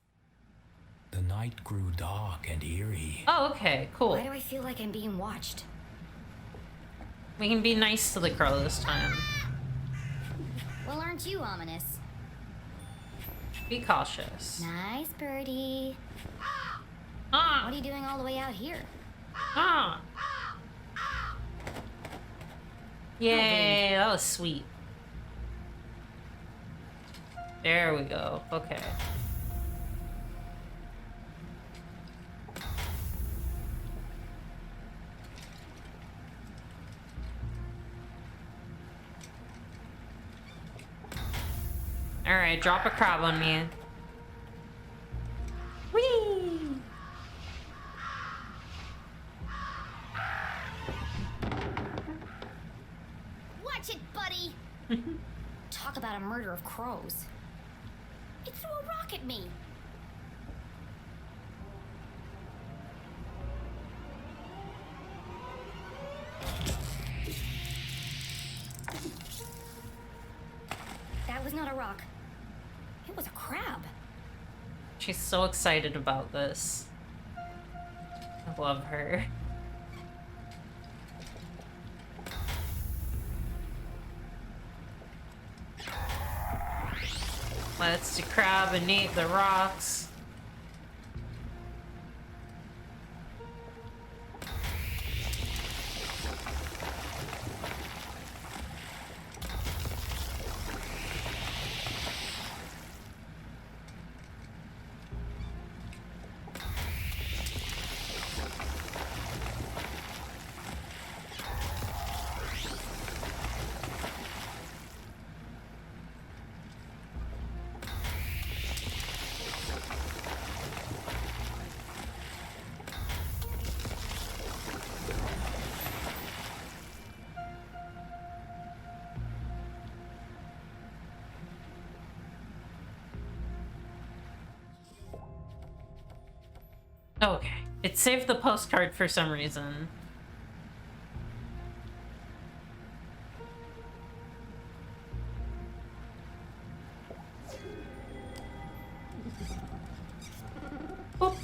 The night grew dark and eerie. Oh, okay, cool. Why do I feel like I'm being watched? We can be nice to the crow this time. Well, aren't you ominous? Be cautious. Nice birdie. Ah! What are you doing all the way out here? Ah! Yay, that was sweet. There we go. Okay. Alright, drop a crab on me. Whee! Watch it, buddy! Talk about a murder of crows. It threw a rock at me. That was not a rock. It was a crab. She's so excited about this. I love her. Let's decaffeinate the rocks. Okay. It saved the postcard for some reason. Boop.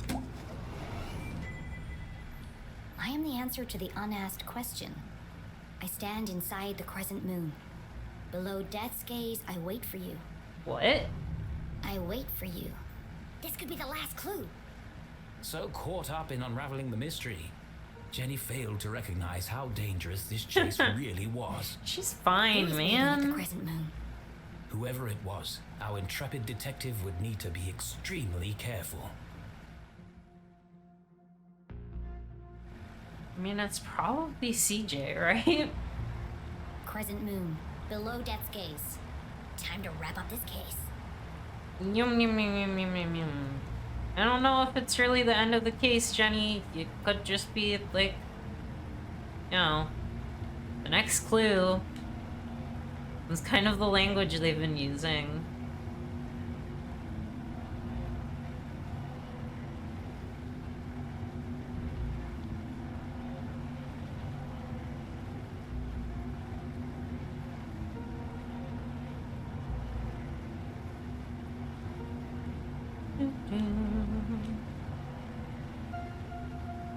I am the answer to the unasked question. I stand inside the crescent moon. Below death's gaze, I wait for you. What? I wait for you. This could be the last clue. So caught up in unraveling the mystery, Jenny failed to recognize how dangerous this chase really was. She's fine, Who's waiting at the man. crescent moon? Whoever it was, our intrepid detective would need to be extremely careful. I mean, it's probably CJ, right? Crescent moon. Below death's gaze. Time to wrap up this case. Yum, yum, yum, yum, yum, yum, yum. I don't know if it's really the end of the case, Jenny. It could just be, like, you know, the next clue. It's kind of the language they've been using.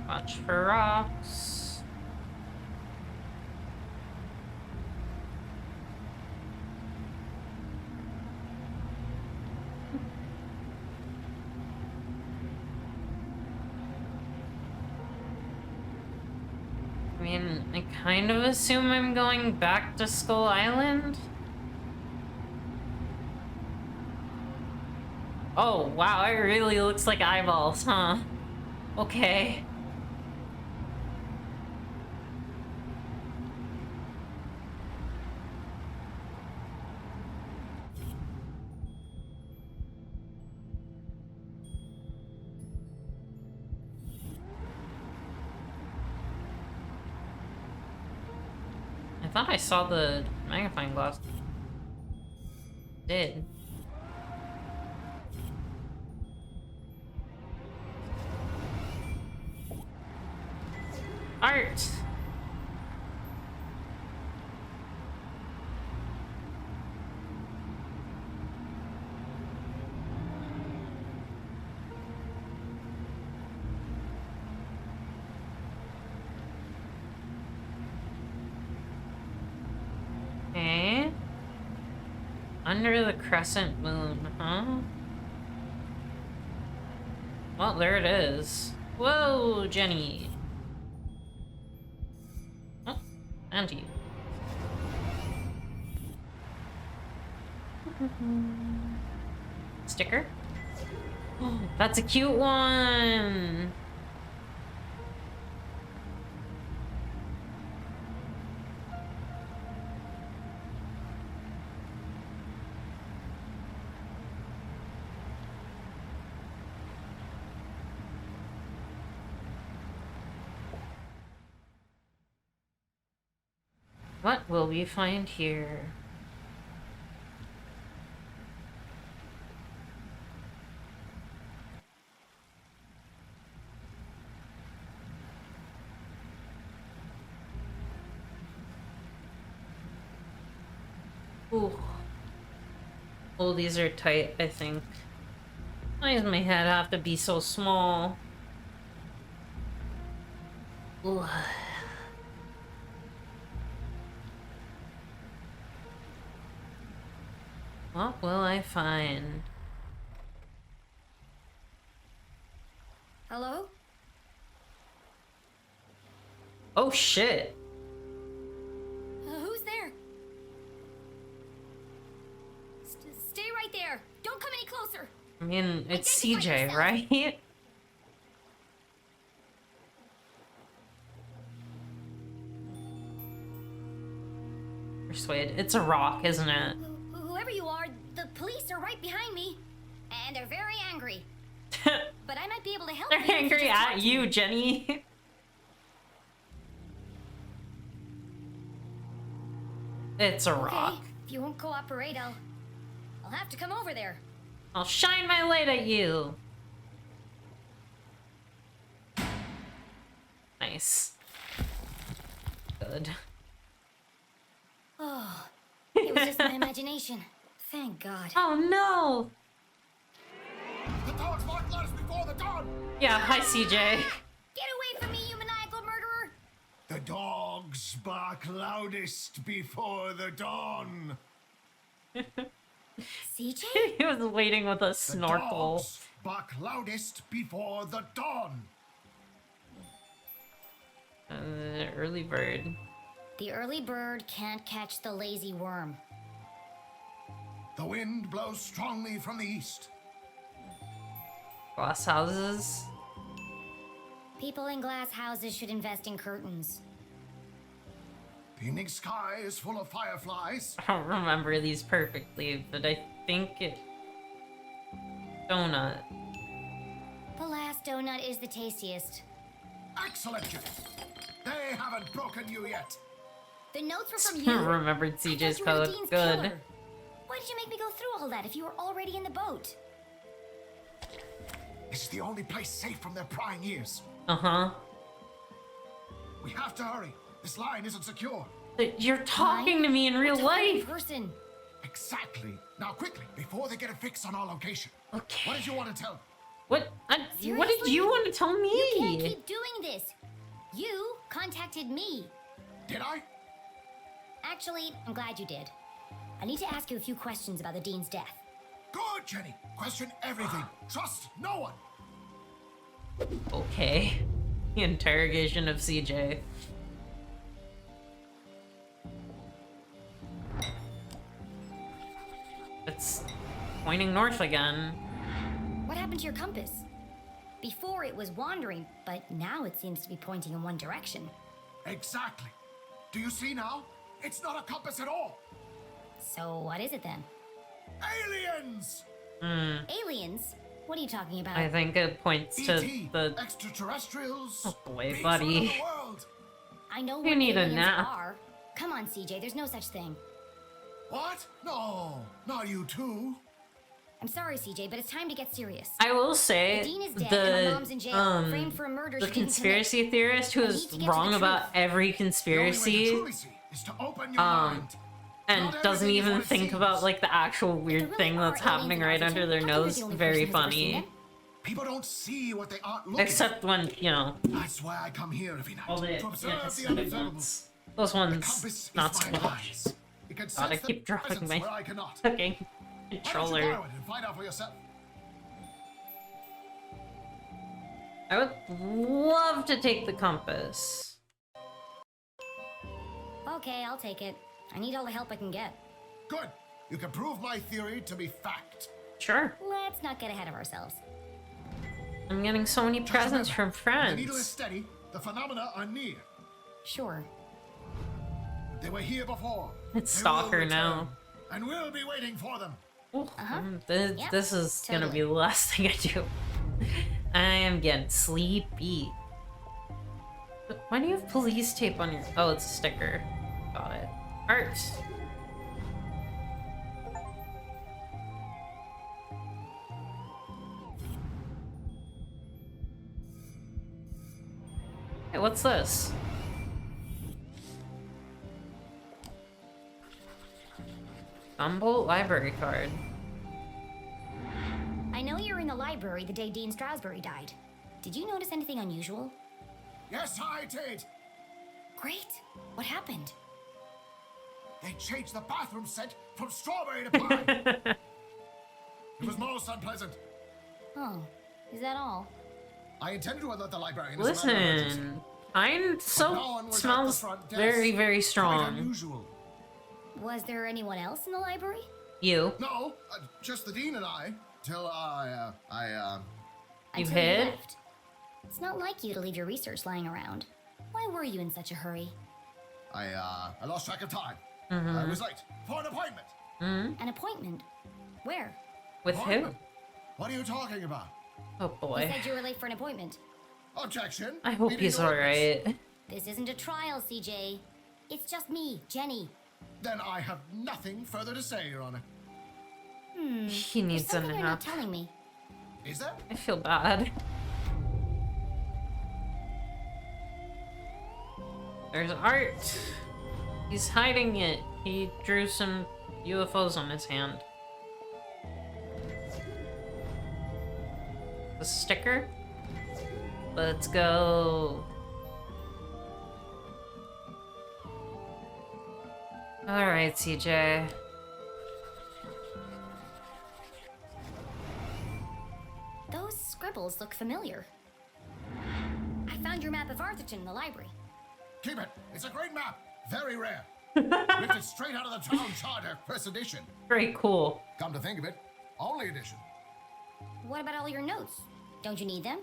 Watch for rocks. I mean, I kind of assume I'm going back to Skull Island. Oh, wow, it really looks like eyeballs, huh? Okay. I thought I saw the magnifying glass. Did. Art. Okay. Under the crescent moon, huh? Well, there it is. Whoa, Jenny. Oh, and you. Sticker? Oh, that's a cute one. What will we find here? Ooh. Oh, these are tight, I think. Why does my head have to be so small? Ugh. What will I find? Hello? Oh shit. Who's there? Stay right there. Don't come any closer. I mean, it's Identify CJ, yourself. right? Persuade. It's a rock, isn't it? Whoever you are, the police are right behind me. And they're very angry. But I might be able to help They're you if you angry just talk at to you, me. Jenny. It's a rock. Okay, if you won't cooperate, I'll have to come over there. I'll shine my light at you. Nice. Good. Oh, it was just my imagination. Thank God. Oh no! The dogs mark letters before the dawn! Yeah, hi CJ. Get away from me, you maniacal murderer! The dogs bark loudest before the dawn. CJ? He was waiting with a The snorkel. dogs bark loudest before the dawn. Early bird. The early bird can't catch the lazy worm. The wind blows strongly from the east. Glass houses. People in glass houses should invest in curtains. The evening sky is full of fireflies. I don't remember these perfectly, but I think it... Donut. The last donut is the tastiest. Excellent, Jenny. They haven't broken you yet. The notes were from you. Remembered I CJ's thought you were code. Dean's Good. killer. Why did you make me go through all that if you were already in the boat? This is the only place safe from their prying ears. Uh-huh. We have to hurry. This line isn't secure. But you're talking to me in real We're talking in life. person. Exactly. Now quickly, before they get a fix on our location. Okay. What did you want to tell them? What did Seriously? you want to tell You can't me? keep doing this. You contacted me. Did I? Actually, I'm glad you did. I need to ask you a few questions about the Dean's death. Good, Jenny. Question everything. Trust no one. Okay. The interrogation of CJ. It's pointing north again. What happened to your compass? Before it was wandering, but now it seems to be pointing in one direction. Exactly. Do you see now? It's not a compass at all. So what is it then? Aliens! Aliens? What are you talking about? I think it points to E.T. the... extraterrestrials. Oh boy, Bigfoot buddy. of the world. I know You what need a aliens nap. are. Come on, CJ, there's no such thing. What? No, not you too. I'm sorry, CJ, but it's time to get serious. I will say, The Dean is dead and my mom's in jail, the, framed for a murder the she didn't conspiracy theorist who I is need to get to wrong the about truth. every The only way to conspiracy truly see is to open your mind. and Not doesn't everything is even what it think seems. about like the actual weird really thing are that's aliens happening in right Washington, under their how come you're nose. the only Very person who's ever seen funny. them? People don't see what they aren't looking Except when, you know, at. That's why I come here every night all the to observe the anticipated unobservable. ones. Those The ones, compass not is so my much. eyes. It can God, I sense the keep dropping presence my where I cannot. fucking Why don't you controller. borrow it and find out for yourself? I would love to take the compass. Okay, I'll take it. I need all the help I can get. Good. You can prove my theory to be fact. Sure. Let's not get ahead of ourselves. I'm getting so many Just presents remember, from when the needle is friends. steady, the phenomena are near. Sure. They were here before. It's They Stalker will now. return, and we'll be waiting for them. Ooh, Yep, this is gonna be the last thing I do. I am getting sleepy. But why do you have police tape on your... Oh, it's a sticker. Got it. Art. Hey, what's this? Humboldt library card. I know you're in the library. library the day Dean Stroudsbury died. Did you notice anything unusual? Yes, I did. Great. What happened? They changed the bathroom scent from strawberry to pine. It was most unpleasant. Oh, is that all? I intended to alert the librarian. as a matter of emergency. Listen, pine No one soap was at smells the front desk. very, very Quite strong. unusual. Was there anyone else in the library? You. No, just the dean and I. Till You Until hid? left. It's not like you to leave your research lying around. Why were you in such a hurry? I lost track of time. I was late for an appointment. An appointment? Where? With who? Appointment? What are you talking about? Oh You boy. said you were late for an appointment. Objection. I hope Meeting he's your witness. alright. This isn't a trial, CJ. It's just me, Jenny. Then I have nothing further to say, Your Honor. He There's needs a something you're not nap. telling me. Is there? I feel bad. There's art. He's hiding it. He drew some UFOs on his hand. The sticker? Let's go. Alright, CJ. Those scribbles look familiar. I found your map of Arthurton in the library. Keep it. It's a great map. Very rare. Ripped it straight out of the town charter, first edition. Very cool. Come to think of it, only edition. What about all your notes? Don't you need them?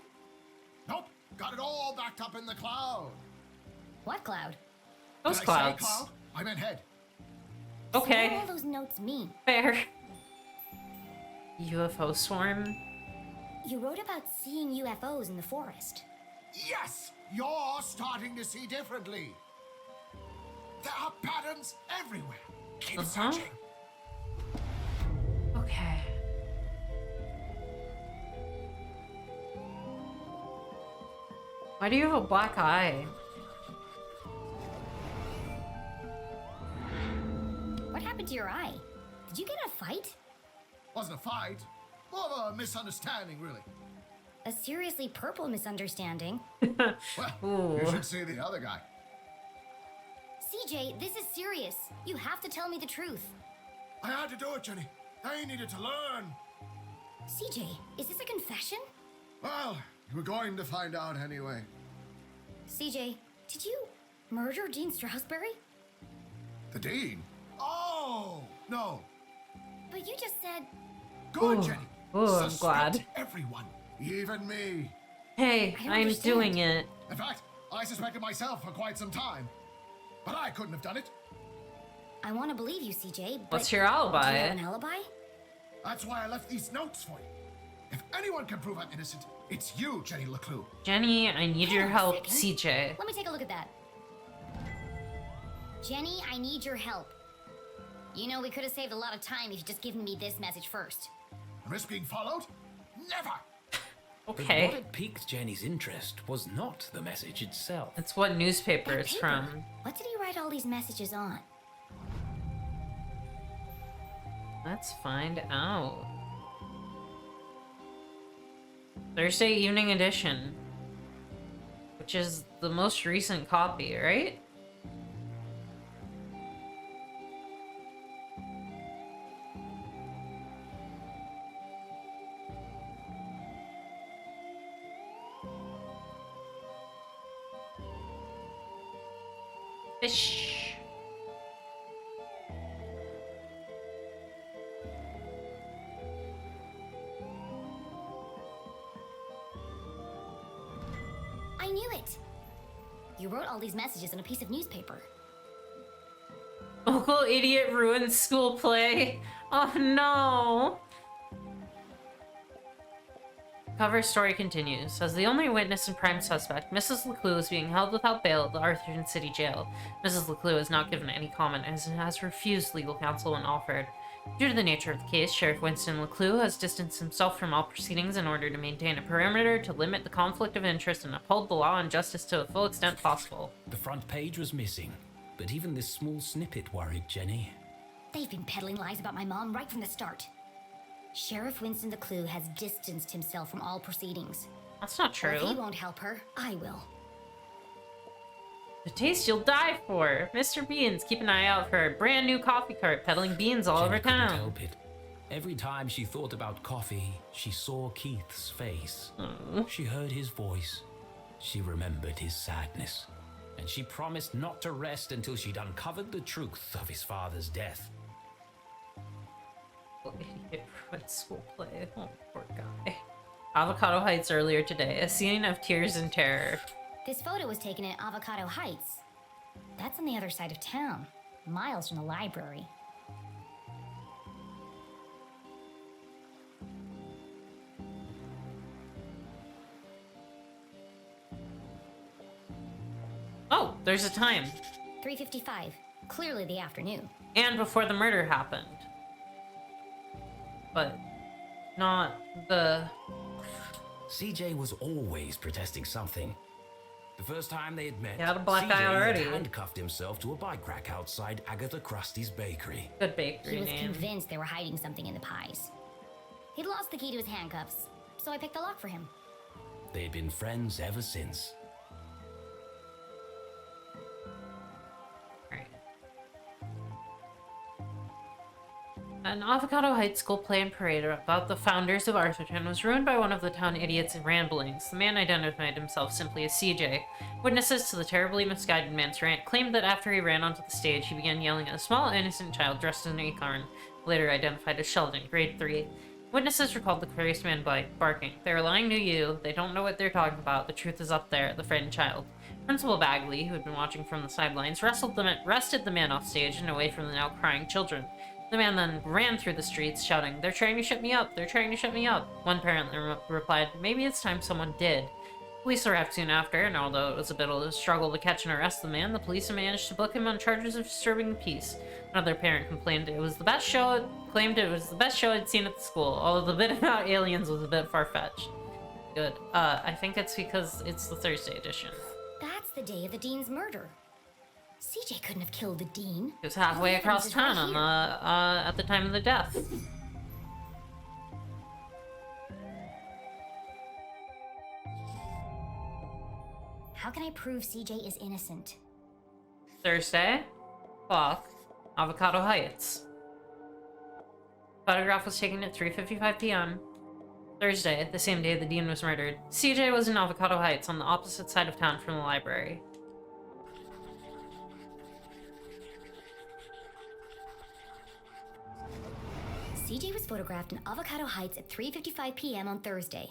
Nope. Got it all backed up in the cloud. What cloud? Those Did I say clouds. cloud? I meant head. So what do Okay. all those notes mean? Fair. UFO swarm. You wrote about seeing UFOs in the forest. Yes! You're starting to see differently. There are patterns everywhere. Keep searching. Okay. Why do you have a black eye? What happened to your eye? Did you get in a fight? Wasn't a fight. More of a misunderstanding, really. A seriously purple misunderstanding. Well, you should see the other guy. CJ, this is serious. You have to tell me the truth. I had to do it, Jenny. They needed to learn. CJ, is this a confession? Well, you were going to find out anyway. CJ, did you murder Dean Stroudsbury? The dean? Oh, no. But you just said... Good, Ooh. Jenny. Ooh, I'm Suspect glad. everyone, even me. Hey, I don't I'm understand. doing it. In fact, I suspected myself for quite some time. But I couldn't have done it. I want to believe you, CJ, but... What's your Do you alibi? have an alibi? That's why I left these notes for you. If anyone can prove I'm innocent, it's you, Jenny LeClue. Jenny, I need your Hang on a help, second. CJ. Let me take a look at that. Jenny, I need your help. You know, we could have saved a lot of time if you'd just given me this message first. Risk being followed? Never! But what Okay. had piqued Jenny's interest was not the message itself. That's what newspaper That it's paper. from. What did he write all these messages on? Let's find out. Thursday evening edition. Which is the most recent copy, right? Fish. I knew it! You wrote all these messages on a piece of newspaper. Local idiot ruins school play. Oh no. Cover story continues. As the only witness and prime suspect, Mrs. LeClue is being held without bail at the Arthurton City Jail. Mrs. LeClue has not given any comment and has refused legal counsel when offered. Due to the nature of the case, Sheriff Winston LeClue has distanced himself from all proceedings in order to maintain a perimeter to limit the conflict of interest and uphold the law and justice to the full extent possible. The front page was missing, but even this small snippet worried Jenny. They've been peddling lies about my mom right from the start. Sheriff Winston LeClue has distanced himself from all proceedings. That's not Well, if he true. won't help her, I will. The taste you'll die for. Mr. Beans, keep an eye out for a brand new coffee cart peddling beans all over Jenny couldn't town. help it. Every time she thought about coffee, she saw Keith's face. She heard his voice. She remembered his sadness. And she promised not to rest until she'd uncovered the truth of his father's death. Idiot ruined school play. Oh, poor guy. Avocado Heights earlier today. A scene of tears and terror. This photo was taken at Avocado Heights. That's on the other side of town, miles from the library. Oh, there's a time. 3:55, clearly the afternoon. And before the murder happened. But not the... CJ was always protesting something. The first time they had met, He had a black CJ eye had already. handcuffed himself to a bike rack outside Agatha Krusty's bakery. Good He bakery was name. convinced they were hiding something in the pies. He'd lost the key to his handcuffs, so I picked the lock for him. They'd been friends ever since. Alright. An Avocado Heights school play and parade about the founders of Arthurton was ruined by one of the town idiots' ramblings. The man identified himself simply as CJ. Witnesses to the terribly misguided man's rant claimed that after he ran onto the stage, he began yelling at a small, innocent child dressed as an acorn, later identified as Sheldon, grade 3. Witnesses recalled the curious man barking. They were lying to you. They don't know what they're talking about. The truth is up there. The frightened child. Principal Bagley, who had been watching from the sidelines, wrested the man off stage and away from the now crying children. The man then ran through the streets, shouting, "They're trying to shut me up! They're trying to shut me up!" One parent replied, "Maybe it's time someone did." Police arrived soon after, and although it was a bit of a struggle to catch and arrest the man, the police managed to book him on charges of disturbing the peace. Another parent claimed it was the best show I'd seen at the school, although the bit about aliens was a bit far-fetched. Good. I think it's because it's the Thursday edition. That's the day of the dean's murder. CJ couldn't have killed the dean. He was halfway All the across evidence is town right on here. at the time of the death. How can I prove CJ is innocent? Thursday, clock, Avocado Heights. Photograph was taken at 3:55 p.m. Thursday, the same day the dean was murdered. CJ was in Avocado Heights on the opposite side of town from the library. CJ was photographed in Avocado Heights at 3:55 p.m. on Thursday.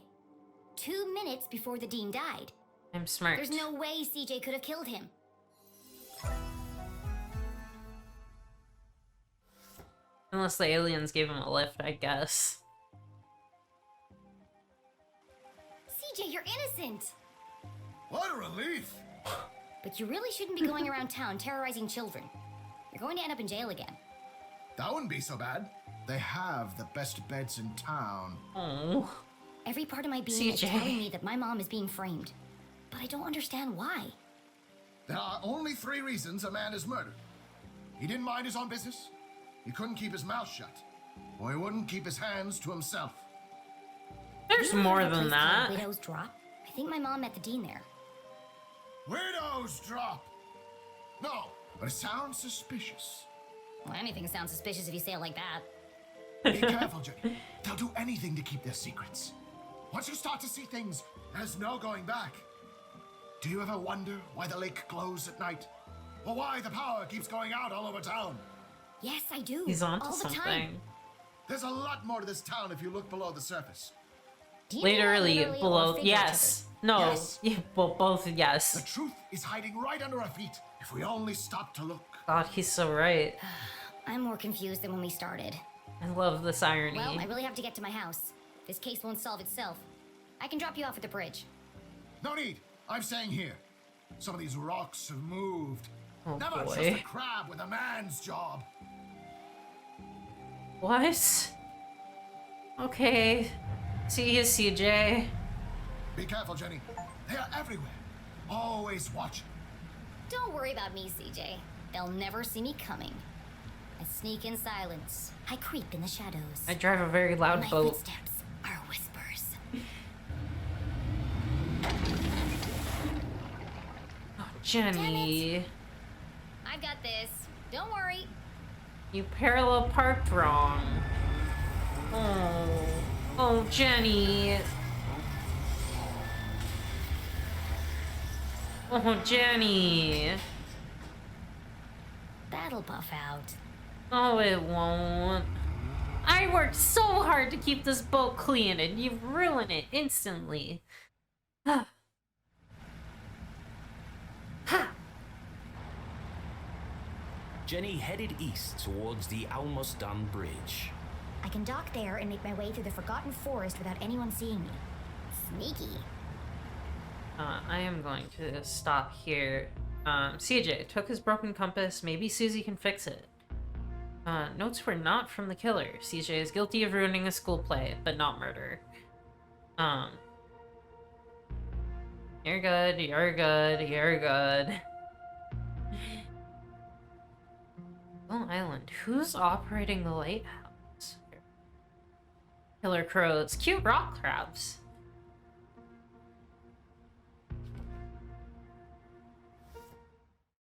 2 minutes before the dean died. I'm smart. There's no way CJ could have killed him. Unless the aliens gave him a lift, I guess. CJ, you're innocent! What a relief! But you really shouldn't be going around town terrorizing children. You're going to end up in jail again. That wouldn't be so bad. They have the best beds in town. Oh. Every part of my being is CJ. telling me that my mom is being framed. But I don't understand why. There are only 3 reasons a man is murdered. He didn't mind his own business, he couldn't keep his mouth shut, or he wouldn't keep his hands to himself. There's You know more of a than place that. called Widow's Drop? I think my mom met the dean there. Widow's drop! No, but it sounds suspicious. Well, anything sounds suspicious if you say it like that. Be careful, Jenny. They'll do anything to keep their secrets. Once you start to see things, there's no going back. Do you ever wonder why the lake glows at night? Or why the power keeps going out all over town? Yes, I do. He's onto all the something. time. There's a lot more to this town if you look below the surface. Do you mean that Literally or below. figuratively? Yes. No. Yes. Yeah, well, both The yes. truth is hiding right under our feet if we only stop to look. God, he's so right. I'm more confused than when we started. I love this irony. Well, I really have to get to my house. This case won't solve itself. I can drop you off at the bridge. No need. I'm staying here. Some of these rocks have moved. Oh, Never boy. trust a crab with a man's job. What? Okay. See you, CJ. Be careful, Jenny. They are everywhere. Always watching. Don't worry about me, CJ. They'll never see me coming. I sneak in silence. I creep in the shadows. I drive a very loud My boat. footsteps are whispers. Oh, Jenny. I've got this. Don't worry. You parallel parked wrong. Oh. Oh, Jenny. Oh, Jenny. That'll buff out. Oh, it won't. I worked so hard to keep this boat clean, and you ruin it instantly. Ha. Ha. Jenny headed east towards the almost done bridge. I can dock there and make my way through the Forgotten Forest without anyone seeing me. Sneaky. I am going to stop here. CJ took his broken compass. Maybe Susie can fix it. Notes were not from the killer. CJ is guilty of ruining a school play, but not murder. You're good, you're good, you're good. Oh, Island. Who's operating the lighthouse? Killer crows. Cute rock crabs.